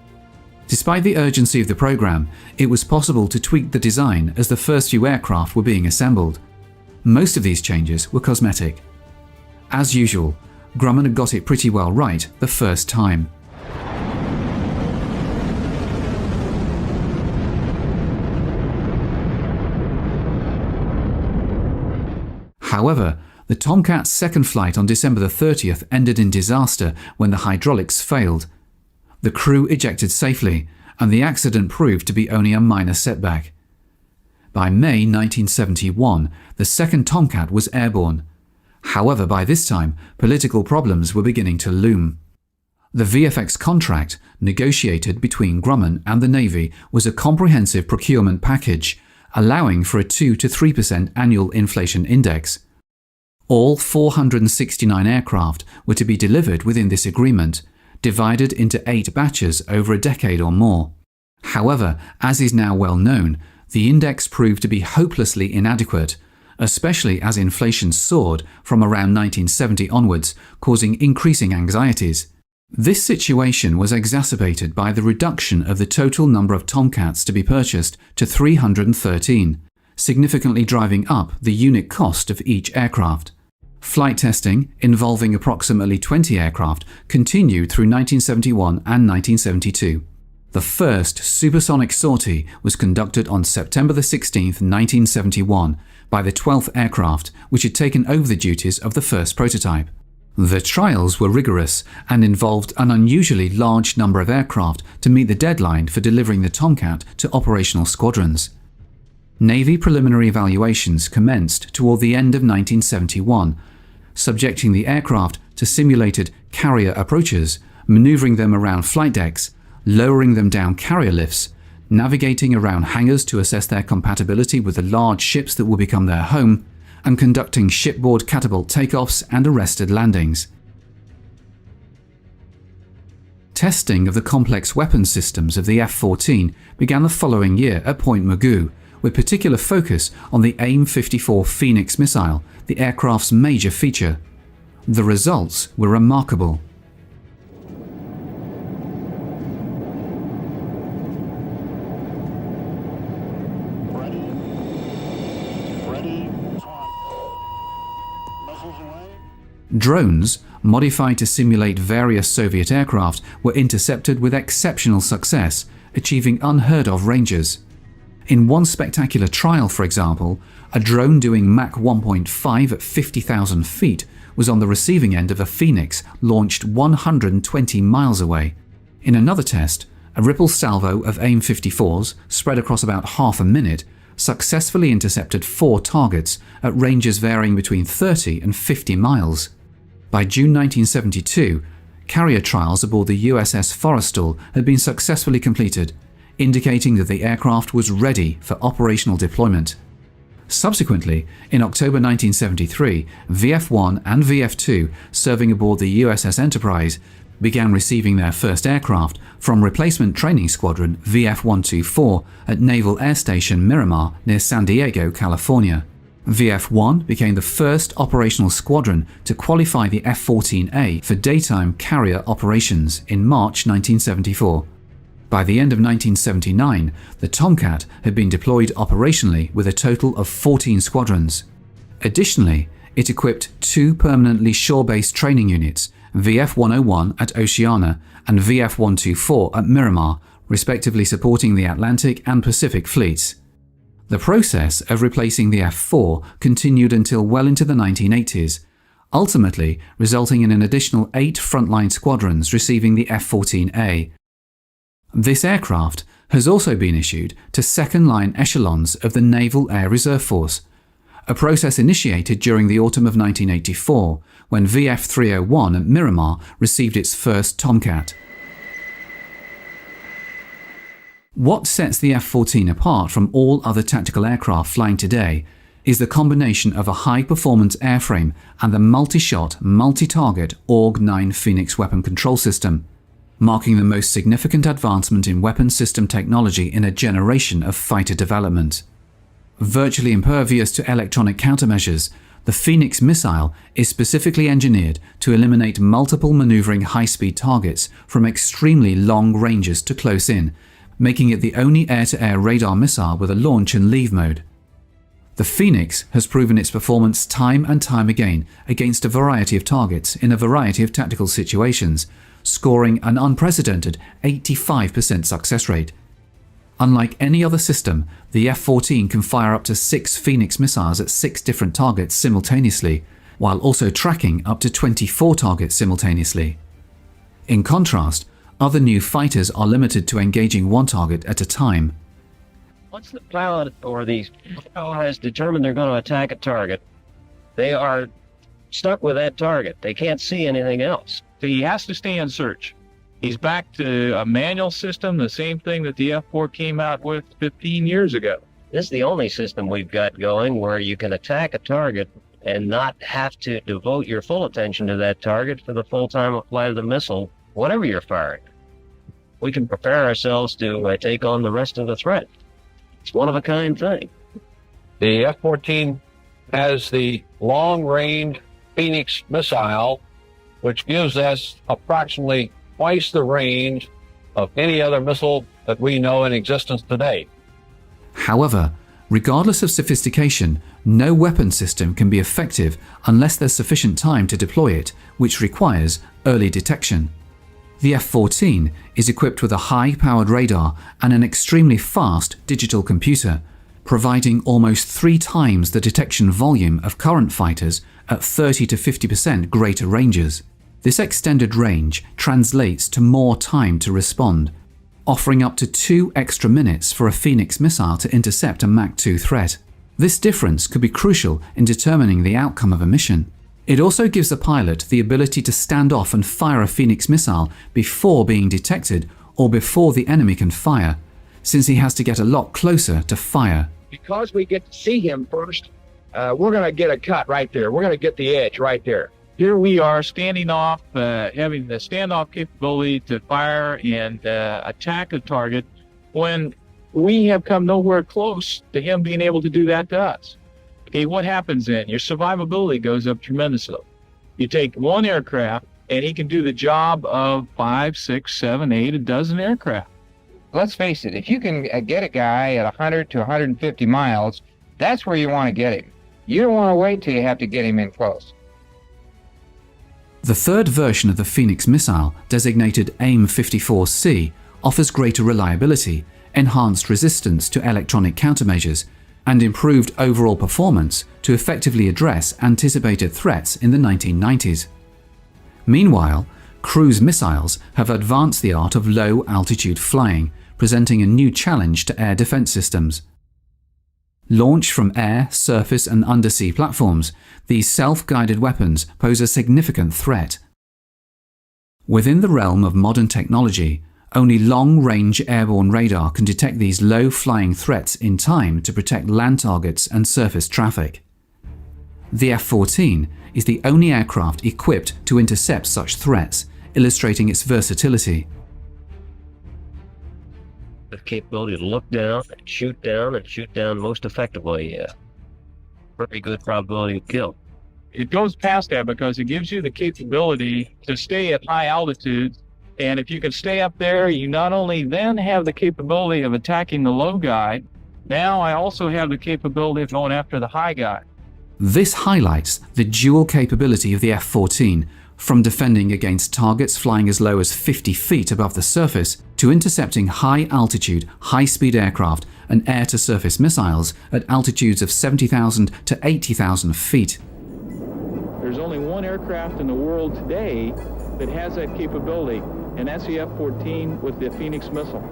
Despite the urgency of the program, it was possible to tweak the design as the first few aircraft were being assembled. Most of these changes were cosmetic. As usual, Grumman had got it pretty well right the first time. However, the Tomcat's second flight on December the 30th ended in disaster when the hydraulics failed. The crew ejected safely, and the accident proved to be only a minor setback. By May 1971, the second Tomcat was airborne. However, by this time, political problems were beginning to loom. The VFX contract, negotiated between Grumman and the Navy, was a comprehensive procurement package, allowing for a 2 to 3% annual inflation index. All 469 aircraft were to be delivered within this agreement, divided into 8 batches over a decade or more. However, as is now well known, the index proved to be hopelessly inadequate, especially as inflation soared from around 1970 onwards, causing increasing anxieties. This situation was exacerbated by the reduction of the total number of Tomcats to be purchased to 313, significantly driving up the unit cost of each aircraft. Flight testing, involving approximately 20 aircraft, continued through 1971 and 1972. The first supersonic sortie was conducted on September 16, 1971, by the 12th aircraft, which had taken over the duties of the first prototype. The trials were rigorous and involved an unusually large number of aircraft to meet the deadline for delivering the Tomcat to operational squadrons. Navy preliminary evaluations commenced toward the end of 1971, subjecting the aircraft to simulated carrier approaches, maneuvering them around flight decks, lowering them down carrier lifts, navigating around hangars to assess their compatibility with the large ships that will become their home, and conducting shipboard catapult takeoffs and arrested landings. Testing of the complex weapons systems of the F-14 began the following year at Point Mugu, with particular focus on the AIM-54 Phoenix missile, the aircraft's major feature. The results were remarkable. Drones, modified to simulate various Soviet aircraft, were intercepted with exceptional success, achieving unheard-of ranges. In one spectacular trial, for example, a drone doing Mach 1.5 at 50,000 feet was on the receiving end of a Phoenix launched 120 miles away. In another test, a ripple salvo of AIM-54s, spread across about half a minute, successfully intercepted 4 targets at ranges varying between 30 and 50 miles. By June 1972, carrier trials aboard the USS Forrestal had been successfully completed, indicating that the aircraft was ready for operational deployment. Subsequently, in October 1973, VF-1 and VF-2 serving aboard the USS Enterprise began receiving their first aircraft from Replacement Training Squadron VF-124 at Naval Air Station Miramar near San Diego, California. VF-1 became the first operational squadron to qualify the F-14A for daytime carrier operations in March 1974. By the end of 1979, the Tomcat had been deployed operationally with a total of 14 squadrons. Additionally, it equipped 2 permanently shore-based training units, VF-101 at Oceana and VF-124 at Miramar, respectively supporting the Atlantic and Pacific fleets. The process of replacing the F-4 continued until well into the 1980s, ultimately resulting in an additional 8 frontline squadrons receiving the F-14A. This aircraft has also been issued to second-line echelons of the Naval Air Reserve Force, a process initiated during the autumn of 1984 when VF-301 at Miramar received its first Tomcat. What sets the F-14 apart from all other tactical aircraft flying today is the combination of a high-performance airframe and the multi-shot, multi-target AWG-9 Phoenix weapon control system, marking the most significant advancement in weapon system technology in a generation of fighter development. Virtually impervious to electronic countermeasures, the Phoenix missile is specifically engineered to eliminate multiple maneuvering high-speed targets from extremely long ranges to close in, making it the only air-to-air radar missile with a launch and leave mode. The Phoenix has proven its performance time and time again against a variety of targets in a variety of tactical situations, scoring an unprecedented 85% success rate. Unlike any other system, the F-14 can fire up to 6 Phoenix missiles at 6 different targets simultaneously, while also tracking up to 24 targets simultaneously. In contrast, other new fighters are limited to engaging one target at a time. Once the pilot or the pilot has determined they're going to attack a target, they are stuck with that target. They can't see anything else. So he has to stay in search. He's back to a manual system, the same thing that the F-4 came out with 15 years ago. This is the only system we've got going where you can attack a target and not have to devote your full attention to that target for the full time of flight of the missile, whatever you're firing. We can prepare ourselves to take on the rest of the threat. It's one-of-a-kind thing. The F-14 has the long-range Phoenix missile, which gives us approximately twice the range of any other missile that we know in existence today. However, regardless of sophistication, no weapon system can be effective unless there's sufficient time to deploy it, which requires early detection. The F-14 is equipped with a high-powered radar and an extremely fast digital computer, providing almost 3 times the detection volume of current fighters at 30 to 50% greater ranges. This extended range translates to more time to respond, offering up to 2 extra minutes for a Phoenix missile to intercept a Mach 2 threat. This difference could be crucial in determining the outcome of a mission. It also gives the pilot the ability to stand off and fire a Phoenix missile before being detected or before the enemy can fire, since he has to get a lot closer to fire. Because we get to see him first, we're going to get a cut right there. We're going to get the edge right there. Here we are standing off, having the standoff capability to fire and attack a target when we have come nowhere close to him being able to do that to us. Okay, what happens then? Your survivability goes up tremendously. You take one aircraft, and he can do the job of 5, 6, 7, 8, a dozen aircraft. Let's face it, if you can get a guy at 100 to 150 miles, that's where you want to get him. You don't want to wait till you have to get him in close. The third version of the Phoenix missile, designated AIM-54C, offers greater reliability, enhanced resistance to electronic countermeasures, and improved overall performance to effectively address anticipated threats in the 1990s. Meanwhile, cruise missiles have advanced the art of low-altitude flying, presenting a new challenge to air defense systems. Launched from air, surface, and undersea platforms, these self-guided weapons pose a significant threat. Within the realm of modern technology, only long-range airborne radar can detect these low-flying threats in time to protect land targets and surface traffic. The F-14 is the only aircraft equipped to intercept such threats, illustrating its versatility. The capability to look down and shoot down most effectively. Very good probability of kill. It goes past that because it gives you the capability to stay at high altitudes. And if you can stay up there, you not only then have the capability of attacking the low guy, now I also have the capability of going after the high guy. This highlights the dual capability of the F-14, from defending against targets flying as low as 50 feet above the surface to intercepting high-altitude, high-speed aircraft and air-to-surface missiles at altitudes of 70,000 to 80,000 feet. There's only one aircraft in the world today that has that capability, and that's the F-14 with the Phoenix missile.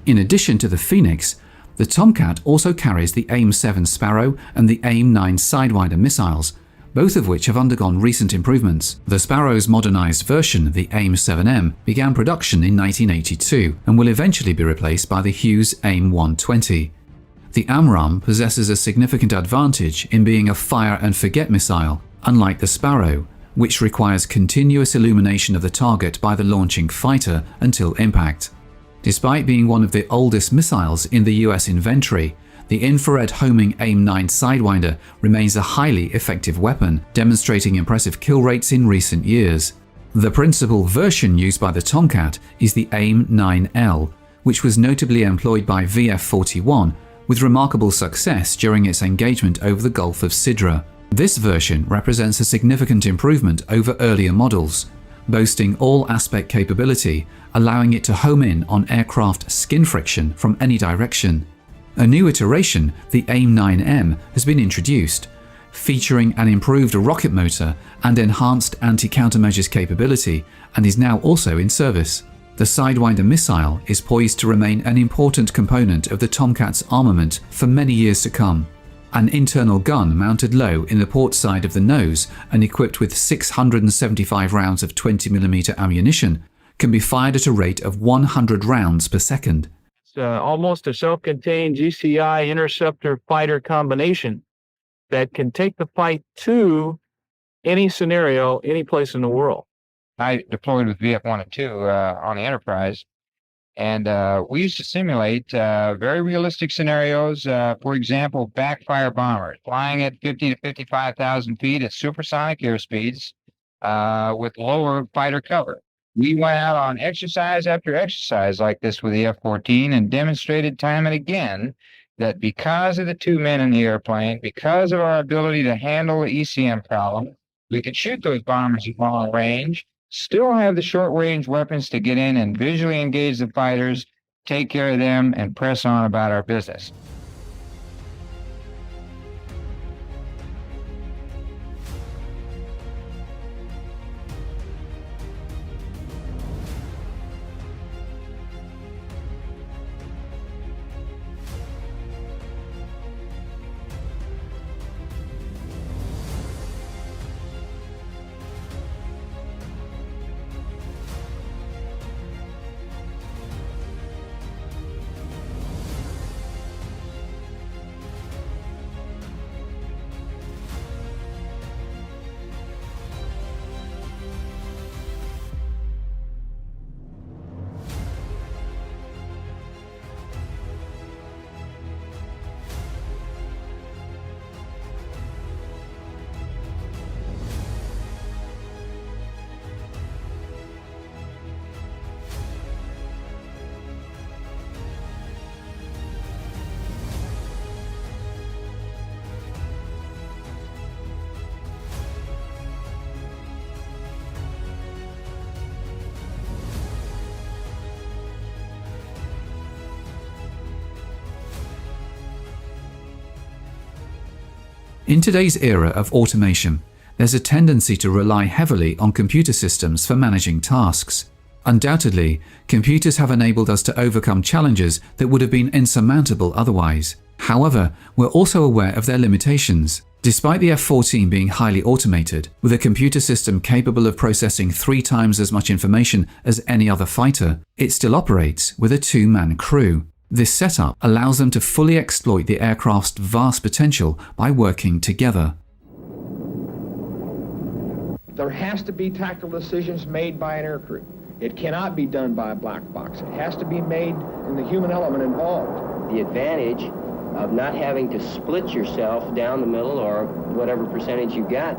In addition to the Phoenix, the Tomcat also carries the AIM-7 Sparrow and the AIM-9 Sidewinder missiles, both of which have undergone recent improvements. The Sparrow's modernized version, the AIM-7M, began production in 1982 and will eventually be replaced by the Hughes AIM-120. The AMRAAM possesses a significant advantage in being a fire-and-forget missile, unlike the Sparrow, which requires continuous illumination of the target by the launching fighter until impact. Despite being one of the oldest missiles in the US inventory, the infrared homing AIM-9 Sidewinder remains a highly effective weapon, demonstrating impressive kill rates in recent years. The principal version used by the Tomcat is the AIM-9L, which was notably employed by VF-41 with remarkable success during its engagement over the Gulf of Sidra. This version represents a significant improvement over earlier models, boasting all-aspect capability, allowing it to home in on aircraft skin friction from any direction. A new iteration, the AIM-9M, has been introduced, featuring an improved rocket motor and enhanced anti-countermeasures capability, and is now also in service. The Sidewinder missile is poised to remain an important component of the Tomcat's armament for many years to come. An internal gun mounted low in the port side of the nose and equipped with 675 rounds of 20mm ammunition can be fired at a rate of 100 rounds per second. It's almost a self-contained GCI interceptor fighter combination that can take the fight to any scenario, any place in the world. I deployed with VF-1 and 2 on the Enterprise, and we used to simulate very realistic scenarios. For example, backfire bombers flying at 50 to 55,000 feet at supersonic airspeeds with lower fighter cover. We went out on exercise after exercise like this with the F-14 and demonstrated time and again that because of the two men in the airplane, because of our ability to handle the ECM problem, we could shoot those bombers at long range, still have the short-range weapons to get in and visually engage the fighters, take care of them, and press on about our business. In today's era of automation, there's a tendency to rely heavily on computer systems for managing tasks. Undoubtedly, computers have enabled us to overcome challenges that would have been insurmountable otherwise. However, we're also aware of their limitations. Despite the F-14 being highly automated, with a computer system capable of processing 3 times as much information as any other fighter, it still operates with a 2-man crew. This setup allows them to fully exploit the aircraft's vast potential by working together. There has to be tactical decisions made by an aircrew. It cannot be done by a black box. It has to be made in the human element involved. The advantage of not having to split yourself down the middle or whatever percentage you got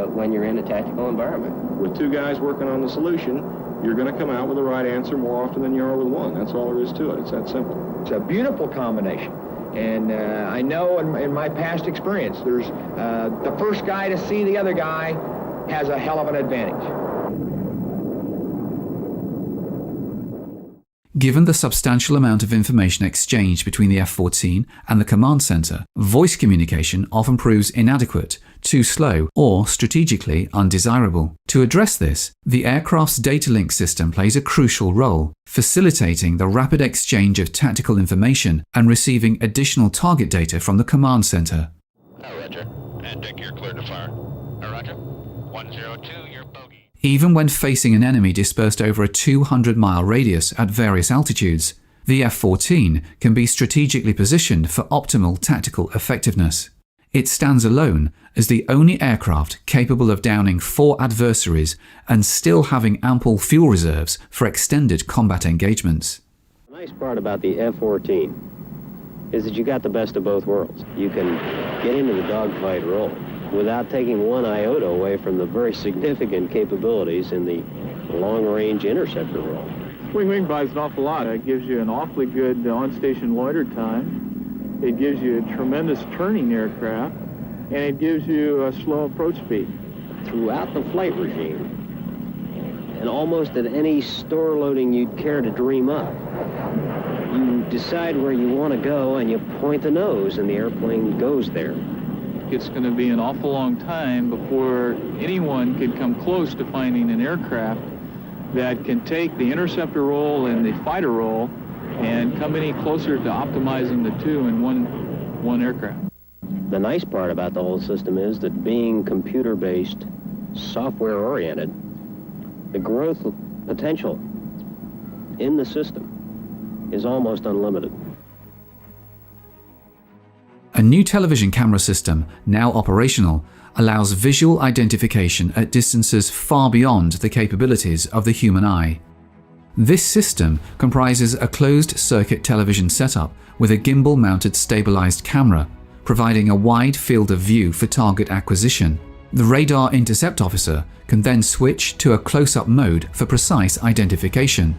when you're in a tactical environment. With 2 guys working on the solution, you're going to come out with the right answer more often than you are with 1. That's all there is to it. It's that simple. It's a beautiful combination. And I know in my past experience, there's the first guy to see the other guy has a hell of an advantage. Given the substantial amount of information exchanged between the F-14 and the command center, voice communication often proves inadequate, too slow, or strategically undesirable. To address this, the aircraft's data link system plays a crucial role, facilitating the rapid exchange of tactical information and receiving additional target data from the command center. Roger. And Dick, you're cleared to fire. 102, your bogey. Even when facing an enemy dispersed over a 200-mile radius at various altitudes, the F-14 can be strategically positioned for optimal tactical effectiveness. It stands alone as the only aircraft capable of downing 4 adversaries and still having ample fuel reserves for extended combat engagements. The nice part about the F-14 is that you got the best of both worlds. You can get into the dogfight role without taking one iota away from the very significant capabilities in the long-range interceptor role. Wing buys an awful lot. It gives you an awfully good on-station loiter time. It gives you a tremendous turning aircraft, and it gives you a slow approach speed. Throughout the flight regime, and almost at any store loading you'd care to dream up, you decide where you want to go and you point the nose and the airplane goes there. It's going to be an awful long time before anyone could come close to finding an aircraft that can take the interceptor role and the fighter role and come any closer to optimizing the two in one aircraft. The nice part about the whole system is that being computer-based, software-oriented, the growth potential in the system is almost unlimited. A new television camera system, now operational, allows visual identification at distances far beyond the capabilities of the human eye. This system comprises a closed-circuit television setup with a gimbal-mounted stabilized camera, providing a wide field of view for target acquisition. The radar intercept officer can then switch to a close-up mode for precise identification.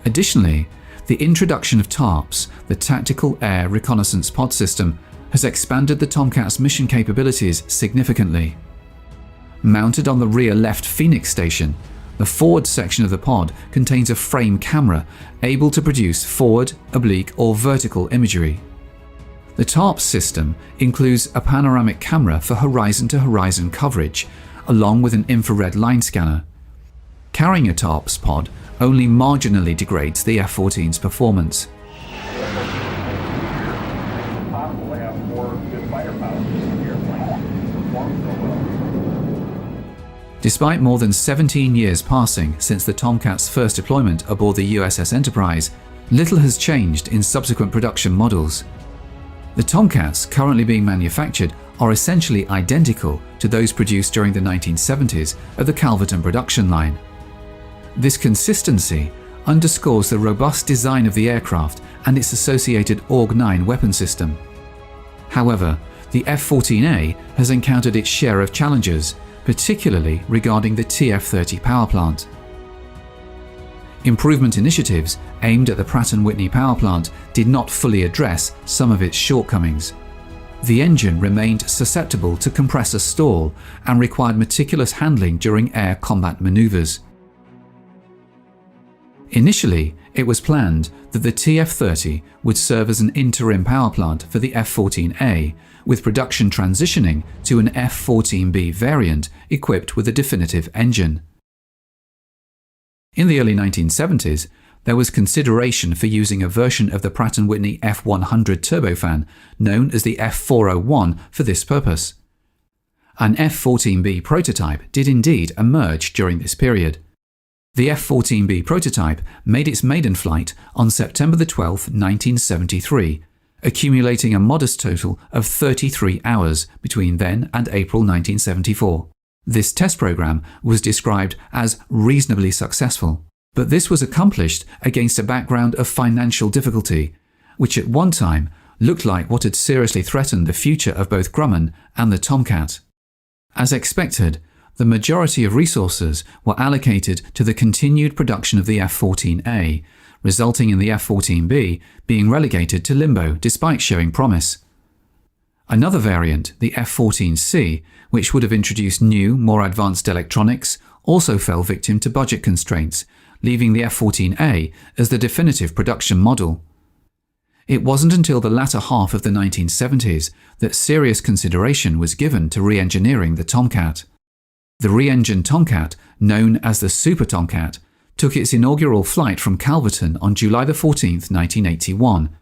Additionally, the introduction of TARPS, the Tactical Air Reconnaissance Pod System, has expanded the Tomcat's mission capabilities significantly. Mounted on the rear left Phoenix station, the forward section of the pod contains a frame camera able to produce forward, oblique, or vertical imagery. The TARPS system includes a panoramic camera for horizon-to-horizon coverage, along with an infrared line scanner. Carrying a TARPS pod only marginally degrades the F-14's performance. Despite more than 17 years passing since the Tomcat's first deployment aboard the USS Enterprise, little has changed in subsequent production models. The Tomcats currently being manufactured are essentially identical to those produced during the 1970s at the Calverton production line. This consistency underscores the robust design of the aircraft and its associated AWG-9 weapon system. However, the F-14A has encountered its share of challenges, particularly regarding the TF-30 power plant. Improvement initiatives aimed at the Pratt & Whitney power plant did not fully address some of its shortcomings. The engine remained susceptible to compressor stall and required meticulous handling during air combat maneuvers. Initially, it was planned that the TF-30 would serve as an interim power plant for the F-14A, with production transitioning to an F-14B variant equipped with a definitive engine. In the early 1970s, there was consideration for using a version of the Pratt & Whitney F-100 turbofan known as the F-401 for this purpose. An F-14B prototype did indeed emerge during this period. The F-14B prototype made its maiden flight on September 12, 1973, accumulating a modest total of 33 hours between then and April 1974. This test program was described as reasonably successful, but this was accomplished against a background of financial difficulty, which at one time looked like what had seriously threatened the future of both Grumman and the Tomcat. As expected, the majority of resources were allocated to the continued production of the F-14A, resulting in the F-14B being relegated to limbo despite showing promise. Another variant, the F-14C, which would have introduced new, more advanced electronics, also fell victim to budget constraints, leaving the F-14A as the definitive production model. It wasn't until the latter half of the 1970s that serious consideration was given to re-engineering the Tomcat. The re-engined Tomcat, known as the Super Tomcat, took its inaugural flight from Calverton on July 14, 1981,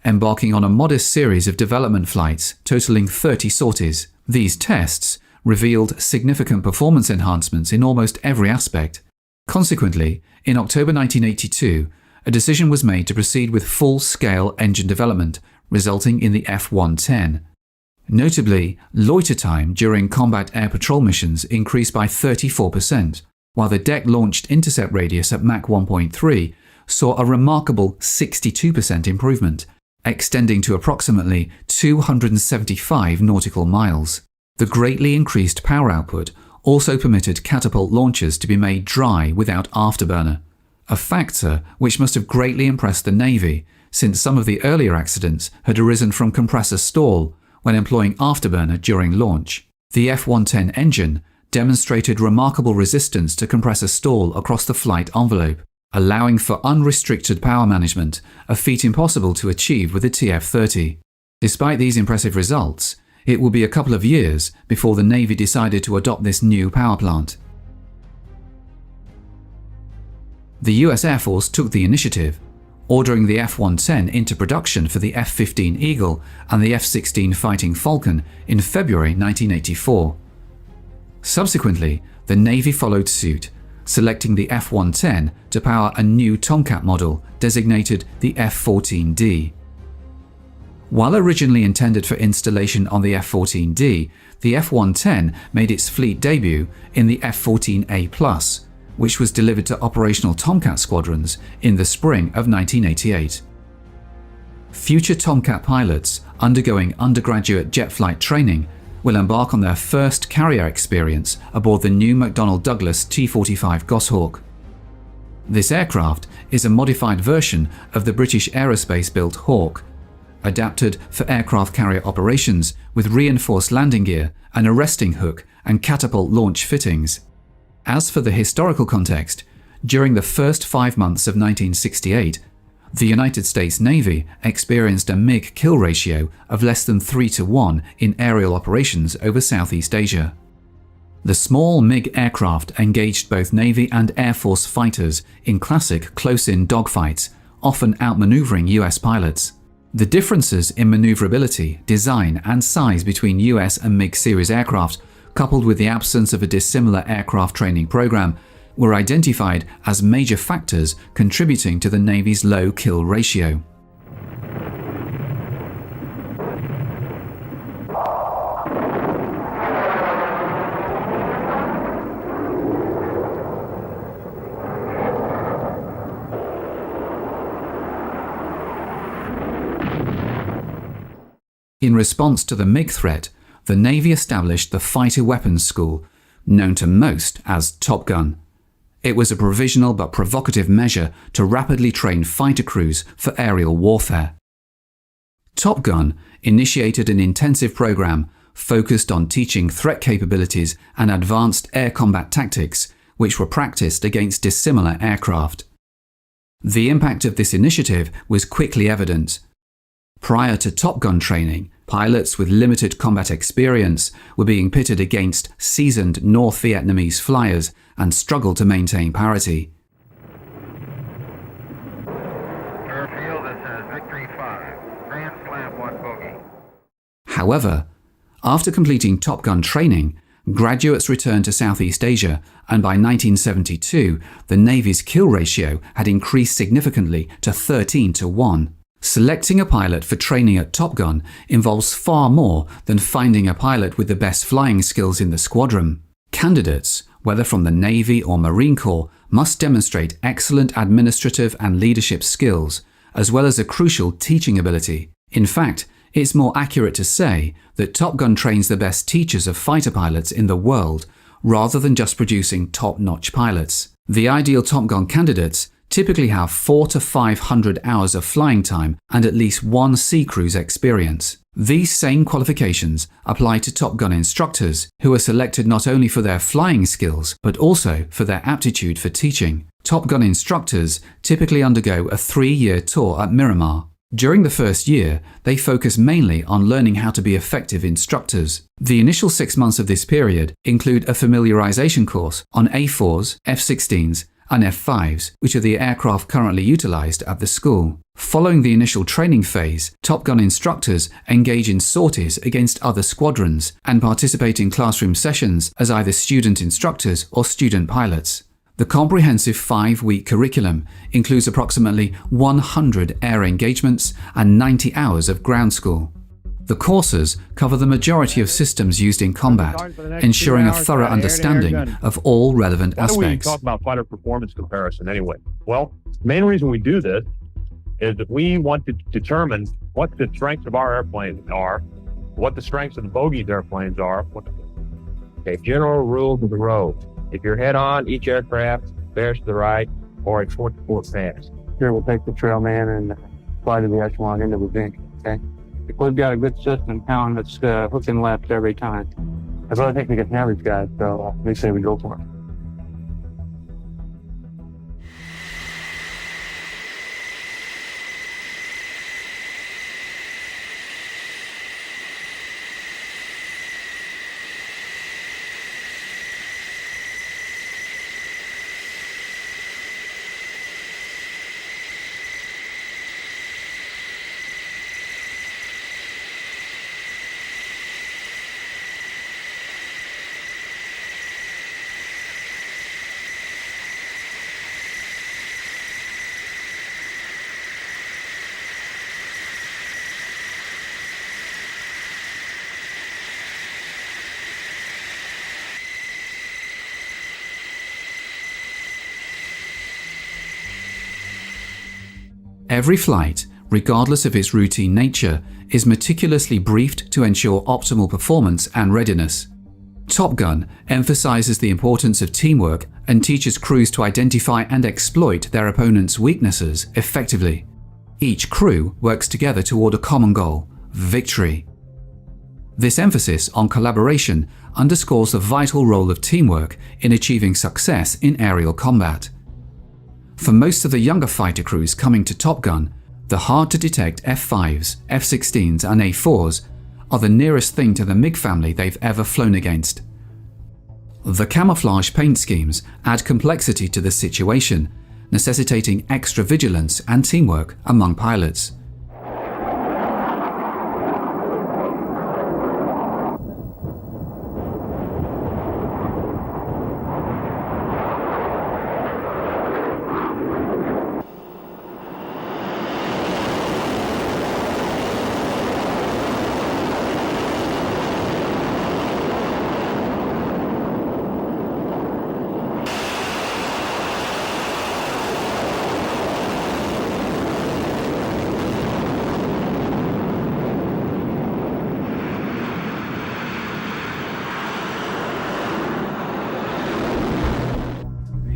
embarking on a modest series of development flights totaling 30 sorties. These tests revealed significant performance enhancements in almost every aspect. Consequently, in October 1982, a decision was made to proceed with full-scale engine development, resulting in the F-110. Notably, loiter time during combat air patrol missions increased by 34%, while the deck-launched intercept radius at Mach 1.3 saw a remarkable 62% improvement, extending to approximately 275 nautical miles. The greatly increased power output also permitted catapult launchers to be made dry without afterburner, a factor which must have greatly impressed the Navy, since some of the earlier accidents had arisen from compressor stall when employing afterburner during launch. The F-110 engine demonstrated remarkable resistance to compressor stall across the flight envelope, allowing for unrestricted power management, a feat impossible to achieve with the TF-30. Despite these impressive results, it will be a couple of years before the Navy decided to adopt this new power plant. The US Air Force took the initiative, ordering the F-110 into production for the F-15 Eagle and the F-16 Fighting Falcon in February 1984. Subsequently, the Navy followed suit, selecting the F-110 to power a new Tomcat model designated the F-14D. While originally intended for installation on the F-14D, the F-110 made its fleet debut in the F-14A+, which was delivered to operational Tomcat squadrons in the spring of 1988. Future Tomcat pilots undergoing undergraduate jet flight training will embark on their first carrier experience aboard the new McDonnell Douglas T-45 Goshawk. This aircraft is a modified version of the British aerospace-built Hawk, adapted for aircraft carrier operations with reinforced landing gear, an arresting hook, and catapult launch fittings. As for the historical context, during the first 5 months of 1968, the United States Navy experienced a MiG kill ratio of less than 3-to-1 in aerial operations over Southeast Asia. The small MiG aircraft engaged both Navy and Air Force fighters in classic close-in dogfights, often outmaneuvering US pilots. The differences in maneuverability, design, and size between US and MiG series aircraft, coupled with the absence of a dissimilar aircraft training program, were identified as major factors contributing to the Navy's low kill ratio. In response to the MiG threat, the Navy established the Fighter Weapons School, known to most as Top Gun. It was a provisional but provocative measure to rapidly train fighter crews for aerial warfare. Top Gun initiated an intensive program focused on teaching threat capabilities and advanced air combat tactics, which were practiced against dissimilar aircraft. The impact of this initiative was quickly evident. Prior to Top Gun training, pilots with limited combat experience were being pitted against seasoned North Vietnamese flyers and struggled to maintain parity. Airfield, this is Victory 5, Grand Slam 1 bogey. However, after completing Top Gun training, graduates returned to Southeast Asia, and by 1972, the Navy's kill ratio had increased significantly to 13-to-1. Selecting a pilot for training at Top Gun involves far more than finding a pilot with the best flying skills in the squadron. Candidates, whether from the Navy or Marine Corps, must demonstrate excellent administrative and leadership skills, as well as a crucial teaching ability. In fact, it's more accurate to say that Top Gun trains the best teachers of fighter pilots in the world, rather than just producing top-notch pilots. The ideal Top Gun candidates typically have 400 to 500 hours of flying time and at least one sea cruise experience. These same qualifications apply to Top Gun instructors, who are selected not only for their flying skills, but also for their aptitude for teaching. Top Gun instructors typically undergo a 3-year tour at Miramar. During the first year, they focus mainly on learning how to be effective instructors. The initial 6 months of this period include a familiarization course on A4s, F-16s, and F-5s, which are the aircraft currently utilized at the school. Following the initial training phase, Top Gun instructors engage in sorties against other squadrons and participate in classroom sessions as either student instructors or student pilots. The comprehensive 5-week curriculum includes approximately 100 air engagements and 90 hours of ground school. The courses cover the majority of systems used in combat, ensuring a thorough understanding of all relevant aspects. Why do we talk about fighter performance comparison anyway? Well, the main reason we do this is that we want to determine what the strengths of our airplanes are, what the strengths of the bogies airplanes are. Okay, general rules of the road. If you're head on, each aircraft bears to the right or a 4-to-4 pass. Here we'll take the trail man and fly to the echelon into the zinc, okay? If we've got a good system, pound that's hooking left every time. I really think we get the average guys, so they say we go for it. Every flight, regardless of its routine nature, is meticulously briefed to ensure optimal performance and readiness. Top Gun emphasizes the importance of teamwork and teaches crews to identify and exploit their opponent's weaknesses effectively. Each crew works together toward a common goal: victory. This emphasis on collaboration underscores the vital role of teamwork in achieving success in aerial combat. For most of the younger fighter crews coming to Top Gun, the hard-to-detect F-5s, F-16s and A-4s are the nearest thing to the MiG family they've ever flown against. The camouflage paint schemes add complexity to the situation, necessitating extra vigilance and teamwork among pilots.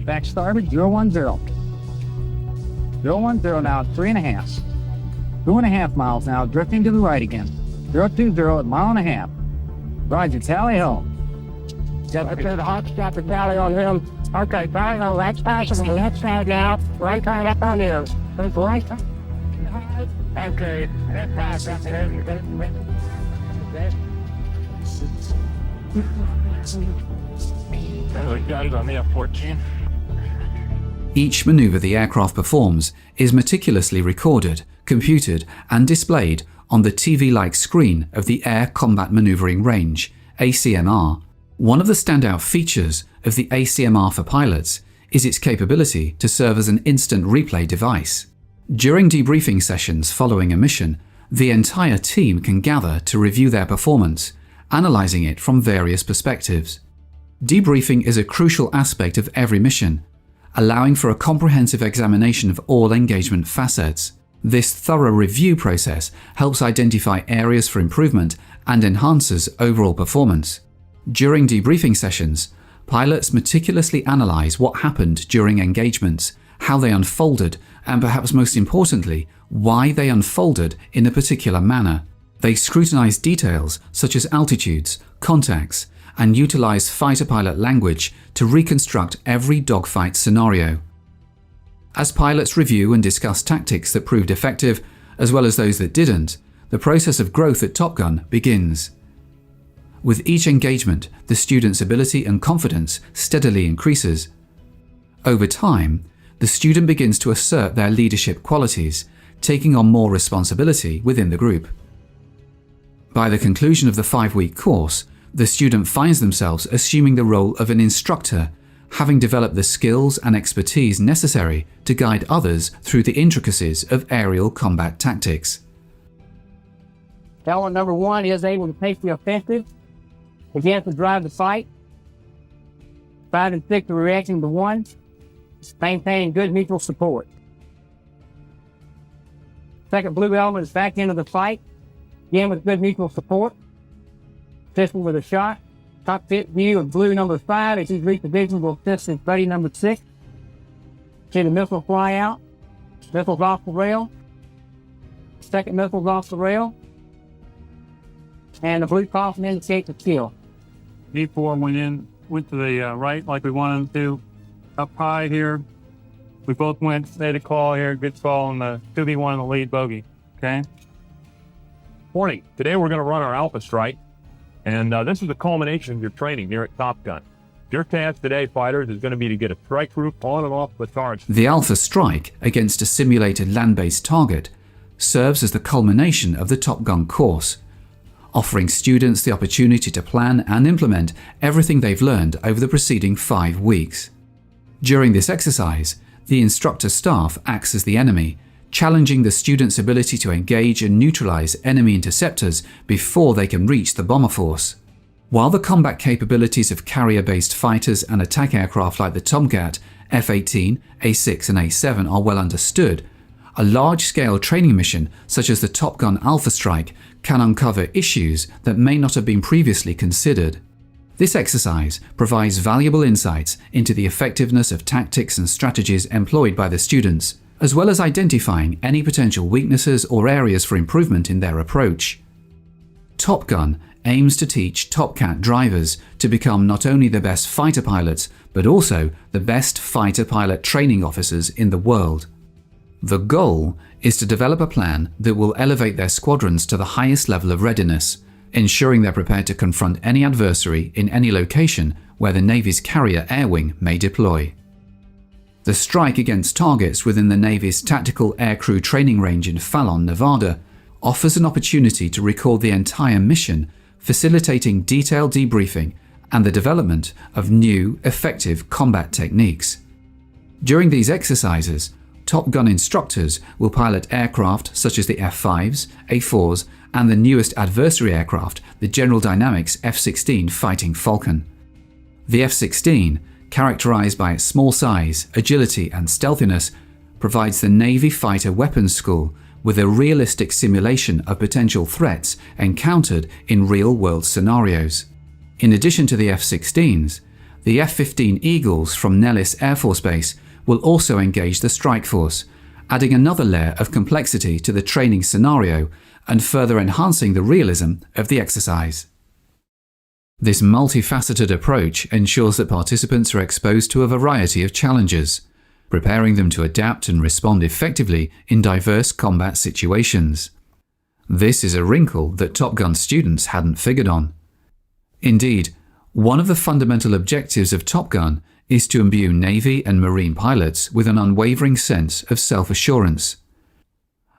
Back starboard, 010. 010 now, 3.5. 2.5 miles now, drifting to the right again. 020 at 1.5 miles. Roger, tally ho. Got the hot stop and tally on him. Okay, tally ho, that's passing the left side now. Right side up on him. Right side. Okay, that pass up there. We got it on the F-14. Each maneuver the aircraft performs is meticulously recorded, computed and displayed on the TV-like screen of the Air Combat Maneuvering Range, ACMR. One of the standout features of the ACMR for pilots is its capability to serve as an instant replay device. During debriefing sessions following a mission, the entire team can gather to review their performance, analyzing it from various perspectives. Debriefing is a crucial aspect of every mission, allowing for a comprehensive examination of all engagement facets. This thorough review process helps identify areas for improvement and enhances overall performance. During debriefing sessions, pilots meticulously analyze what happened during engagements, how they unfolded, and perhaps most importantly, why they unfolded in a particular manner. They scrutinize details such as altitudes, contacts, and utilize fighter pilot language to reconstruct every dogfight scenario. As pilots review and discuss tactics that proved effective, as well as those that didn't, the process of growth at Top Gun begins. With each engagement, the student's ability and confidence steadily increases. Over time, the student begins to assert their leadership qualities, taking on more responsibility within the group. By the conclusion of the 5-week course, the student finds themselves assuming the role of an instructor, having developed the skills and expertise necessary to guide others through the intricacies of aerial combat tactics. Element number 1 is able to take the offensive, begins to drive the fight. 5 and 6 are reacting to 1, maintaining good mutual support. Second blue element is back into the fight, again with good mutual support. Assisting with a shot. Cockpit view of blue number 5 as he's repositioned will assist his buddy number 6. See the missile fly out. Missile's off the rail. Second missile's off the rail. And the blue coffin indicates the kill. D4 went to the right like we wanted him to. Up high here. We both made a call here. Good call on the 2v1 in the lead bogey. Okay? Morning. Today we're going to run our Alpha Strike. And this is the culmination of your training here at Top Gun. Your task today, fighters, is going to be to get a strike group on and off the target. The Alpha Strike against a simulated land-based target serves as the culmination of the Top Gun course, offering students the opportunity to plan and implement everything they've learned over the preceding 5 weeks. During this exercise, the instructor staff acts as the enemy, challenging the students' ability to engage and neutralize enemy interceptors before they can reach the bomber force. While the combat capabilities of carrier-based fighters and attack aircraft like the Tomcat, F-18, A-6 and A-7 are well understood, a large-scale training mission such as the Top Gun Alpha Strike can uncover issues that may not have been previously considered. This exercise provides valuable insights into the effectiveness of tactics and strategies employed by the students, as well as identifying any potential weaknesses or areas for improvement in their approach. Top Gun aims to teach Tomcat drivers to become not only the best fighter pilots, but also the best fighter pilot training officers in the world. The goal is to develop a plan that will elevate their squadrons to the highest level of readiness, ensuring they're prepared to confront any adversary in any location where the Navy's carrier air wing may deploy. The strike against targets within the Navy's Tactical Aircrew Training Range in Fallon, Nevada, offers an opportunity to record the entire mission, facilitating detailed debriefing and the development of new, effective combat techniques. During these exercises, Top Gun instructors will pilot aircraft such as the F-5s, A-4s, and the newest adversary aircraft, the General Dynamics F-16 Fighting Falcon. The F-16, characterized by its small size, agility, and stealthiness, provides the Navy Fighter Weapons School with a realistic simulation of potential threats encountered in real-world scenarios. In addition to the F-16s, the F-15 Eagles from Nellis Air Force Base will also engage the strike force, adding another layer of complexity to the training scenario and further enhancing the realism of the exercise. This multifaceted approach ensures that participants are exposed to a variety of challenges, preparing them to adapt and respond effectively in diverse combat situations. This is a wrinkle that Top Gun students hadn't figured on. Indeed, one of the fundamental objectives of Top Gun is to imbue Navy and Marine pilots with an unwavering sense of self-assurance.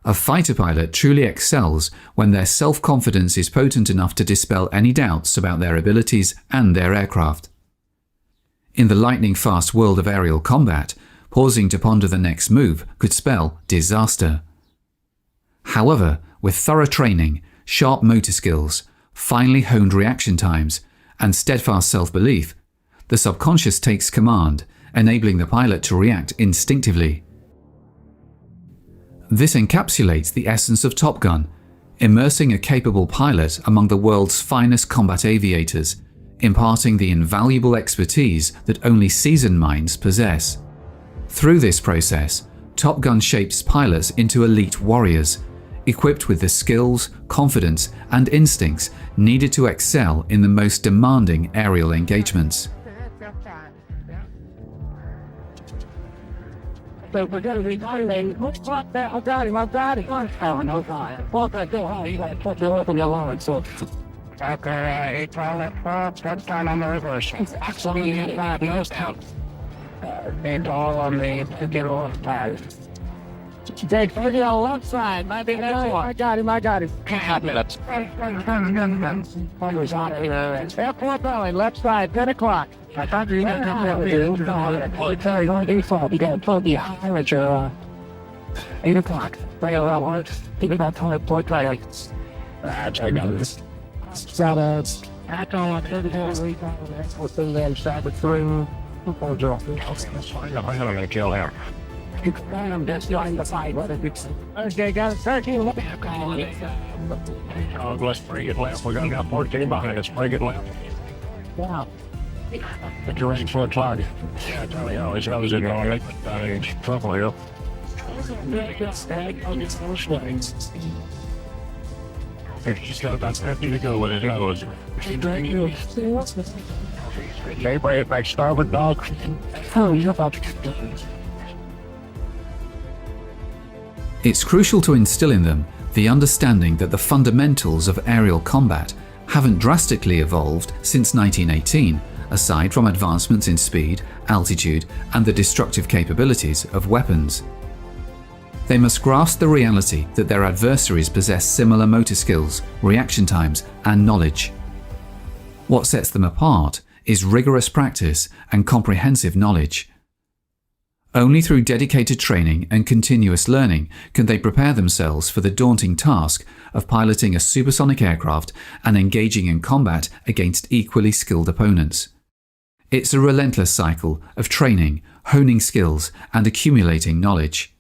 A fighter pilot truly excels when their self-confidence is potent enough to dispel any doubts about their abilities and their aircraft. In the lightning-fast world of aerial combat, pausing to ponder the next move could spell disaster. However, with thorough training, sharp motor skills, finely honed reaction times, and steadfast self-belief, the subconscious takes command, enabling the pilot to react instinctively. This encapsulates the essence of Top Gun, immersing a capable pilot among the world's finest combat aviators, imparting the invaluable expertise that only seasoned minds possess. Through this process, Top Gun shapes pilots into elite warriors, equipped with the skills, confidence, and instincts needed to excel in the most demanding aerial engagements. So we're going to be violating. What's like that? I got him. Oh, no, fire. Walk that door high. You got to put your up in your line. So, okay, 8 pilot, that's time on the reverse. Actually, you need 5 nose down. And all on the to get off time. Take 30 on the left side. Might be that one. I got him. Can't minutes. F4 belly, left side, 10 o'clock. I thought you were going to come over here. You got to plug the amateur 8 o'clock. Right around think about 20 I got this. So, I don't want to do that's what's in there inside the three. I'm going to kill him. I'm just going to fight. Okay, got it. 13. Look at Let's bring it left. We're going to got 14 behind us. Bring it left. Wow. But you're ready for a target. Yeah, Charlie always knows it all right. But ain't trouble here. She's got about 50 to go with it. Okay, bring it back. Starboard, dog. Oh, you're about to It's crucial to instill in them the understanding that the fundamentals of aerial combat haven't drastically evolved since 1918, aside from advancements in speed, altitude, and the destructive capabilities of weapons. They must grasp the reality that their adversaries possess similar motor skills, reaction times, and knowledge. What sets them apart is rigorous practice and comprehensive knowledge. Only through dedicated training and continuous learning can they prepare themselves for the daunting task of piloting a supersonic aircraft and engaging in combat against equally skilled opponents. It's a relentless cycle of training, honing skills, and accumulating knowledge.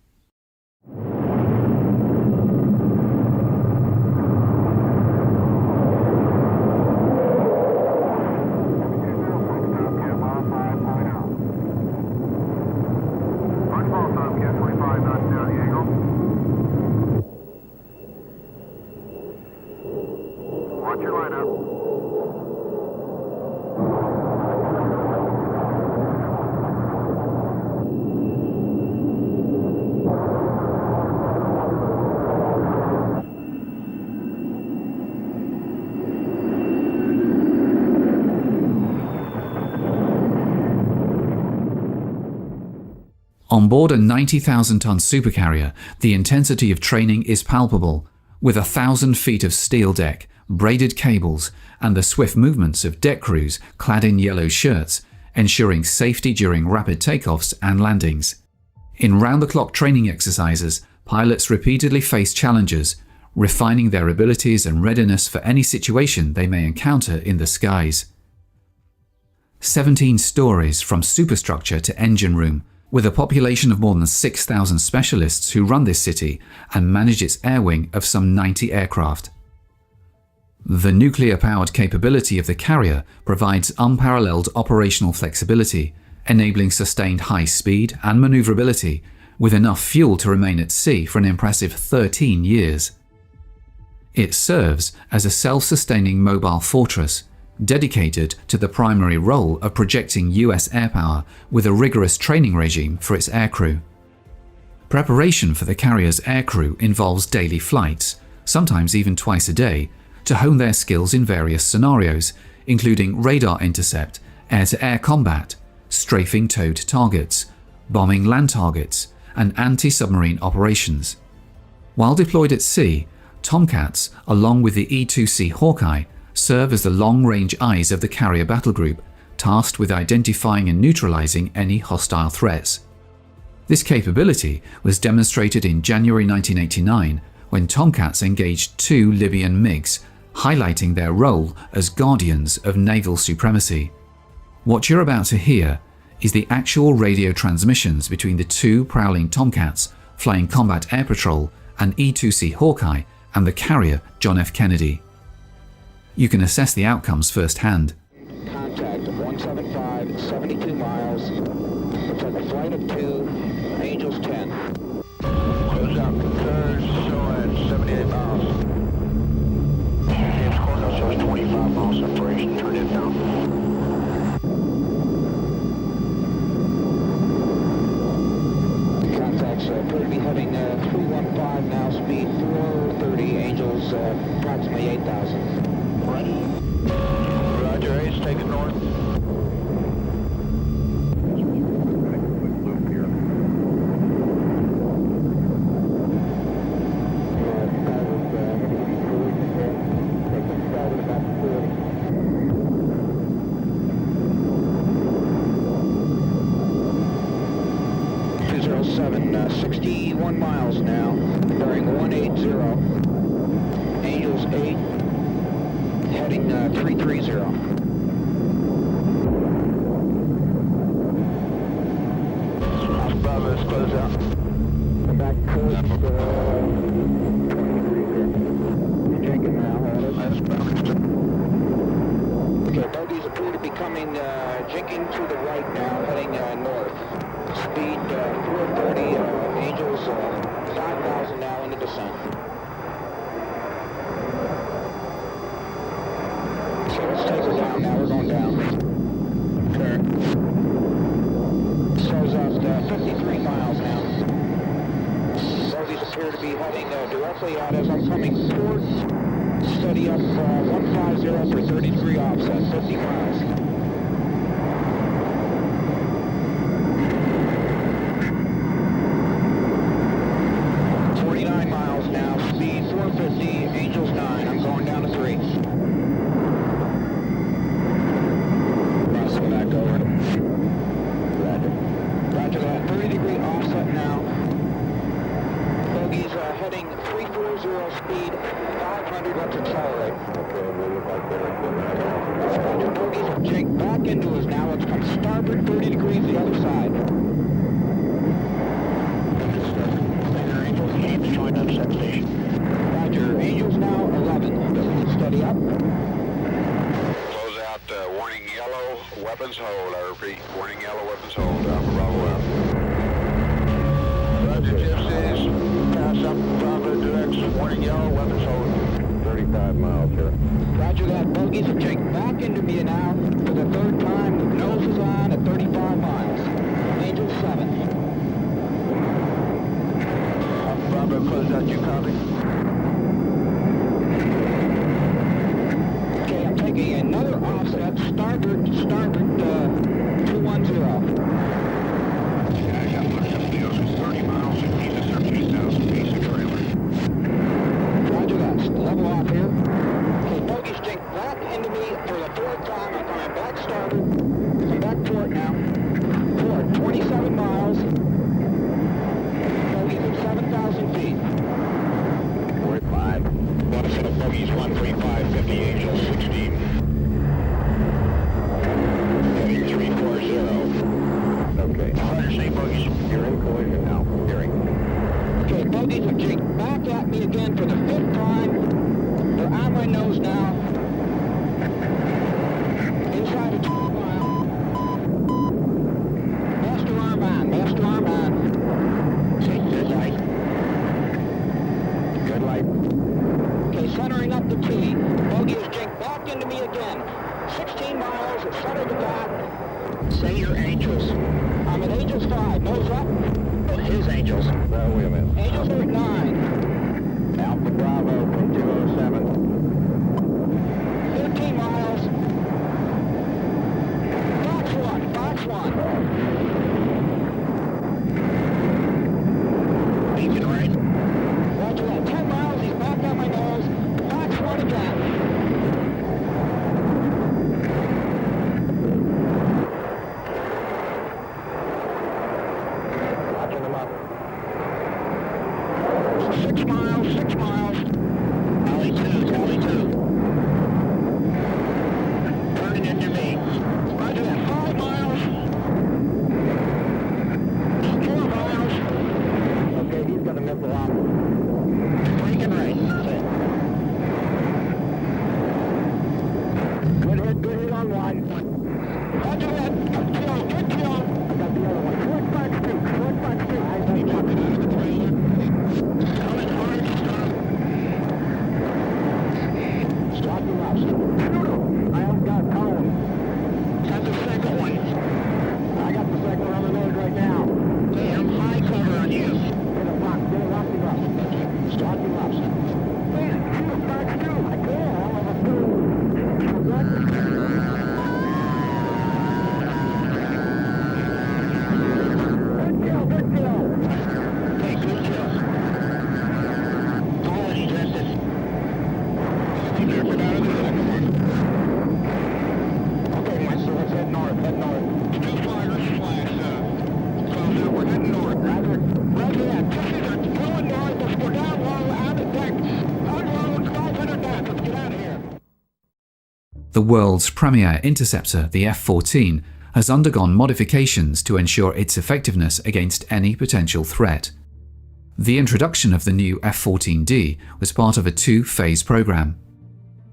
On board a 90,000-ton supercarrier, the intensity of training is palpable, with 1,000 feet of steel deck, braided cables, and the swift movements of deck crews clad in yellow shirts, ensuring safety during rapid takeoffs and landings. In round-the-clock training exercises, pilots repeatedly face challenges, refining their abilities and readiness for any situation they may encounter in the skies. 17 stories from superstructure to engine room, with a population of more than 6,000 specialists who run this city and manage its air wing of some 90 aircraft. The nuclear-powered capability of the carrier provides unparalleled operational flexibility, enabling sustained high speed and maneuverability, with enough fuel to remain at sea for an impressive 13 years. It serves as a self-sustaining mobile fortress, dedicated to the primary role of projecting US air power with a rigorous training regime for its aircrew. Preparation for the carrier's aircrew involves daily flights, sometimes even twice a day, to hone their skills in various scenarios, including radar intercept, air-to-air combat, strafing towed targets, bombing land targets, and anti-submarine operations. While deployed at sea, Tomcats, along with the E-2C Hawkeye, serve as the long-range eyes of the carrier battle group, tasked with identifying and neutralizing any hostile threats. This capability was demonstrated in January 1989 when Tomcats engaged 2 Libyan MiGs, highlighting their role as guardians of naval supremacy. What you're about to hear is the actual radio transmissions between the 2 prowling Tomcats flying combat air patrol and E-2C Hawkeye and the carrier John F. Kennedy. You can assess the outcomes firsthand. Contact of 175, 72 miles. Looks like a flight of 2, Angels 10. Close out concurs, show at 78 miles. James Cornell shows 25 miles separation, turn it down. Contacts appear to be heading 315 now, speed 430, Angels approximately 8,000. Roger, Ace, take it north. 330. Bravo, let's close out. Come back towards 23. Jenkins now, okay, bogies appear to be coming, jinking to the right now, heading north. Speed 430, Angels 5,000 now in the descent. So let's take her down now, we're going down. Okay. Shows us 53 miles now. Bogies appear to be heading directly out as I'm coming forward. Steady up 150 for 30 degree offset, 50 miles. Angels 9, I'm going down to 3. Cross back over. Roger. Roger that. 30 degree offset now. Bogies heading 340 speed, 500, let's accelerate. Okay, we look like they're good now. Roger, bogies have jinked back into us now. Let's come starboard 30 degrees the other side. Angels, James joined up set station. Roger, Angels now 11. Steady up. Close out, warning yellow, weapons hold. I repeat, warning yellow, weapons hold. Bravo out. Roger, gypsies. Pass up, Bravo directs, warning yellow, weapons hold. 35 miles here. Roger that. Bogies have jinked back into me now for the third time. The nose is on at 35 miles. Angels 7. Bravo, close out, you copy? Taking another offset, starboard 210. Yeah, I got one of the 30 miles and he's a 13,000 piece of trailer. Roger that, level off here. Okay, bogies jink back into me for the fourth time. I'm coming back starboard. Come back port now. Port, 27 miles. Bogies at 7,000 feet. Port 5. Want to set up bogies 135, 50 Angels 16. Heading 340. Okay. Roger, say bogies. You're in collision now. Hearing. Okay, bogies have jinked back at me again for the fifth time. They're on my nose now. Inside of 2 mile. Master arm on, master arm on. Take good light. Good light. Okay, centering up the T. Bogey has jinked back into me again. 16 miles, it's centered to back. Say your Angels. I'm at Angels 5, nose up. Oh, his Angels. Well, wait a minute. Angels are at 9. Alpha Bravo from 207. 13 miles. Fox 1. Beacon right. Roger that, 10 miles, he's back on my nose. Fox 1 again. Watching them up. 6 miles. Alley 2. Turning into me. Roger that, 5 miles. 4 miles. Okay, he's got a missile out. Breaking right. Good hit on one. Roger that, good kill. I got the other one. Short box 2. I see jumping out of the trailer. Coming hard, stop him up. I haven't got Colin. That's the second one. I got the second one on the nose right now. Hey, I'm high cover on you. Get a lock him up. Stop him up. Man, shoot, box 2. I can't. I'll have a fool. Good kill. Hey, good kill. Quality tested. Be careful out of the second one. Okay, Maestro, let's head north. 2 fighters flash. So we're heading north. Roger that. Gypsies are going north. Let's go down low, out of deck. Unload 500 knots. Let's get out of here. The world's premier interceptor, the F-14, has undergone modifications to ensure its effectiveness against any potential threat. The introduction of the new F-14D was part of a two-phase program.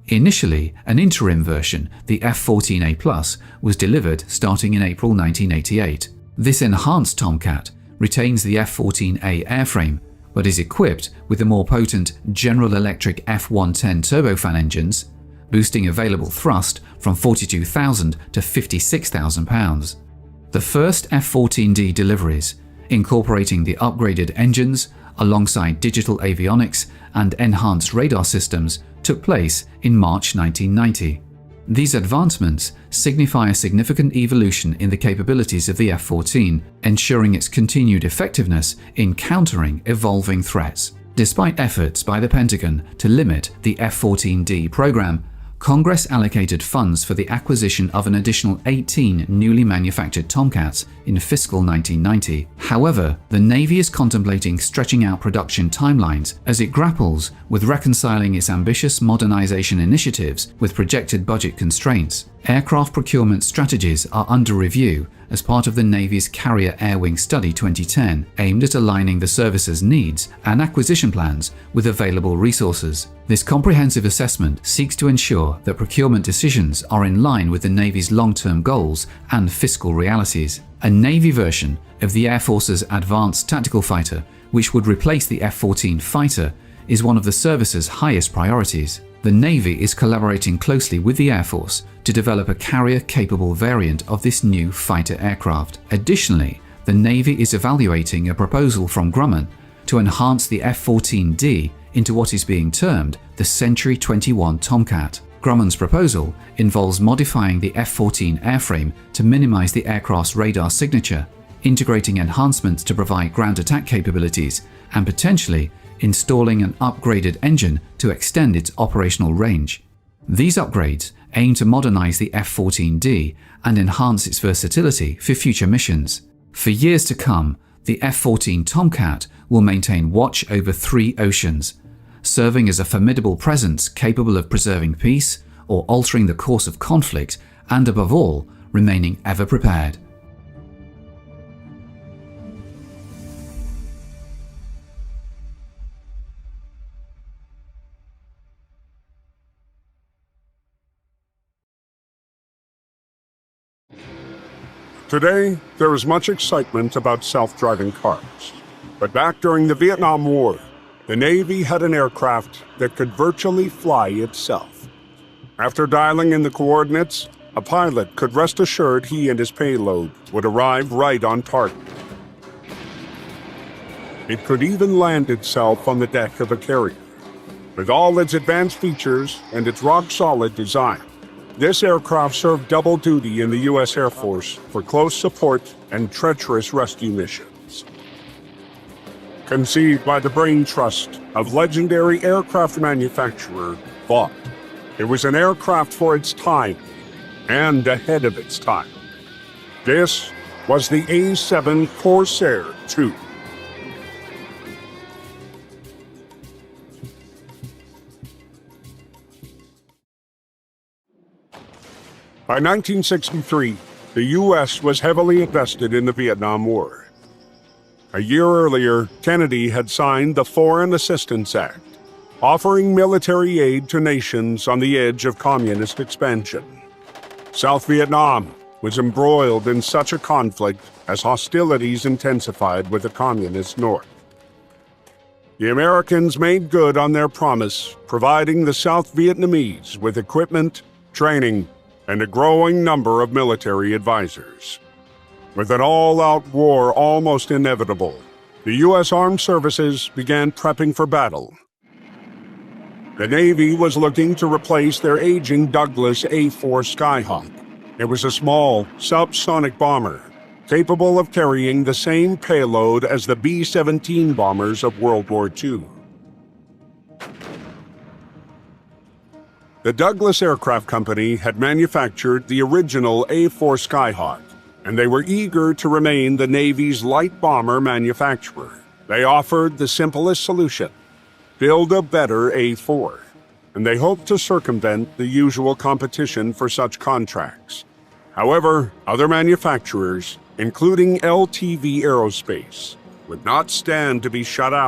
Initially, an interim version, the F-14A+, was delivered starting in April 1988. This enhanced Tomcat retains the F-14A airframe, but is equipped with the more potent General Electric F-110 turbofan engines, boosting available thrust from 42,000 to 56,000 pounds. The first F-14D deliveries, incorporating the upgraded engines alongside digital avionics and enhanced radar systems, took place in March 1990. These advancements signify a significant evolution in the capabilities of the F-14, ensuring its continued effectiveness in countering evolving threats. Despite efforts by the Pentagon to limit the F-14D program, Congress allocated funds for the acquisition of an additional 18 newly manufactured Tomcats in fiscal 1990. However, the Navy is contemplating stretching out production timelines as it grapples with reconciling its ambitious modernization initiatives with projected budget constraints. Aircraft procurement strategies are under review as part of the Navy's Carrier Air Wing Study 2010, aimed at aligning the service's needs and acquisition plans with available resources. This comprehensive assessment seeks to ensure that procurement decisions are in line with the Navy's long-term goals and fiscal realities. A Navy version of the Air Force's Advanced Tactical Fighter, which would replace the F-14 fighter, is one of the service's highest priorities. The Navy is collaborating closely with the Air Force to develop a carrier-capable variant of this new fighter aircraft. Additionally, the Navy is evaluating a proposal from Grumman to enhance the F-14D into what is being termed the Century 21 Tomcat. Grumman's proposal involves modifying the F-14 airframe to minimize the aircraft's radar signature, integrating enhancements to provide ground attack capabilities, and potentially installing an upgraded engine to extend its operational range. These upgrades aim to modernize the F-14D and enhance its versatility for future missions. For years to come, the F-14 Tomcat will maintain watch over 3 oceans, serving as a formidable presence capable of preserving peace or altering the course of conflict, and above all, remaining ever prepared. Today, there is much excitement about self-driving cars. But back during the Vietnam War, the Navy had an aircraft that could virtually fly itself. After dialing in the coordinates, a pilot could rest assured he and his payload would arrive right on target. It could even land itself on the deck of a carrier. With all its advanced features and its rock-solid design, this aircraft served double duty in the U.S. Air Force for close support and treacherous rescue missions. Conceived by the brain trust of legendary aircraft manufacturer Vought, it was an aircraft for its time and ahead of its time. This was the A-7 Corsair II. By 1963, the U.S. was heavily invested in the Vietnam War. A year earlier, Kennedy had signed the Foreign Assistance Act, offering military aid to nations on the edge of communist expansion. South Vietnam was embroiled in such a conflict as hostilities intensified with the communist North. The Americans made good on their promise, providing the South Vietnamese with equipment, training, and a growing number of military advisors. With an all-out war almost inevitable, the U.S. Armed Services began prepping for battle. The Navy was looking to replace their aging Douglas A-4 Skyhawk. It was a small, subsonic bomber, capable of carrying the same payload as the B-17 bombers of World War II. The Douglas Aircraft Company had manufactured the original A-4 Skyhawk, and they were eager to remain the Navy's light bomber manufacturer. They offered the simplest solution: build a better A-4. and they hoped to circumvent the usual competition for such contracts. However, other manufacturers, including LTV Aerospace, would not stand to be shut out